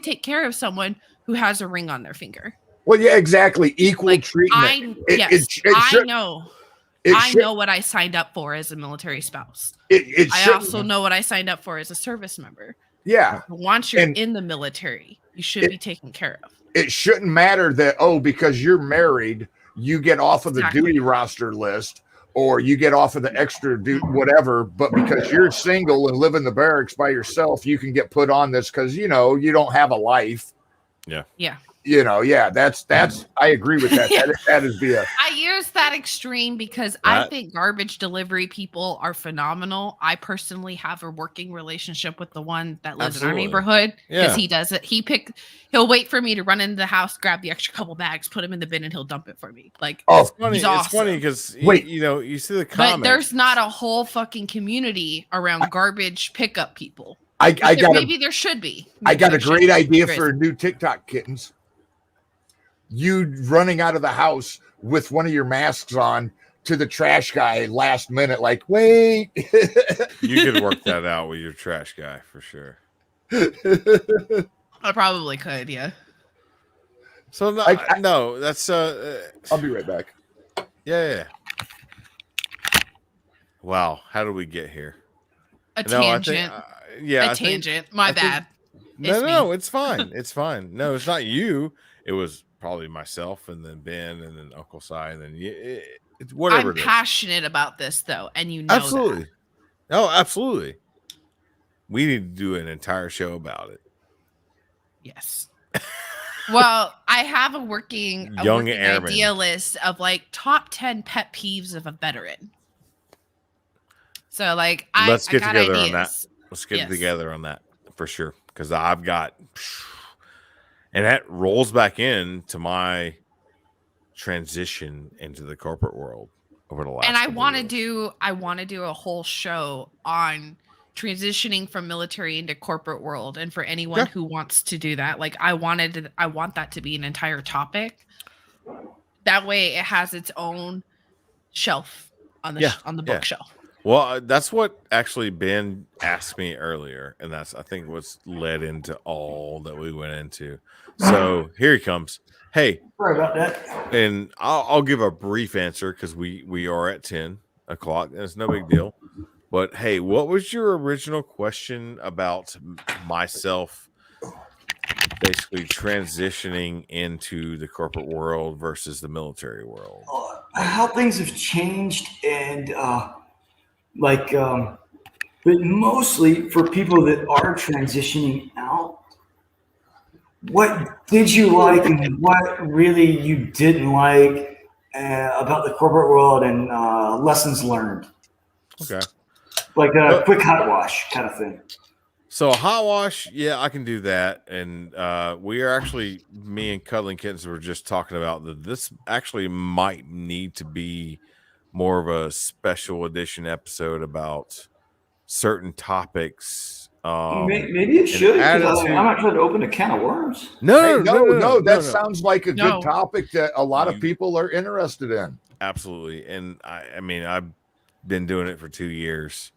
Speaker 4: take care of someone who has a ring on their finger.
Speaker 3: Well, yeah, exactly. Equal treatment.
Speaker 4: I know what I signed up for as a military spouse. I also know what I signed up for as a service member.
Speaker 3: Yeah.
Speaker 4: Once you're in the military, you should be taken care of.
Speaker 3: It shouldn't matter that, because you're married, you get off of the duty roster list, or you get off of the extra duty, whatever. But because you're single and live in the barracks by yourself, you can get put on this because, you don't have a life.
Speaker 1: Yeah.
Speaker 4: Yeah.
Speaker 3: That's I agree with that. That is
Speaker 4: I use that extreme because I think garbage delivery people are phenomenal. I personally have a working relationship with the one that lives in our neighborhood because he does it. He'll wait for me to run into the house, grab the extra couple bags, put them in the bin, and he'll dump it for me. Like,
Speaker 1: it's funny.
Speaker 4: He's awesome.
Speaker 1: It's funny because you see the comments.
Speaker 4: But there's not a whole fucking community around garbage pickup people.
Speaker 3: maybe
Speaker 4: there should be.
Speaker 3: I got a great idea for a new TikTok, kittens. You running out of the house with one of your masks on to the trash guy last minute, like, wait.
Speaker 1: You could work that out with your trash guy for sure.
Speaker 4: I probably could, yeah.
Speaker 1: So no, no, that's
Speaker 3: I'll be right back.
Speaker 1: yeah. Wow, how did we get here?
Speaker 4: A
Speaker 1: No, I think
Speaker 4: tangent.
Speaker 1: yeah,
Speaker 4: A
Speaker 1: I think
Speaker 4: tangent. My
Speaker 1: I think-
Speaker 4: bad.
Speaker 1: No,
Speaker 4: It's
Speaker 1: it's fine. It's fine. No, it's not you. It was probably myself, and then Ben, and then Uncle Si, and then it's whatever
Speaker 4: I'm
Speaker 1: it is.
Speaker 4: passionate about this though, and you know
Speaker 1: Absolutely.
Speaker 4: that.
Speaker 1: Oh, absolutely. We need to do an entire show about it.
Speaker 4: Yes. Well, I have a working
Speaker 1: Airman.
Speaker 4: idea list of like top 10 pet peeves of a veteran. So like
Speaker 1: Let's get
Speaker 4: I got
Speaker 1: together
Speaker 4: ideas.
Speaker 1: on that. Let's get
Speaker 4: Yes.
Speaker 1: together on that for sure. Because I've got, and that rolls back into my transition into the corporate world over the last.
Speaker 4: And I
Speaker 1: couple
Speaker 4: want to
Speaker 1: years.
Speaker 4: do a whole show on transitioning from military into corporate world, and for anyone who wants to do that, like I want that to be an entire topic. That way it has its own shelf on the bookshelf.
Speaker 1: Well, that's what actually Ben asked me earlier, and that's I think what's led into all that we went into. So here he comes. Hey,
Speaker 2: Sorry about that.
Speaker 1: and I'll give a brief answer because we are at 10 o'clock, and it's no big deal. But hey, what was your original question about myself basically transitioning into the corporate world versus the military world?
Speaker 2: How things have changed, and but mostly for people that are transitioning out, what did you like and what really you didn't like about the corporate world, and lessons learned?
Speaker 1: Okay.
Speaker 2: Like a quick hot wash kind of thing.
Speaker 1: So a hot wash, yeah, I can do that. And we are actually, me and Cuddling Kittens were just talking about that. This actually might need to be more of a special edition episode about certain topics.
Speaker 2: Maybe it should, because I'm not trying to open a can of worms.
Speaker 1: No.
Speaker 3: That sounds like a good topic that a lot of people are interested in.
Speaker 1: Absolutely. And I mean, I've been doing it for 2 years.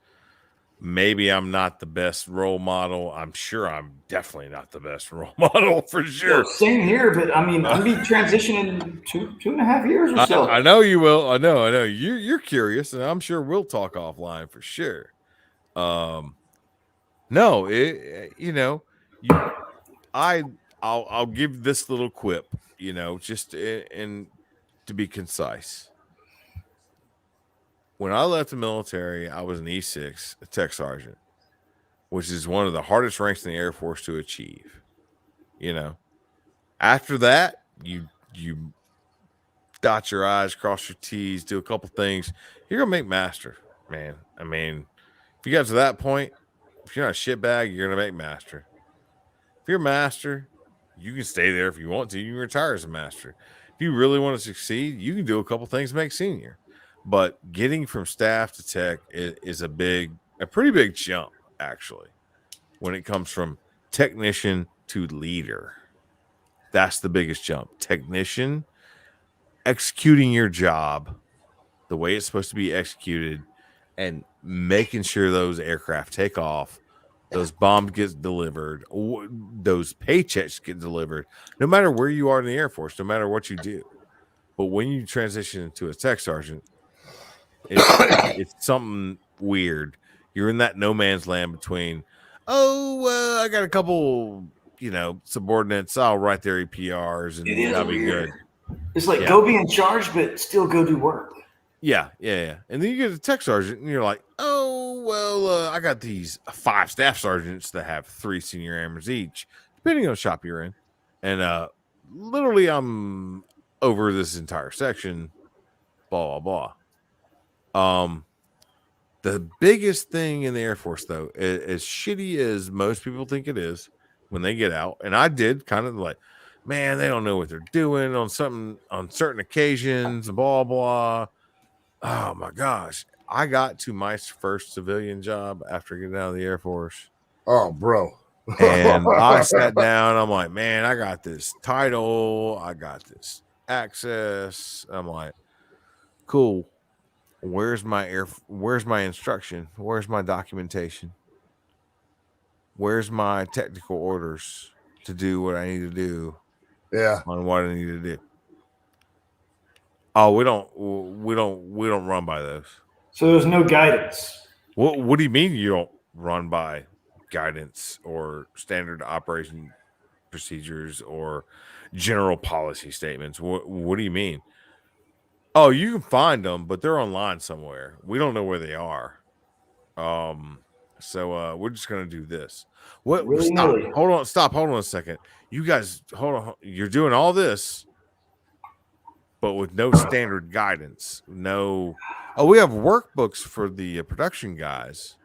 Speaker 1: Maybe I'm not the best role model. I'm sure I'm definitely not the best role model for sure.
Speaker 2: Well, same here, but I mean, I'll be transitioning in 2.5 years or so.
Speaker 1: I know you will. I know. You're curious, and I'm sure we'll talk offline for sure. No, I'll give this little quip, just and to be concise. When I left the military, I was an E6, a tech sergeant, which is one of the hardest ranks in the Air Force to achieve. After that, you dot your I's, cross your T's, do a couple things. You're gonna make master, man. I mean, if you got to that point, if you're not a shitbag, you're gonna make master. If you're a master, you can stay there if you want to. You can retire as a master. If you really want to succeed, you can do a couple things to make senior. But getting from staff to tech is a pretty big jump, actually, when it comes from technician to leader. That's the biggest jump. Technician, executing your job the way it's supposed to be executed and making sure those aircraft take off, those bombs get delivered, those paychecks get delivered, no matter where you are in the Air Force, no matter what you do. But when you transition into a tech sergeant, it's something weird. You're in that no man's land between, I got a couple, subordinates. I'll write their EPRs and that'll be good.
Speaker 2: It's like go be in charge, but still go do work.
Speaker 1: Yeah. And then you get a tech sergeant, and you're like, I got these 5 staff sergeants that have 3 senior airmen each, depending on the shop you're in. And literally, I'm over this entire section, blah, blah, blah. The biggest thing in the Air Force, though, as shitty as most people think it is when they get out, and I did kind of like, man, they don't know what they're doing on certain occasions, blah, blah. Oh my gosh. I got to my first civilian job after getting out of the Air Force.
Speaker 3: Oh, bro.
Speaker 1: And I sat down. I'm like, man, I got this title. I got this access. I'm like, cool. Where's my instruction? Where's my documentation? Where's my technical orders to do what I need to do?
Speaker 3: Yeah.
Speaker 1: on what I need to do. Oh, we don't run by those.
Speaker 2: So there's no guidance.
Speaker 1: What do you mean you don't run by guidance or standard operation procedures or general policy statements? What do you mean? Oh, you can find them, but they're online somewhere. We don't know where they are. So we're just gonna do this. What? Stop.
Speaker 2: Willy-nilly.
Speaker 1: Hold on. Stop. Hold on a second. You guys, hold on. You're doing all this, but with no standard guidance. No. Oh, we have workbooks for the production guys.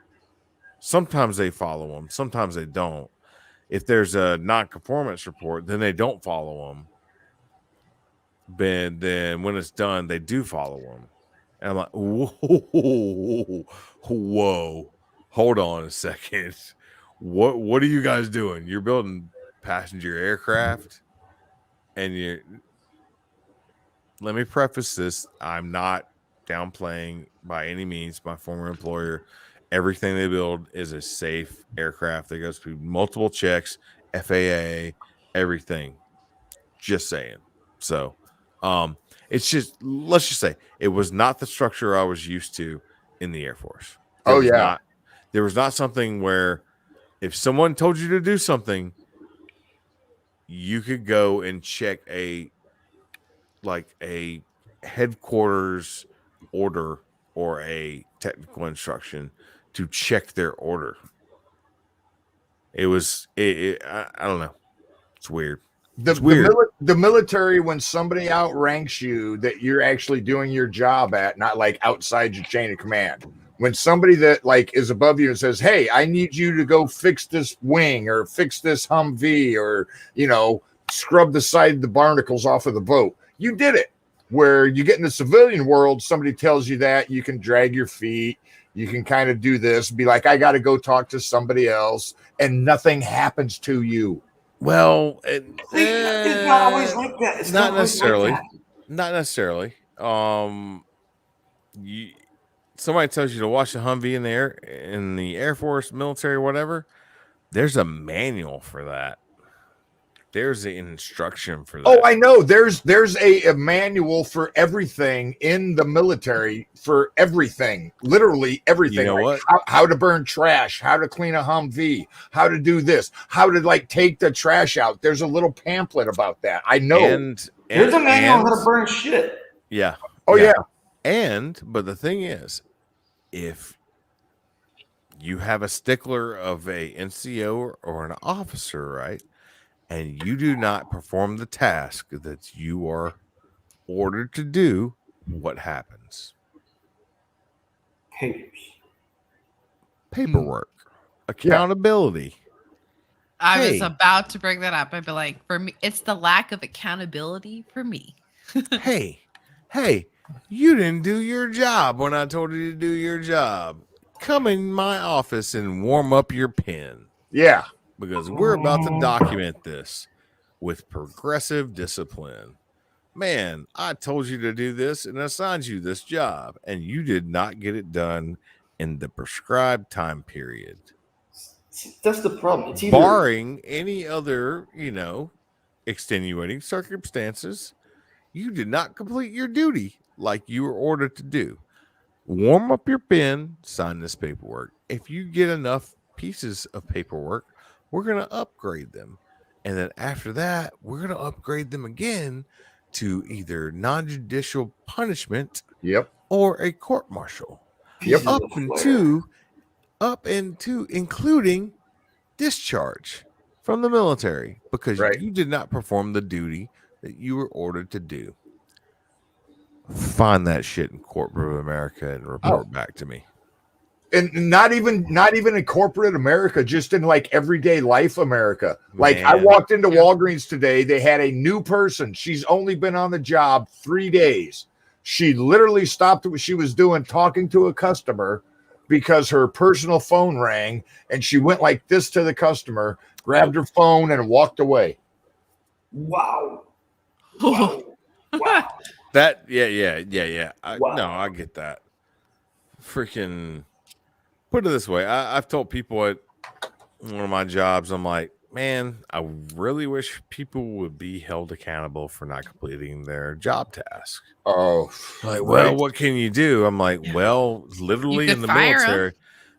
Speaker 1: Sometimes they follow them. Sometimes they don't. If there's a non-conformance report, then they don't follow them. But then when it's done, they do follow them. And I'm like, whoa, hold on a second. What are you guys doing? You're building passenger aircraft, and let me preface this. I'm not downplaying by any means my former employer. Everything they build is a safe aircraft that goes through multiple checks, FAA, everything. Just saying. So, it's just, let's just say it was not the structure I was used to in the Air Force. There was not something where if someone told you to do something, you could go and check a headquarters order or a technical instruction to check their order. I don't know. It's weird.
Speaker 3: The military, when somebody outranks you that you're actually doing your job at, not like outside your chain of command. When somebody that like is above you and says, "Hey, I need you to go fix this wing or fix this Humvee or scrub the side of the barnacles off of the boat," you did it. Where you get in the civilian world, somebody tells you that, you can drag your feet, you can kind of do this, be like, "I got to go talk to somebody else," and nothing happens to you.
Speaker 1: Well,
Speaker 2: It's not always like that. It's
Speaker 1: not
Speaker 2: always
Speaker 1: necessarily.
Speaker 2: like that.
Speaker 1: Not necessarily. Somebody tells you to watch the Humvee in the Air Force, military, whatever. There's a manual for that. There's an instruction for that.
Speaker 3: Oh, I know. There's a manual for everything in the military, for everything, literally everything.
Speaker 1: You know
Speaker 3: like
Speaker 1: what?
Speaker 3: How to burn trash, how to clean a Humvee, how to do this, how to take the trash out. There's a little pamphlet about that. I know.
Speaker 2: There's a manual on how to burn shit.
Speaker 1: Yeah.
Speaker 3: Oh yeah.
Speaker 1: But the thing is, if you have a stickler of a NCO or an officer, right, and you do not perform the task that you are ordered to do, what happens? Paperwork, accountability.
Speaker 4: I was about to bring that up. I'd be like, for me, it's the lack of accountability for me.
Speaker 1: hey, you didn't do your job when I told you to do your job. Come in my office and warm up your pen.
Speaker 3: Yeah.
Speaker 1: Because we're about to document this with progressive discipline. Man, I told you to do this and assigned you this job, and you did not get it done in the prescribed time period.
Speaker 2: That's the problem. It's either
Speaker 1: barring any other, extenuating circumstances, you did not complete your duty like you were ordered to do. Warm up your pen, sign this paperwork. If you get enough pieces of paperwork, we're going to upgrade them. And then after that, we're going to upgrade them again to either non-judicial punishment or a court martial. Up into including discharge from the military because you did not perform the duty that you were ordered to do. Find that shit in corporate America and report back to me.
Speaker 3: And not even in corporate America, just in everyday life America. Like, I walked into Walgreens today. They had a new person. She's only been on the job 3 days. She literally stopped what she was doing, talking to a customer, because her personal phone rang, and she went like this to the customer, grabbed her phone, and walked away.
Speaker 2: Wow.
Speaker 4: Wow.
Speaker 1: That, yeah. No, I get that. Freaking... Put it this way, I've told people at one of my jobs, I'm like, man, I really wish people would be held accountable for not completing their job task.
Speaker 3: Oh,
Speaker 1: Like, well,
Speaker 3: right.
Speaker 1: what can you do? I'm like, well, literally
Speaker 4: could
Speaker 1: in the
Speaker 4: fire 'em.
Speaker 1: military,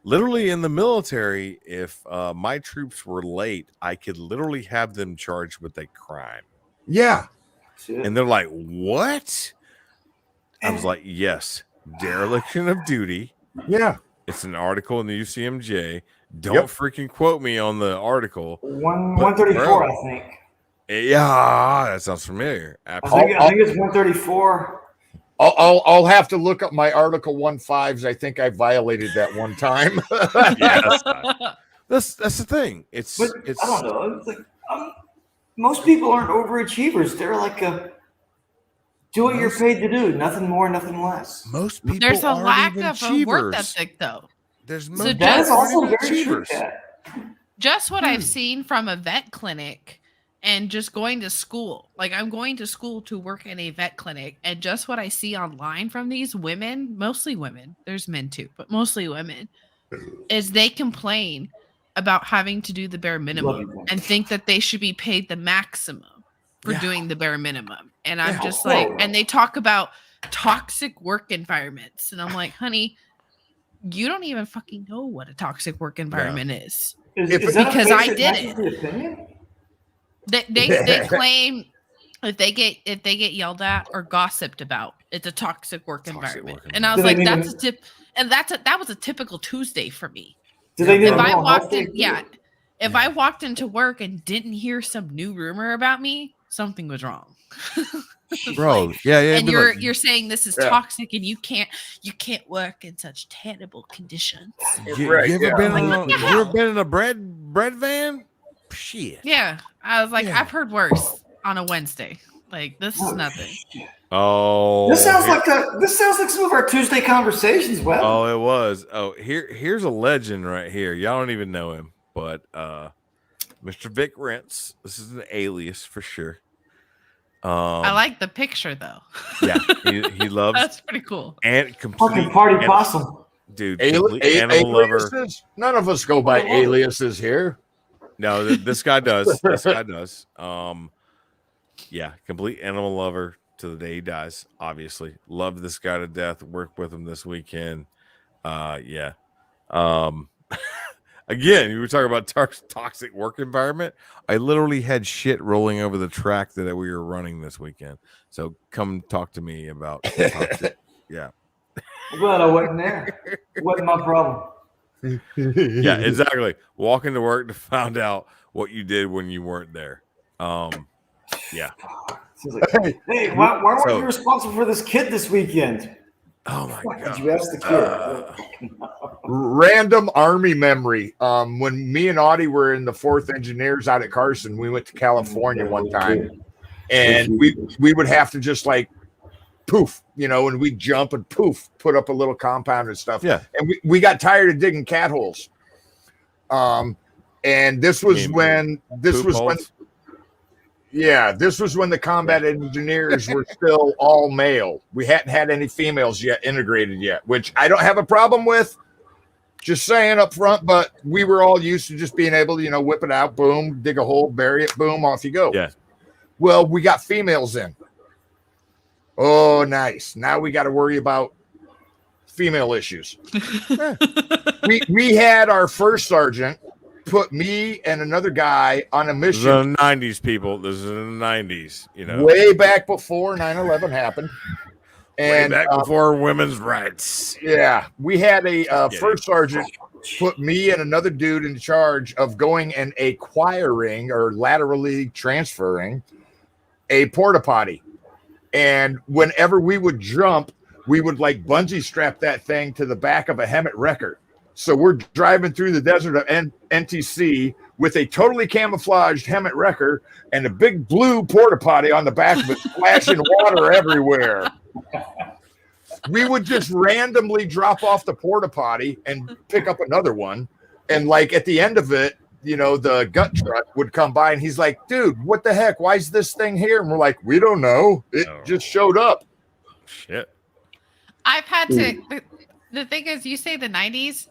Speaker 1: literally in the military, if my troops were late, I could literally have them charged with a crime.
Speaker 3: Yeah.
Speaker 1: And they're like, what? I was like, yes, dereliction of duty.
Speaker 3: Yeah.
Speaker 1: It's an article in the UCMJ. Don't freaking quote me on the article.
Speaker 2: 134, I think.
Speaker 1: Yeah, that sounds familiar.
Speaker 2: I
Speaker 1: Absolutely.
Speaker 2: think it's 134.
Speaker 3: I'll have to look up my Article 1.5s. I think I violated that one time.
Speaker 1: Yes. That's the thing. It's
Speaker 2: I don't know. It's like, most people aren't overachievers. They're like do what you're paid to do. Nothing more, nothing less.
Speaker 1: Most people
Speaker 4: There's a
Speaker 1: aren't
Speaker 4: lack
Speaker 1: even
Speaker 4: of a work
Speaker 1: achievers.
Speaker 4: ethic, though.
Speaker 1: There's
Speaker 4: So
Speaker 1: most
Speaker 2: That is
Speaker 1: people
Speaker 2: also
Speaker 1: aren't even
Speaker 2: very true.
Speaker 1: achievers.
Speaker 2: Kat.
Speaker 4: Just what I've seen from a vet clinic and just going to school. Like, I'm going to school to work in a vet clinic, and just what I see online from these women, mostly women, there's men too, but mostly women, is they complain about having to do the bare minimum and think that they should be paid the maximum for doing the bare minimum. And I'm just like, and they talk about toxic work environments. And I'm like, honey, you don't even fucking know what a toxic work environment is.
Speaker 2: Is that a
Speaker 4: Because
Speaker 2: face
Speaker 4: I
Speaker 2: that
Speaker 4: did
Speaker 2: matches the opinion?
Speaker 4: They claim if they get yelled at or gossiped about, it's a toxic work environment. And I was
Speaker 2: Do they
Speaker 4: like,
Speaker 2: need
Speaker 4: that's
Speaker 2: to-
Speaker 4: a tip, and that was a typical Tuesday for me.
Speaker 2: Do they need
Speaker 4: If
Speaker 2: a
Speaker 4: I
Speaker 2: mental
Speaker 4: walked
Speaker 2: health
Speaker 4: in,
Speaker 2: day,
Speaker 4: yeah,
Speaker 2: too?
Speaker 4: if I walked into work and didn't hear some new rumor about me, something was wrong.
Speaker 1: Bro,
Speaker 4: Like,
Speaker 1: yeah.
Speaker 4: and
Speaker 1: but
Speaker 4: you're
Speaker 1: like,
Speaker 4: you're saying this is toxic, and you can't work in such terrible conditions.
Speaker 1: you
Speaker 3: Right,
Speaker 1: ever
Speaker 3: yeah.
Speaker 1: been
Speaker 4: Like,
Speaker 1: in
Speaker 4: what the
Speaker 1: you ever
Speaker 4: hell?
Speaker 1: been in a bread van? Shit.
Speaker 4: Yeah, I was like,
Speaker 1: Yeah.
Speaker 4: I've heard worse on a Wednesday. Like, this is nothing.
Speaker 1: Oh,
Speaker 2: This sounds like some of our Tuesday conversations, Web.
Speaker 1: Oh, it was. Oh, here's a legend right here. Y'all don't even know him, but Mr. Vic Rents. This is an alias for sure.
Speaker 4: I like the picture though.
Speaker 1: Yeah, he loves
Speaker 4: That's pretty cool.
Speaker 1: and complete
Speaker 2: Fucking party possum.
Speaker 1: dude. Complete animal lover.
Speaker 3: Aliases? None of us go by aliases here.
Speaker 1: No, this guy does. This guy does. Yeah, complete animal lover to the day he dies. Obviously, love this guy to death. Work with him this weekend. Yeah. Again, you were talking about toxic work environment. I literally had shit rolling over the track that we were running this weekend. So come talk to me about toxic. Yeah.
Speaker 2: I'm glad I wasn't there. It wasn't my problem.
Speaker 1: Yeah, exactly. Walking to work to find out what you did when you weren't there. Yeah.
Speaker 2: She's like, hey, why weren't
Speaker 1: So-
Speaker 2: you responsible for this kid this weekend?
Speaker 1: Oh my
Speaker 2: Fuck,
Speaker 1: god.
Speaker 2: did you ask the kid?
Speaker 3: Random Army memory. When me and Audie were in the 4th Engineers out at Carson, we went to California one time, and we would have to just like poof, and we'd jump and poof, put up a little compound and stuff.
Speaker 1: Yeah.
Speaker 3: And we got tired of digging cat holes. And this was when this was when the combat engineers were still all male. We hadn't had any females yet integrated yet, which I don't have a problem with. Just saying up front, but we were all used to just being able to, whip it out, boom, dig a hole, bury it, boom, off you go.
Speaker 1: Yeah.
Speaker 3: Well, we got females in. Oh, nice. Now we got to worry about female issues. we had our first sergeant put me and another guy on a
Speaker 1: This is
Speaker 3: mission
Speaker 1: in the 90s, people. This is in the 90s,
Speaker 3: way back before 9/11 happened.
Speaker 1: Way
Speaker 3: And
Speaker 1: back before women's rights.
Speaker 3: yeah, we had a
Speaker 1: it.
Speaker 3: first sergeant put me and another dude in charge of going and acquiring or laterally transferring a porta potty. And whenever we would jump, we would like bungee strap that thing to the back of a Hemet wrecker. So we're driving through the desert of NTC with a totally camouflaged Hemet wrecker and a big blue porta potty on the back of it, splashing water everywhere. We would just randomly drop off the porta potty and pick up another one. And like at the end of it, the gut truck would come by and he's like, dude, what the heck? Why is this thing here? And we're like, we don't know. It just showed up.
Speaker 1: Shit.
Speaker 4: I've had to. The thing is, you say the 90s.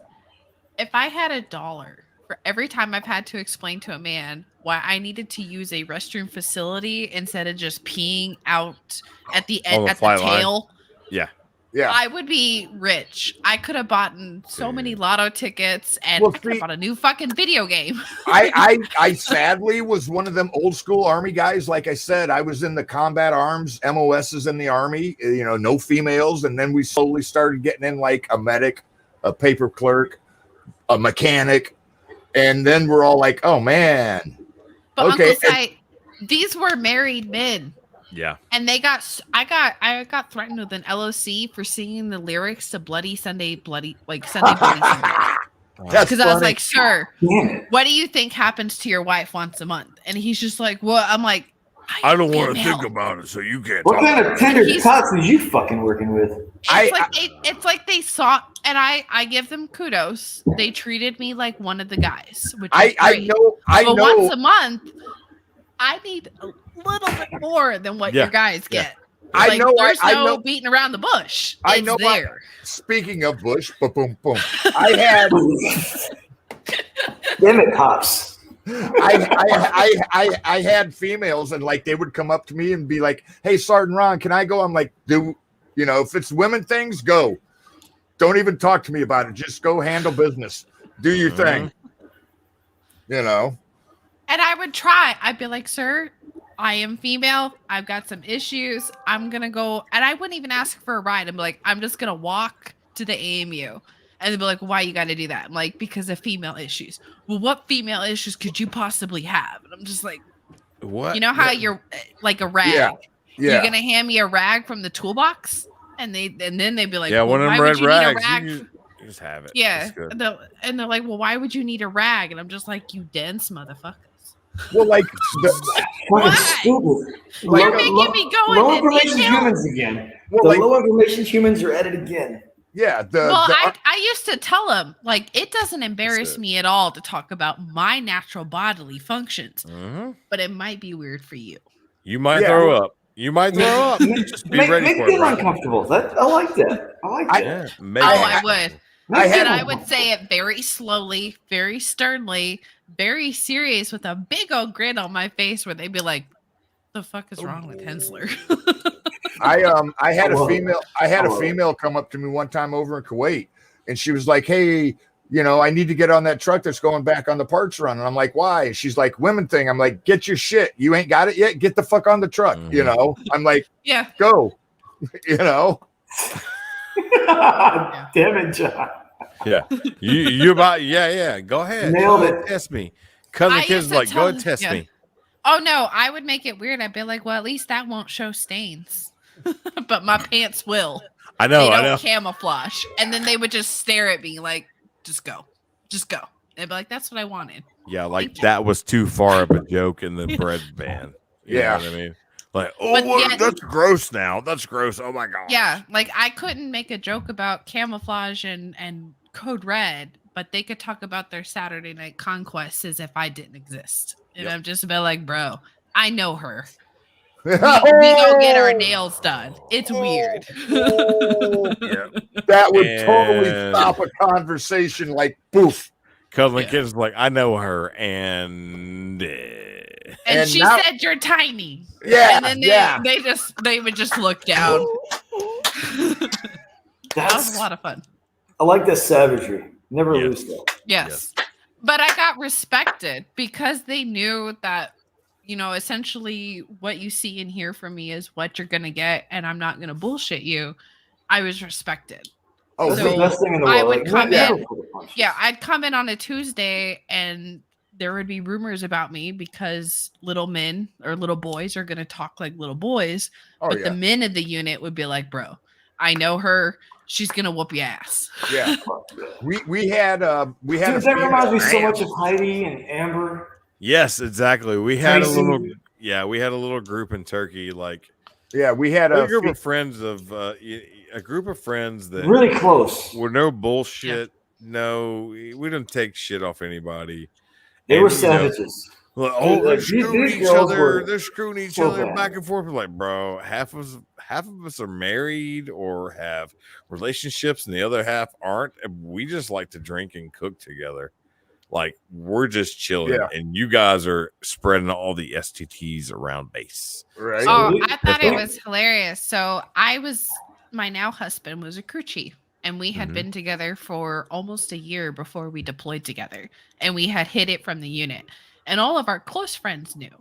Speaker 4: If I had $1 for every time I've had to explain to a man why I needed to use a restroom facility instead of just peeing out at the
Speaker 1: On the
Speaker 4: at the
Speaker 1: flight line.
Speaker 4: tail,
Speaker 1: Yeah.
Speaker 3: Yeah.
Speaker 4: I would be rich. I could have bought so many lotto tickets, and
Speaker 3: Well,
Speaker 4: I could have
Speaker 3: see-
Speaker 4: bought a new fucking video game.
Speaker 3: I sadly was one of them old school Army guys. Like I said, I was in the combat arms, MOSs in the Army, you know, no females. And then we slowly started getting in like a medic, a paper clerk, a mechanic. And then we're all like, oh man.
Speaker 4: But
Speaker 3: Okay,
Speaker 4: Uncle Si, these were married men.
Speaker 1: Yeah.
Speaker 4: And I got threatened with an LOC for singing the lyrics to Sunday Bloody Sunday.
Speaker 3: That's
Speaker 4: Because I was
Speaker 3: funny.
Speaker 4: like, sir,
Speaker 2: Damn it.
Speaker 4: what do you think happens to your wife once a month? And he's just like, well, I'm like,
Speaker 1: I don't want to
Speaker 4: female.
Speaker 1: think about it, so you can't.
Speaker 2: What
Speaker 1: talk
Speaker 2: kind
Speaker 1: about
Speaker 2: of tender
Speaker 4: He's-
Speaker 2: tots is you fucking working with?
Speaker 4: It's like they saw, and I give them kudos. They treated me like one of the guys, which is
Speaker 3: I
Speaker 4: great.
Speaker 3: know.
Speaker 4: But once a month, I need a little bit more than what
Speaker 1: Yeah.
Speaker 4: your guys
Speaker 1: Yeah.
Speaker 4: get.
Speaker 3: I
Speaker 4: Like,
Speaker 3: know.
Speaker 4: There's
Speaker 3: I
Speaker 4: no
Speaker 3: know.
Speaker 4: beating around the bush.
Speaker 3: I
Speaker 4: It's
Speaker 3: know.
Speaker 4: there.
Speaker 3: Speaking of Bush, boom, boom, boom. I had.
Speaker 2: Damn it, pops.
Speaker 3: I had females, and like they would come up to me and be like, "Hey, Sergeant Ron, can I go?" I'm like, if it's women things, go. Don't even talk to me about it. Just go handle business. Do your thing. You know.
Speaker 4: And I would try. I'd be like, sir, I am female. I've got some issues. I'm going to go. And I wouldn't even ask for a ride. I'm like, I'm just going to walk to the AMU. And they'd be like, why you got to do that? I'm like, because of female issues. Well, what female issues could you possibly have? And I'm just like,
Speaker 1: What?
Speaker 4: you know how you're like a rag?
Speaker 3: Yeah.
Speaker 4: You're
Speaker 3: Yeah.
Speaker 4: going to hand me a rag from the toolbox? And then they'd be like,
Speaker 1: Yeah,
Speaker 4: well,
Speaker 1: one of
Speaker 4: why
Speaker 1: them
Speaker 4: would
Speaker 1: red
Speaker 4: you need a
Speaker 1: rags.
Speaker 4: rag?
Speaker 1: You just have it.
Speaker 4: Yeah.
Speaker 1: It's good.
Speaker 4: And they're like, well, why would you need a rag? And I'm just like, you dense motherfuckers.
Speaker 3: Well, like
Speaker 4: Why?
Speaker 2: Fucking stupid.
Speaker 4: You're making me go
Speaker 2: Low
Speaker 4: into
Speaker 2: information
Speaker 4: detail.
Speaker 2: humans again.
Speaker 3: Well,
Speaker 2: The
Speaker 3: like-
Speaker 2: low information humans are at it again.
Speaker 3: yeah.
Speaker 4: Well, I used to tell them, like, it doesn't embarrass
Speaker 1: it.
Speaker 4: me at all to talk about my natural bodily functions,
Speaker 1: Mhm.
Speaker 4: but it might be weird for you.
Speaker 1: You might
Speaker 3: Yeah.
Speaker 1: throw up. You might throw up. Just be
Speaker 2: Make
Speaker 1: ready for it.
Speaker 2: them
Speaker 1: Right?
Speaker 2: uncomfortable. I like that. I like that.
Speaker 1: Yeah. Make
Speaker 4: Oh,
Speaker 1: it
Speaker 4: I
Speaker 1: happen.
Speaker 4: would.
Speaker 2: Make
Speaker 3: I had-
Speaker 4: And
Speaker 2: them
Speaker 4: I would say it very slowly, very sternly, very serious, with a big old grin on my face where they'd be like, the fuck is wrong with Hensler?
Speaker 3: I had
Speaker 2: Oh,
Speaker 3: a female. I had a
Speaker 2: oh.
Speaker 3: female come up to me one time over in Kuwait, and she was like, "Hey, I need to get on that truck that's going back on the parts run." And I'm like, "Why?" And she's like, "Women thing." I'm like, "Get your shit. You ain't got it yet. Get the fuck on the truck." I'm like,
Speaker 4: Yeah.
Speaker 3: "Go."
Speaker 2: Damn it, John.
Speaker 1: Yeah. You about yeah. Go ahead.
Speaker 2: Nailed
Speaker 1: Go ahead,
Speaker 2: it.
Speaker 1: Test me. Cousin
Speaker 4: I
Speaker 1: kids
Speaker 4: used to
Speaker 1: like, go
Speaker 4: tell-
Speaker 1: ahead, test
Speaker 4: yeah.
Speaker 1: me.
Speaker 4: Oh no, I would make it weird. I'd be like, well, at least that won't show stains. But my pants will.
Speaker 1: I
Speaker 4: They
Speaker 1: know. I
Speaker 4: don't
Speaker 1: know.
Speaker 4: camouflage. And then they would just stare at me like, just go. Just go. And I'd be like, that's what I wanted.
Speaker 1: Yeah, like that was too far of a joke in the bread ban. You
Speaker 3: Yeah.
Speaker 1: know what I mean? Like, oh,
Speaker 4: But yet-
Speaker 1: that's gross now. That's gross. Oh my god.
Speaker 4: Yeah. Like I couldn't make a joke about camouflage and code red, but they could talk about their Saturday night conquests as if I didn't exist. And
Speaker 1: Yep.
Speaker 4: I'm just about like, bro, I know her. We go get our nails done. It's weird.
Speaker 1: Yeah.
Speaker 3: That would totally
Speaker 1: And-
Speaker 3: stop a conversation. Like, poof.
Speaker 1: Cuddling
Speaker 4: Yeah.
Speaker 1: kids like, I know her, and
Speaker 4: And
Speaker 3: And
Speaker 4: she
Speaker 3: now-
Speaker 4: said, you're tiny.
Speaker 3: Yeah,
Speaker 4: And then
Speaker 3: yeah.
Speaker 4: they would just look down. That was a lot of fun.
Speaker 2: I like that savagery. Never
Speaker 1: Yeah.
Speaker 2: lose that.
Speaker 4: Yes. But I got respected because they knew that, essentially what you see and hear from me is what you're going to get. And I'm not going to bullshit you. I was respected.
Speaker 3: Oh,
Speaker 2: That's
Speaker 4: So,
Speaker 2: the best thing in the
Speaker 4: I
Speaker 2: world.
Speaker 4: would
Speaker 2: Like,
Speaker 4: come
Speaker 2: never
Speaker 4: in-
Speaker 2: pull a punch.
Speaker 4: Yeah. I'd come in on a Tuesday and there would be rumors about me because little men or little boys are going to talk like little boys.
Speaker 3: oh
Speaker 4: But
Speaker 3: yeah,
Speaker 4: the men of the unit would be like, bro, I know her. She's going to whoop your ass.
Speaker 3: yeah.
Speaker 2: Fuck yeah.
Speaker 3: We had a
Speaker 2: Dude, that
Speaker 3: female-
Speaker 2: reminds me so much of Heidi and Amber.
Speaker 1: yes, exactly. We had
Speaker 2: Tracy.
Speaker 1: we had a little group in Turkey, like
Speaker 3: Yeah, we had
Speaker 1: a
Speaker 3: a
Speaker 1: group of friends that
Speaker 2: Really close.
Speaker 1: were no bullshit. No, we didn't take shit off anybody.
Speaker 2: They
Speaker 1: And,
Speaker 2: were
Speaker 1: you know,
Speaker 2: savages.
Speaker 1: like, oh,
Speaker 2: Dude,
Speaker 1: they're
Speaker 2: like,
Speaker 1: screwing
Speaker 2: these
Speaker 1: each
Speaker 2: girls
Speaker 1: other.
Speaker 2: were
Speaker 1: They're screwing each
Speaker 2: so
Speaker 1: other
Speaker 2: bad.
Speaker 1: back and forth. We're like, bro, half of us are married or have relationships, and the other half aren't. And we just like to drink and cook together. Like we're just chilling,
Speaker 3: Yeah.
Speaker 1: and you guys are spreading all the STTs around base.
Speaker 3: Right.
Speaker 4: Oh,
Speaker 2: we-
Speaker 4: I thought it was hilarious. So my now husband was a crew chief, and we had
Speaker 1: Mhm.
Speaker 4: been together for almost a year before we deployed together, and we had hid it from the unit, and all of our close friends knew.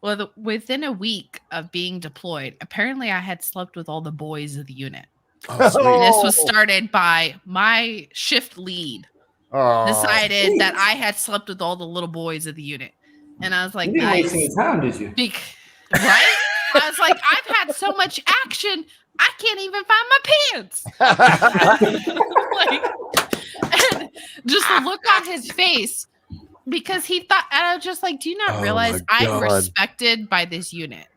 Speaker 4: Well, within a week of being deployed, apparently I had slept with all the boys of the unit.
Speaker 1: Oh, sweet.
Speaker 4: And this was started by my shift lead
Speaker 3: Oh,
Speaker 4: decided that I had slept with all the little boys of the unit. And I was like,
Speaker 2: You didn't waste
Speaker 4: nice.
Speaker 2: any time, did you?
Speaker 4: Right? I was like, I've had so much action, I can't even find my pants. Like, and just the look on his face, because he thought, and I was just like, do you not
Speaker 1: Oh
Speaker 4: realize
Speaker 1: my
Speaker 4: I'm
Speaker 1: God.
Speaker 4: respected by this unit?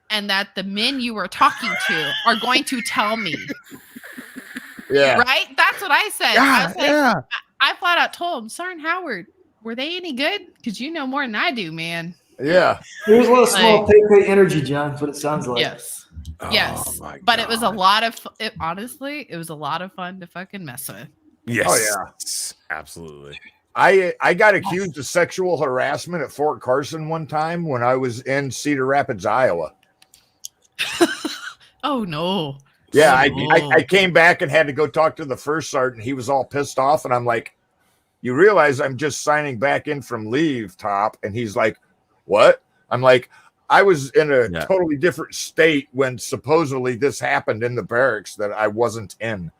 Speaker 4: And that the men you were talking to are going to tell me.
Speaker 3: yeah.
Speaker 4: Right? That's what I said. I
Speaker 1: Yeah,
Speaker 4: was like,
Speaker 1: yeah.
Speaker 4: I flat out told him, Sergeant Howard, were they any good? Because you know more than I do, man.
Speaker 3: Yeah.
Speaker 2: There's a lot of small
Speaker 4: Like-
Speaker 2: pay energy, John. That's what it sounds like.
Speaker 4: Yes.
Speaker 1: Oh,
Speaker 4: Yes.
Speaker 1: my
Speaker 4: But it was a
Speaker 1: God.
Speaker 4: lot of honestly, it was a lot of fun to fucking mess with.
Speaker 1: Yes.
Speaker 3: Oh, yeah.
Speaker 1: Absolutely.
Speaker 3: I got accused of sexual harassment at Fort Carson one time when I was in Cedar Rapids, Iowa.
Speaker 4: Oh no.
Speaker 3: Yeah,
Speaker 4: Oh.
Speaker 3: I came back and had to go talk to the first sergeant. He was all pissed off, and I'm like, "You realize I'm just signing back in from leave, Top?" And he's like, "What?" I'm like, "I was in a
Speaker 1: Yeah.
Speaker 3: totally different state when supposedly this happened in the barracks that I wasn't in."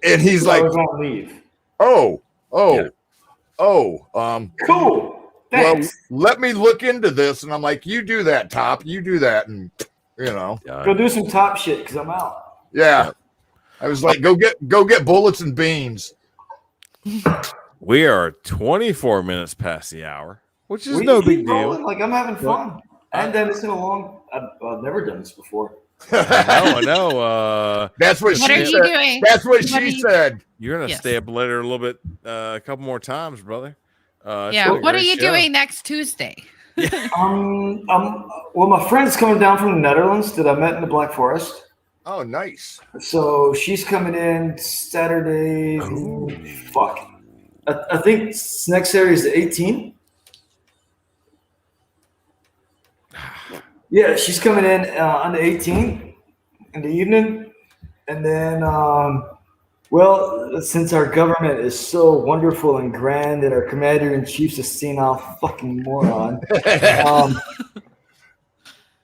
Speaker 3: And he's
Speaker 2: I
Speaker 3: like,
Speaker 2: was on leave.
Speaker 3: "Oh,
Speaker 1: Yeah.
Speaker 2: Cool.
Speaker 3: well,
Speaker 2: Thanks.
Speaker 3: let me look into this." And I'm like, "You do that, Top. You do that." And you know,
Speaker 2: Go do some top shit because I'm out.
Speaker 3: yeah. I was like, go get bullets and beans.
Speaker 1: We are 24 minutes past the hour, which is
Speaker 2: We
Speaker 1: no
Speaker 2: keep
Speaker 1: big
Speaker 2: rolling,
Speaker 1: deal.
Speaker 2: Like I'm having fun. I haven't done this in a long. I've never done this before.
Speaker 1: I know.
Speaker 3: That's what
Speaker 4: What are
Speaker 3: she
Speaker 4: you
Speaker 3: said.
Speaker 4: doing?
Speaker 3: That's what
Speaker 4: What are
Speaker 3: she
Speaker 4: you-
Speaker 3: said.
Speaker 1: You're gonna
Speaker 4: Yes.
Speaker 1: stay up later a little bit, a couple more times, brother. It's
Speaker 4: Yeah.
Speaker 1: been a
Speaker 4: What are
Speaker 1: great
Speaker 4: you
Speaker 1: show.
Speaker 4: doing next Tuesday?
Speaker 2: Well, my friend's coming down from the Netherlands that I met in the Black Forest.
Speaker 3: Oh, nice.
Speaker 2: So she's coming in Saturday.
Speaker 1: Ooh.
Speaker 2: Fuck. I think next Saturday is the 18th. Yeah, she's coming in on the 18th in the evening. And then, well, since our government is so wonderful and grand and our commander in chief's a senile fucking moron.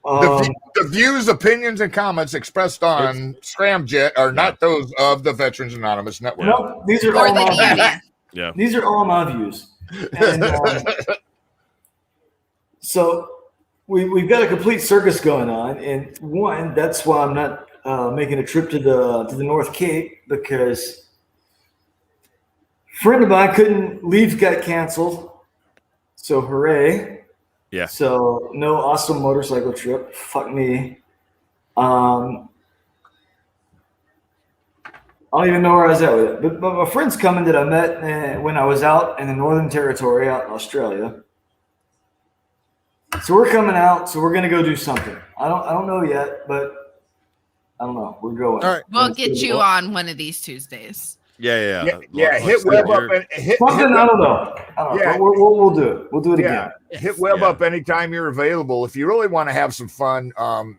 Speaker 3: The views, opinions, and comments expressed on Scramjet are not those of the Veterans Anonymous Network.
Speaker 2: No, these are
Speaker 4: Or
Speaker 2: all
Speaker 4: the
Speaker 2: my views.
Speaker 4: union?
Speaker 1: Yeah.
Speaker 2: These are all my views. And, so we've got a complete circus going on, and one, that's why I'm not making a trip to the North Cape, because a friend of mine couldn't leave, got canceled. So hooray.
Speaker 1: Yeah.
Speaker 2: So no awesome motorcycle trip. Fuck me. I don't even know where I was at with it. But my friend's coming that I met when I was out in the Northern Territory out in Australia. So we're coming out. So we're gonna go do something. I don't know yet, but I don't know. We're going.
Speaker 1: All right.
Speaker 4: We'll get you on one of these Tuesdays.
Speaker 1: Yeah.
Speaker 3: Yeah,
Speaker 1: Like
Speaker 3: hit
Speaker 1: I said,
Speaker 3: Web up
Speaker 1: you're-
Speaker 3: and hit
Speaker 2: Something I don't know.
Speaker 3: Yeah.
Speaker 2: But we'll do it. We'll do it again.
Speaker 3: hit Web
Speaker 1: Yeah.
Speaker 3: up anytime you're available. If you really want to have some fun,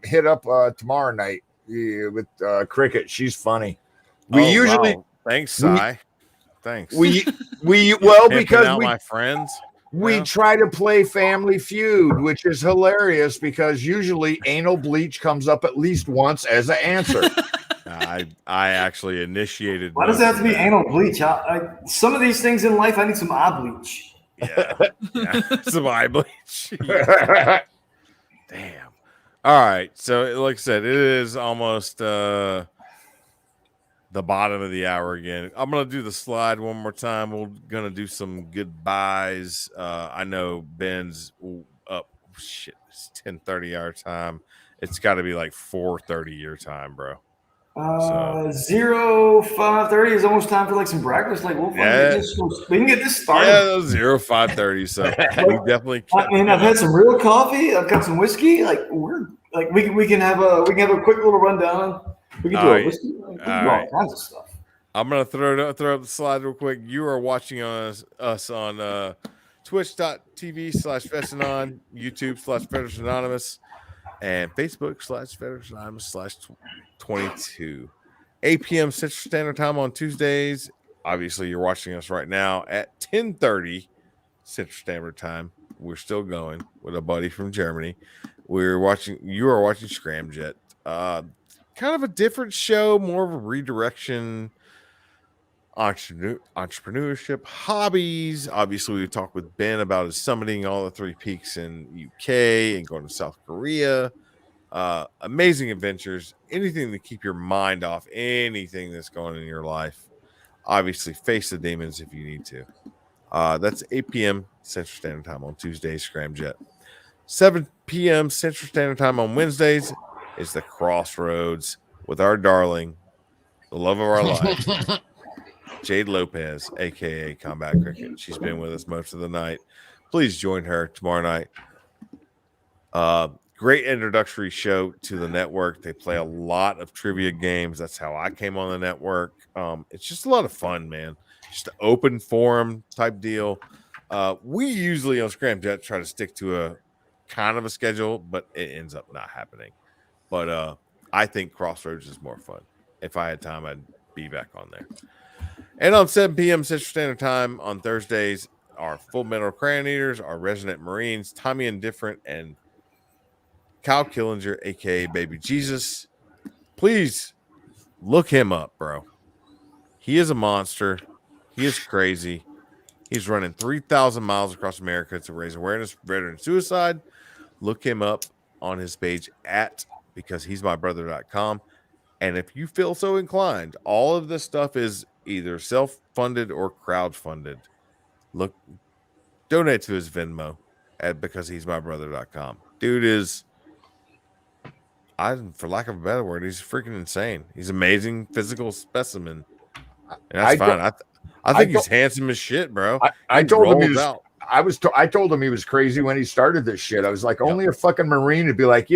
Speaker 3: hit up tomorrow night with Cricket. She's funny. We
Speaker 1: Oh,
Speaker 3: usually
Speaker 1: wow. Thanks, Cy. Thanks.
Speaker 3: we well
Speaker 1: Pimping
Speaker 3: because
Speaker 1: out
Speaker 3: we
Speaker 1: my friends.
Speaker 3: we
Speaker 1: Yeah.
Speaker 3: try to play Family Feud, which is hilarious because usually anal bleach comes up at least once as an answer.
Speaker 1: I actually initiated.
Speaker 2: Why does it have to be anal bleach? Some of these things in life, I need some eye bleach.
Speaker 1: Yeah. Some eye bleach. Yeah. Damn. All right. So, like I said, it is almost the bottom of the hour again. I'm gonna do the slide one more time. We're gonna do some goodbyes. I know Ben's up. Shit, it's 10:30 our time. It's got to be like 4:30 your time, bro.
Speaker 2: 05:30 is almost time for like some breakfast. Like we can get this started.
Speaker 1: Yeah, 05:30. So we definitely.
Speaker 2: I mean, I've had some real coffee. I've got some whiskey. Like we can have a quick little rundown. We can do
Speaker 1: All
Speaker 2: a
Speaker 1: right.
Speaker 2: whiskey. We can do
Speaker 1: All
Speaker 2: all
Speaker 1: right.
Speaker 2: kinds of stuff.
Speaker 1: I'm gonna throw up the slide real quick. You are watching us on twitch.tv/Fessanon, YouTube/Fetters Anonymous, and Facebook/Fetters Anonymous/22. 8 p.m. Central Standard Time on Tuesdays. Obviously, you're watching us right now at 10:30 Central Standard Time. We're still going with a buddy from Germany. You are watching Scram Jett. Kind of a different show, more of a redirection, entrepreneurship, hobbies. Obviously, we talked with Ben about his summiting all the 3 peaks in UK and going to South Korea. Amazing adventures, anything to keep your mind off anything that's going on in your life. Obviously, face the demons if you need to. That's 8 p.m. Central Standard Time on Tuesdays, Scram Jett. 7 p.m. Central Standard Time on Wednesdays is the Crossroads with our darling, the love of our life, Jade Lopez, aka Combat Cricket. She's been with us most of the night. Please join her tomorrow night. Great introductory show to the network. They play a lot of trivia games. That's how I came on the network. It's just a lot of fun, man. Just an open forum type deal. We usually on Scram Jett try to stick to a kind of a schedule, but it ends up not happening. But I think Crossroads is more fun. If I had time, I'd be back on there. And on 7 p.m. Central Standard Time on Thursdays, our Full Metal Crayon Eaters, our Resident Marines, Tommy Indifferent, and Kyle Killinger, aka Baby Jesus. Please look him up, bro. He is a monster. He is crazy. He's running 3,000 miles across America to raise awareness for veteran suicide. Look him up on his page at BecauseHe'sMyBrother.com. And if you feel so inclined, all of this stuff is either self-funded or crowd-funded. Donate to his Venmo at BecauseHe'sMyBrother.com. Dude is, for lack of a better word, he's freaking insane. He's an amazing physical specimen. And that's fine. I think he's handsome as shit, bro.
Speaker 3: I told him he was. I told him he was crazy when he started this shit. I was like, only a fucking Marine would be like,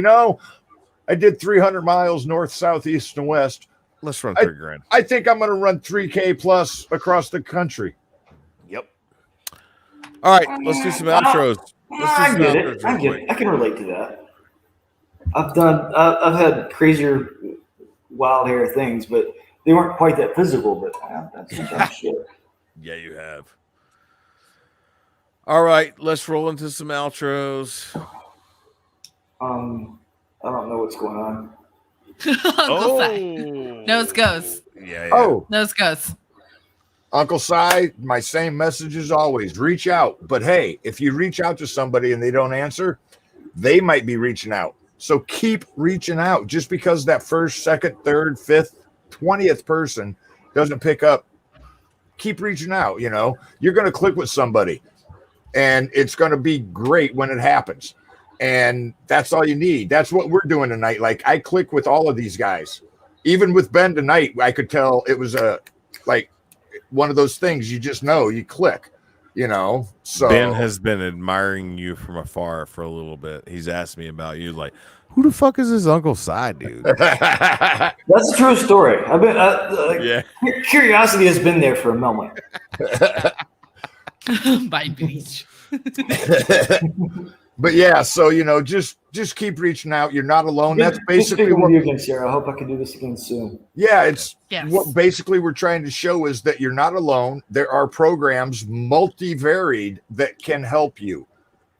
Speaker 3: I did 300 miles north, south, east, and west.
Speaker 1: Let's run 3 grand.
Speaker 3: I think I'm going to run 3K plus across the country.
Speaker 1: Yep. All right, let's do some outros.
Speaker 2: I get it. I can relate to that. I've had crazier, wild hair things, but they weren't quite that physical. But that's some shit.
Speaker 1: Yeah, you have. All right, let's roll into some outros.
Speaker 2: I don't know what's going on.
Speaker 4: Uncle Si. Nose goes.
Speaker 1: Yeah.
Speaker 3: Oh,
Speaker 4: Nose goes.
Speaker 3: Uncle Si, my same message as always. Reach out. But hey, if you reach out to somebody and they don't answer, they might be reaching out. So keep reaching out. Just because that first, second, third, fifth, 20th person doesn't pick up, keep reaching out. You're going to click with somebody and it's going to be great when it happens. And that's all you need. That's what we're doing tonight. Like, I click with all of these guys. Even with Ben tonight, I could tell it was one of those things you just know, you click, So
Speaker 1: Ben has been admiring you from afar for a little bit. He's asked me about you, like, who the fuck is this Uncle Si dude?
Speaker 2: That's a true story. I've been curiosity has been there for a moment.
Speaker 4: By beach.
Speaker 3: But yeah, so just keep reaching out. You're not alone. That's basically
Speaker 2: what you again, Sarah. I hope I can do this again soon.
Speaker 3: Yeah, what basically we're trying to show is that you're not alone. There are programs multivaried that can help you.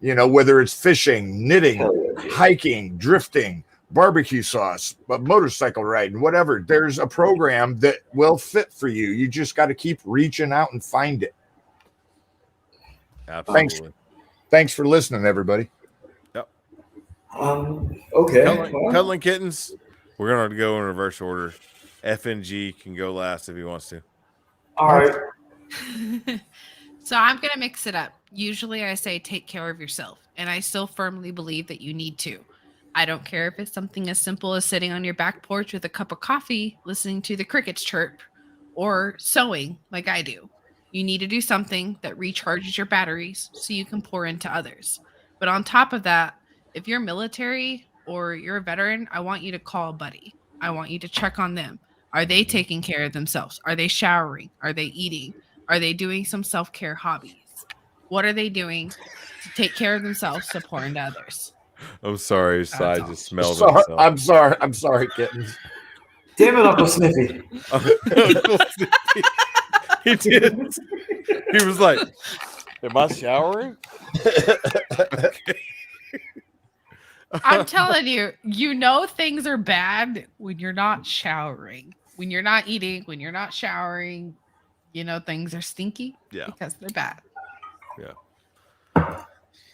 Speaker 3: Whether it's fishing, knitting, hiking, drifting, barbecue sauce, motorcycle riding, whatever. There's a program that will fit for you. You just got to keep reaching out and find it.
Speaker 1: Absolutely.
Speaker 3: Thanks for listening, everybody.
Speaker 1: Yep.
Speaker 2: Okay.
Speaker 1: Cuddling Kittens. We're going to go in reverse order. FNG can go last if he wants to.
Speaker 2: All right.
Speaker 4: So I'm going to mix it up. Usually I say take care of yourself, and I still firmly believe that you need to. I don't care if it's something as simple as sitting on your back porch with a cup of coffee, listening to the crickets chirp, or sewing like I do. You need to do something that recharges your batteries so you can pour into others. But on top of that, if you're military or you're a veteran, I want you to call a buddy. I want you to check on them. Are they taking care of themselves? Are they showering? Are they eating? Are they doing some self-care hobbies? What are they doing to take care of themselves to pour into others?
Speaker 1: I'm sorry, Sai
Speaker 4: all.
Speaker 1: just smelled
Speaker 3: Sorry,
Speaker 1: himself.
Speaker 3: I'm sorry, kittens.
Speaker 2: Damn it, Uncle Sniffy.
Speaker 1: He did. He was like, "Am I showering?"
Speaker 4: I'm telling you, you know things are bad when you're not showering, when you're not eating, when you're not showering. You know things are stinky because they're bad.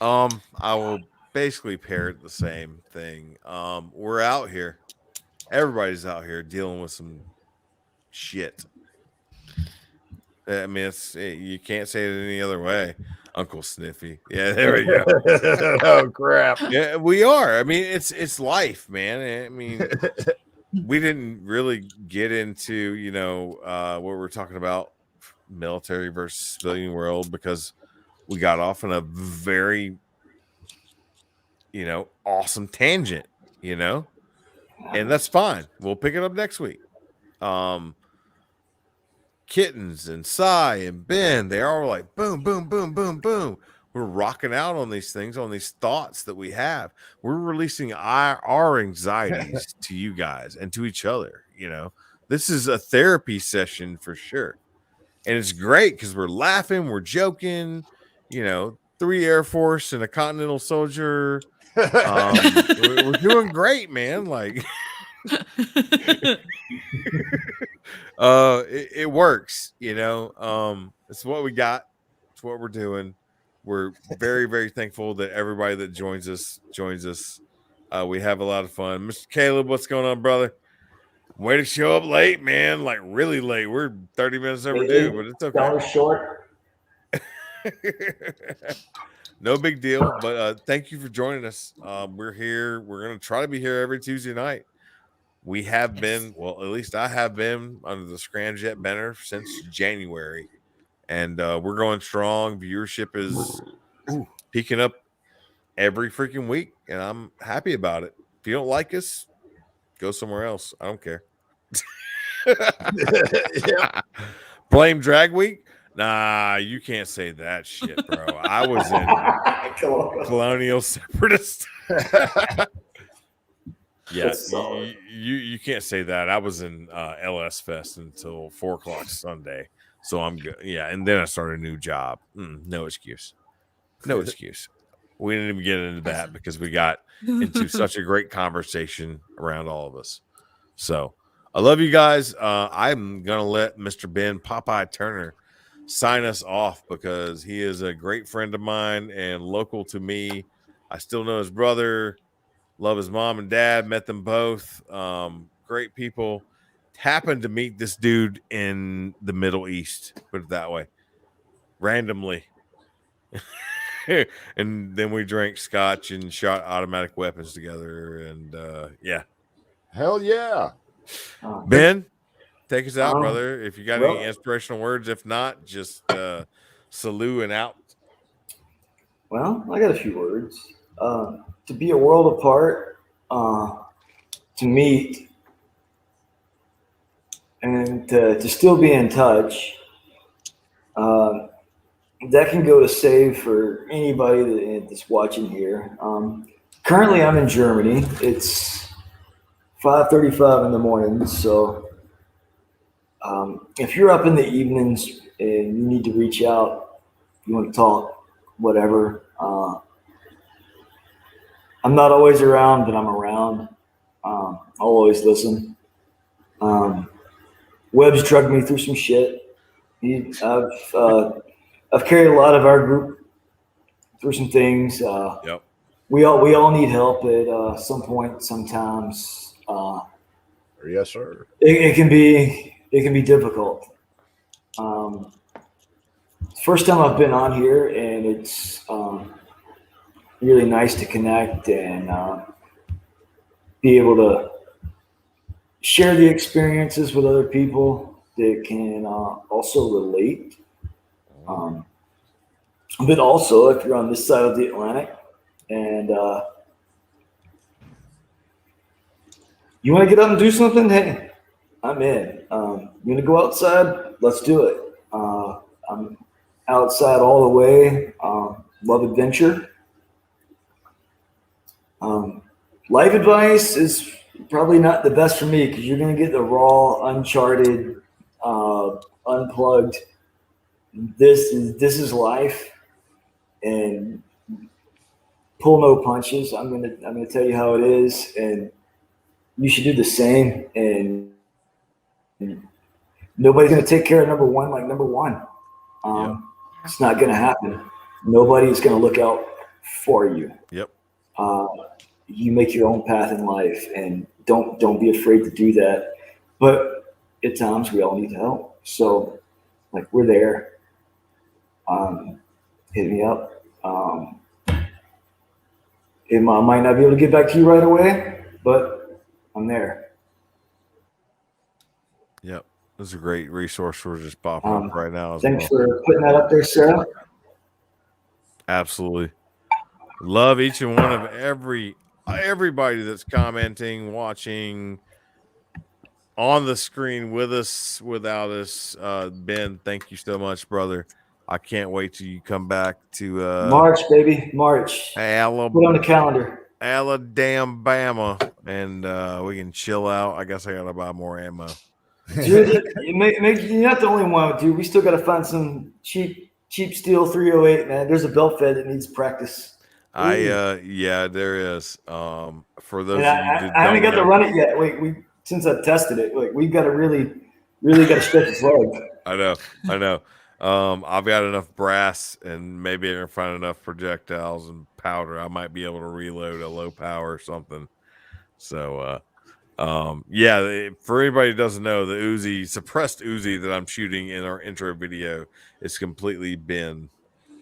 Speaker 1: I will basically parrot the same thing. We're out here. Everybody's out here dealing with some shit. I mean, you can't say it any other way. Uncle Sniffy. Yeah, there we go.
Speaker 3: Oh crap.
Speaker 1: Yeah, we are. I mean, it's life, man. I mean, we didn't really get into, what we're talking about, military versus civilian world, because we got off on a very, awesome tangent, and that's fine. We'll pick it up next week. Kittens and Sai and Ben, they are like boom, boom, boom, boom, boom. We're rocking out on these things, on these thoughts that we have. We're releasing our anxieties to you guys and to each other. This is a therapy session for sure. And it's great because we're laughing, we're joking, 3 Air Force and a Continental Soldier. We're doing great, man. Like, it works, it's what we got. It's what we're doing. We're very, very thankful that everybody that joins us. We have a lot of fun. Mr. Caleb, what's going on, brother? Way to show up late, man. Like really late. We're 30 minutes overdue, but it's okay.
Speaker 2: $1 short.
Speaker 1: No big deal. But thank you for joining us. We're here. We're gonna try to be here every Tuesday night. We have been, well, at least I have been under the Scram Jett banner since January, and we're going strong. Viewership is peaking up every freaking week, and I'm happy about it. If you don't like us, go somewhere else. I don't care. Blame Drag Week? Nah, you can't say that shit, bro. I was in Colonial Separatist. Yeah, you can't say that. I was in LS Fest until 4:00 Sunday, so I'm good. Yeah, and then I started a new job. No excuse. No excuse. We didn't even get into that because we got into such a great conversation around all of us. So I love you guys. I'm gonna let Mr. Ben Popeye Turner sign us off because he is a great friend of mine and local to me. I still know his brother. Love his mom and dad. Met them both. Great people. Happened to meet this dude in the Middle East. Put it that way. Randomly. And then we drank scotch and shot automatic weapons together. And yeah.
Speaker 3: Hell yeah.
Speaker 1: Ben, take us out, brother. If you got any inspirational words. If not, just salute and out.
Speaker 2: Well, I got a few words. To be a world apart, to meet, and to still be in touch, that can go to save for anybody that's watching here. Currently, I'm in Germany. It's 5:35 in the morning, so if you're up in the evenings and you need to reach out, you want to talk, whatever. I'm not always around, but I'm around. I'll always listen. Webb's drugged me through some shit. I've carried a lot of our group through some things.
Speaker 1: Yep.
Speaker 2: We all need help at some point. Sometimes.
Speaker 3: Yes, sir.
Speaker 2: It can be difficult. First time I've been on here, and it's really nice to connect and be able to share the experiences with other people that can also relate. But also, if you're on this side of the Atlantic and you want to get up and do something, hey, I'm in. You gonna go outside? Let's do it. I'm outside all the way. Love adventure. Life advice is probably not the best for me because you're gonna get the raw, uncharted, unplugged. This is life, and pull no punches. I'm gonna tell you how it is, and you should do the same. And nobody's gonna take care of number one like number one. It's not gonna happen. Nobody's gonna look out for you.
Speaker 1: Yep.
Speaker 2: You make your own path in life, and don't be afraid to do that. But at times we all need help. So like we're there. Hit me up. I might not be able to get back to you right away, but I'm there.
Speaker 1: Yep. This is a great resource we're just popping up right now. As
Speaker 2: Thanks
Speaker 1: well.
Speaker 2: for putting that up there, Sarah.
Speaker 1: Absolutely. Love each and one of everybody that's commenting, watching on the screen with us, without us. Ben, thank you so much, brother. I can't wait till you come back to
Speaker 2: March, baby, March. Put it on the calendar.
Speaker 1: Alabama, and we can chill out. I guess I gotta buy more ammo.
Speaker 2: Dude, you're not the only one, dude. We still got to find some cheap steel 308, man. There's a belt fed that needs practice.
Speaker 1: Yeah, there is. For those
Speaker 2: And
Speaker 1: of you that
Speaker 2: I haven't
Speaker 1: don't
Speaker 2: got to
Speaker 1: know,
Speaker 2: run it yet. Wait, since I've tested it, like we've got to really got to stretch its leg.
Speaker 1: I know. I've got enough brass, and maybe I can find enough projectiles and powder. I might be able to reload a low power or something. So, yeah, for anybody who doesn't know, the suppressed Uzi that I'm shooting in our intro video is completely Ben.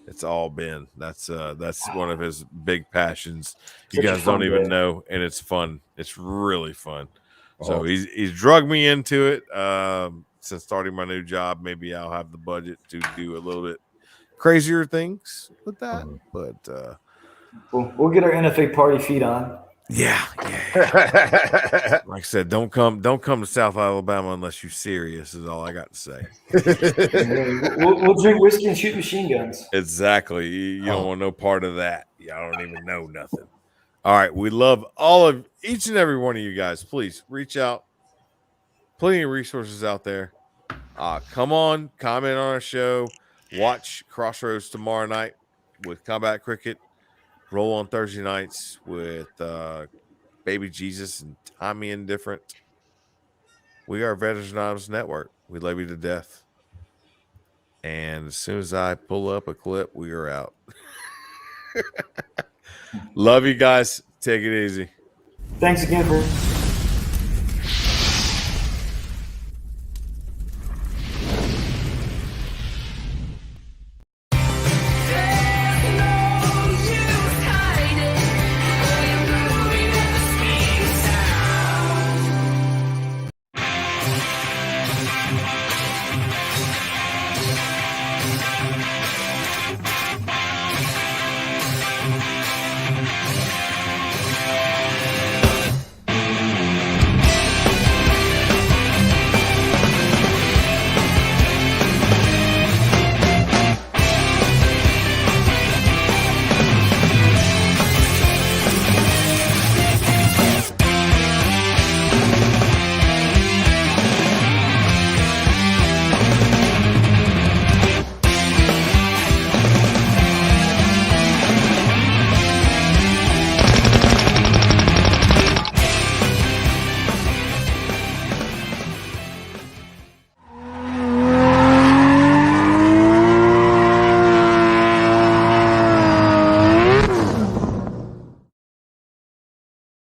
Speaker 1: It's all Ben. That's one of his big passions. You
Speaker 2: Such a
Speaker 1: guys don't
Speaker 2: fun
Speaker 1: even
Speaker 2: day.
Speaker 1: know, and it's fun. It's really fun. So
Speaker 3: Oh.
Speaker 1: he's drugged me into it. Since starting my new job, maybe I'll have the budget to do a little bit crazier things with that. But
Speaker 2: We'll get our NFA party feet on.
Speaker 1: yeah. Like I said, don't come to South Alabama unless you're serious. Is all I got to say.
Speaker 2: We'll drink whiskey and shoot machine guns.
Speaker 1: Exactly. You don't want no part of that. Y'all don't even know nothing. All right. We love each and every one of you guys. Please reach out. Plenty of resources out there. Come on, comment on our show. Watch Crossroads tomorrow night with Combat Cricket. Roll on Thursday nights with Baby Jesus and Tommy Indifferent. We are Veterans Anonymous Network. We love you to death. And as soon as I pull up a clip, we are out. Love you guys. Take it easy.
Speaker 2: Thanks again for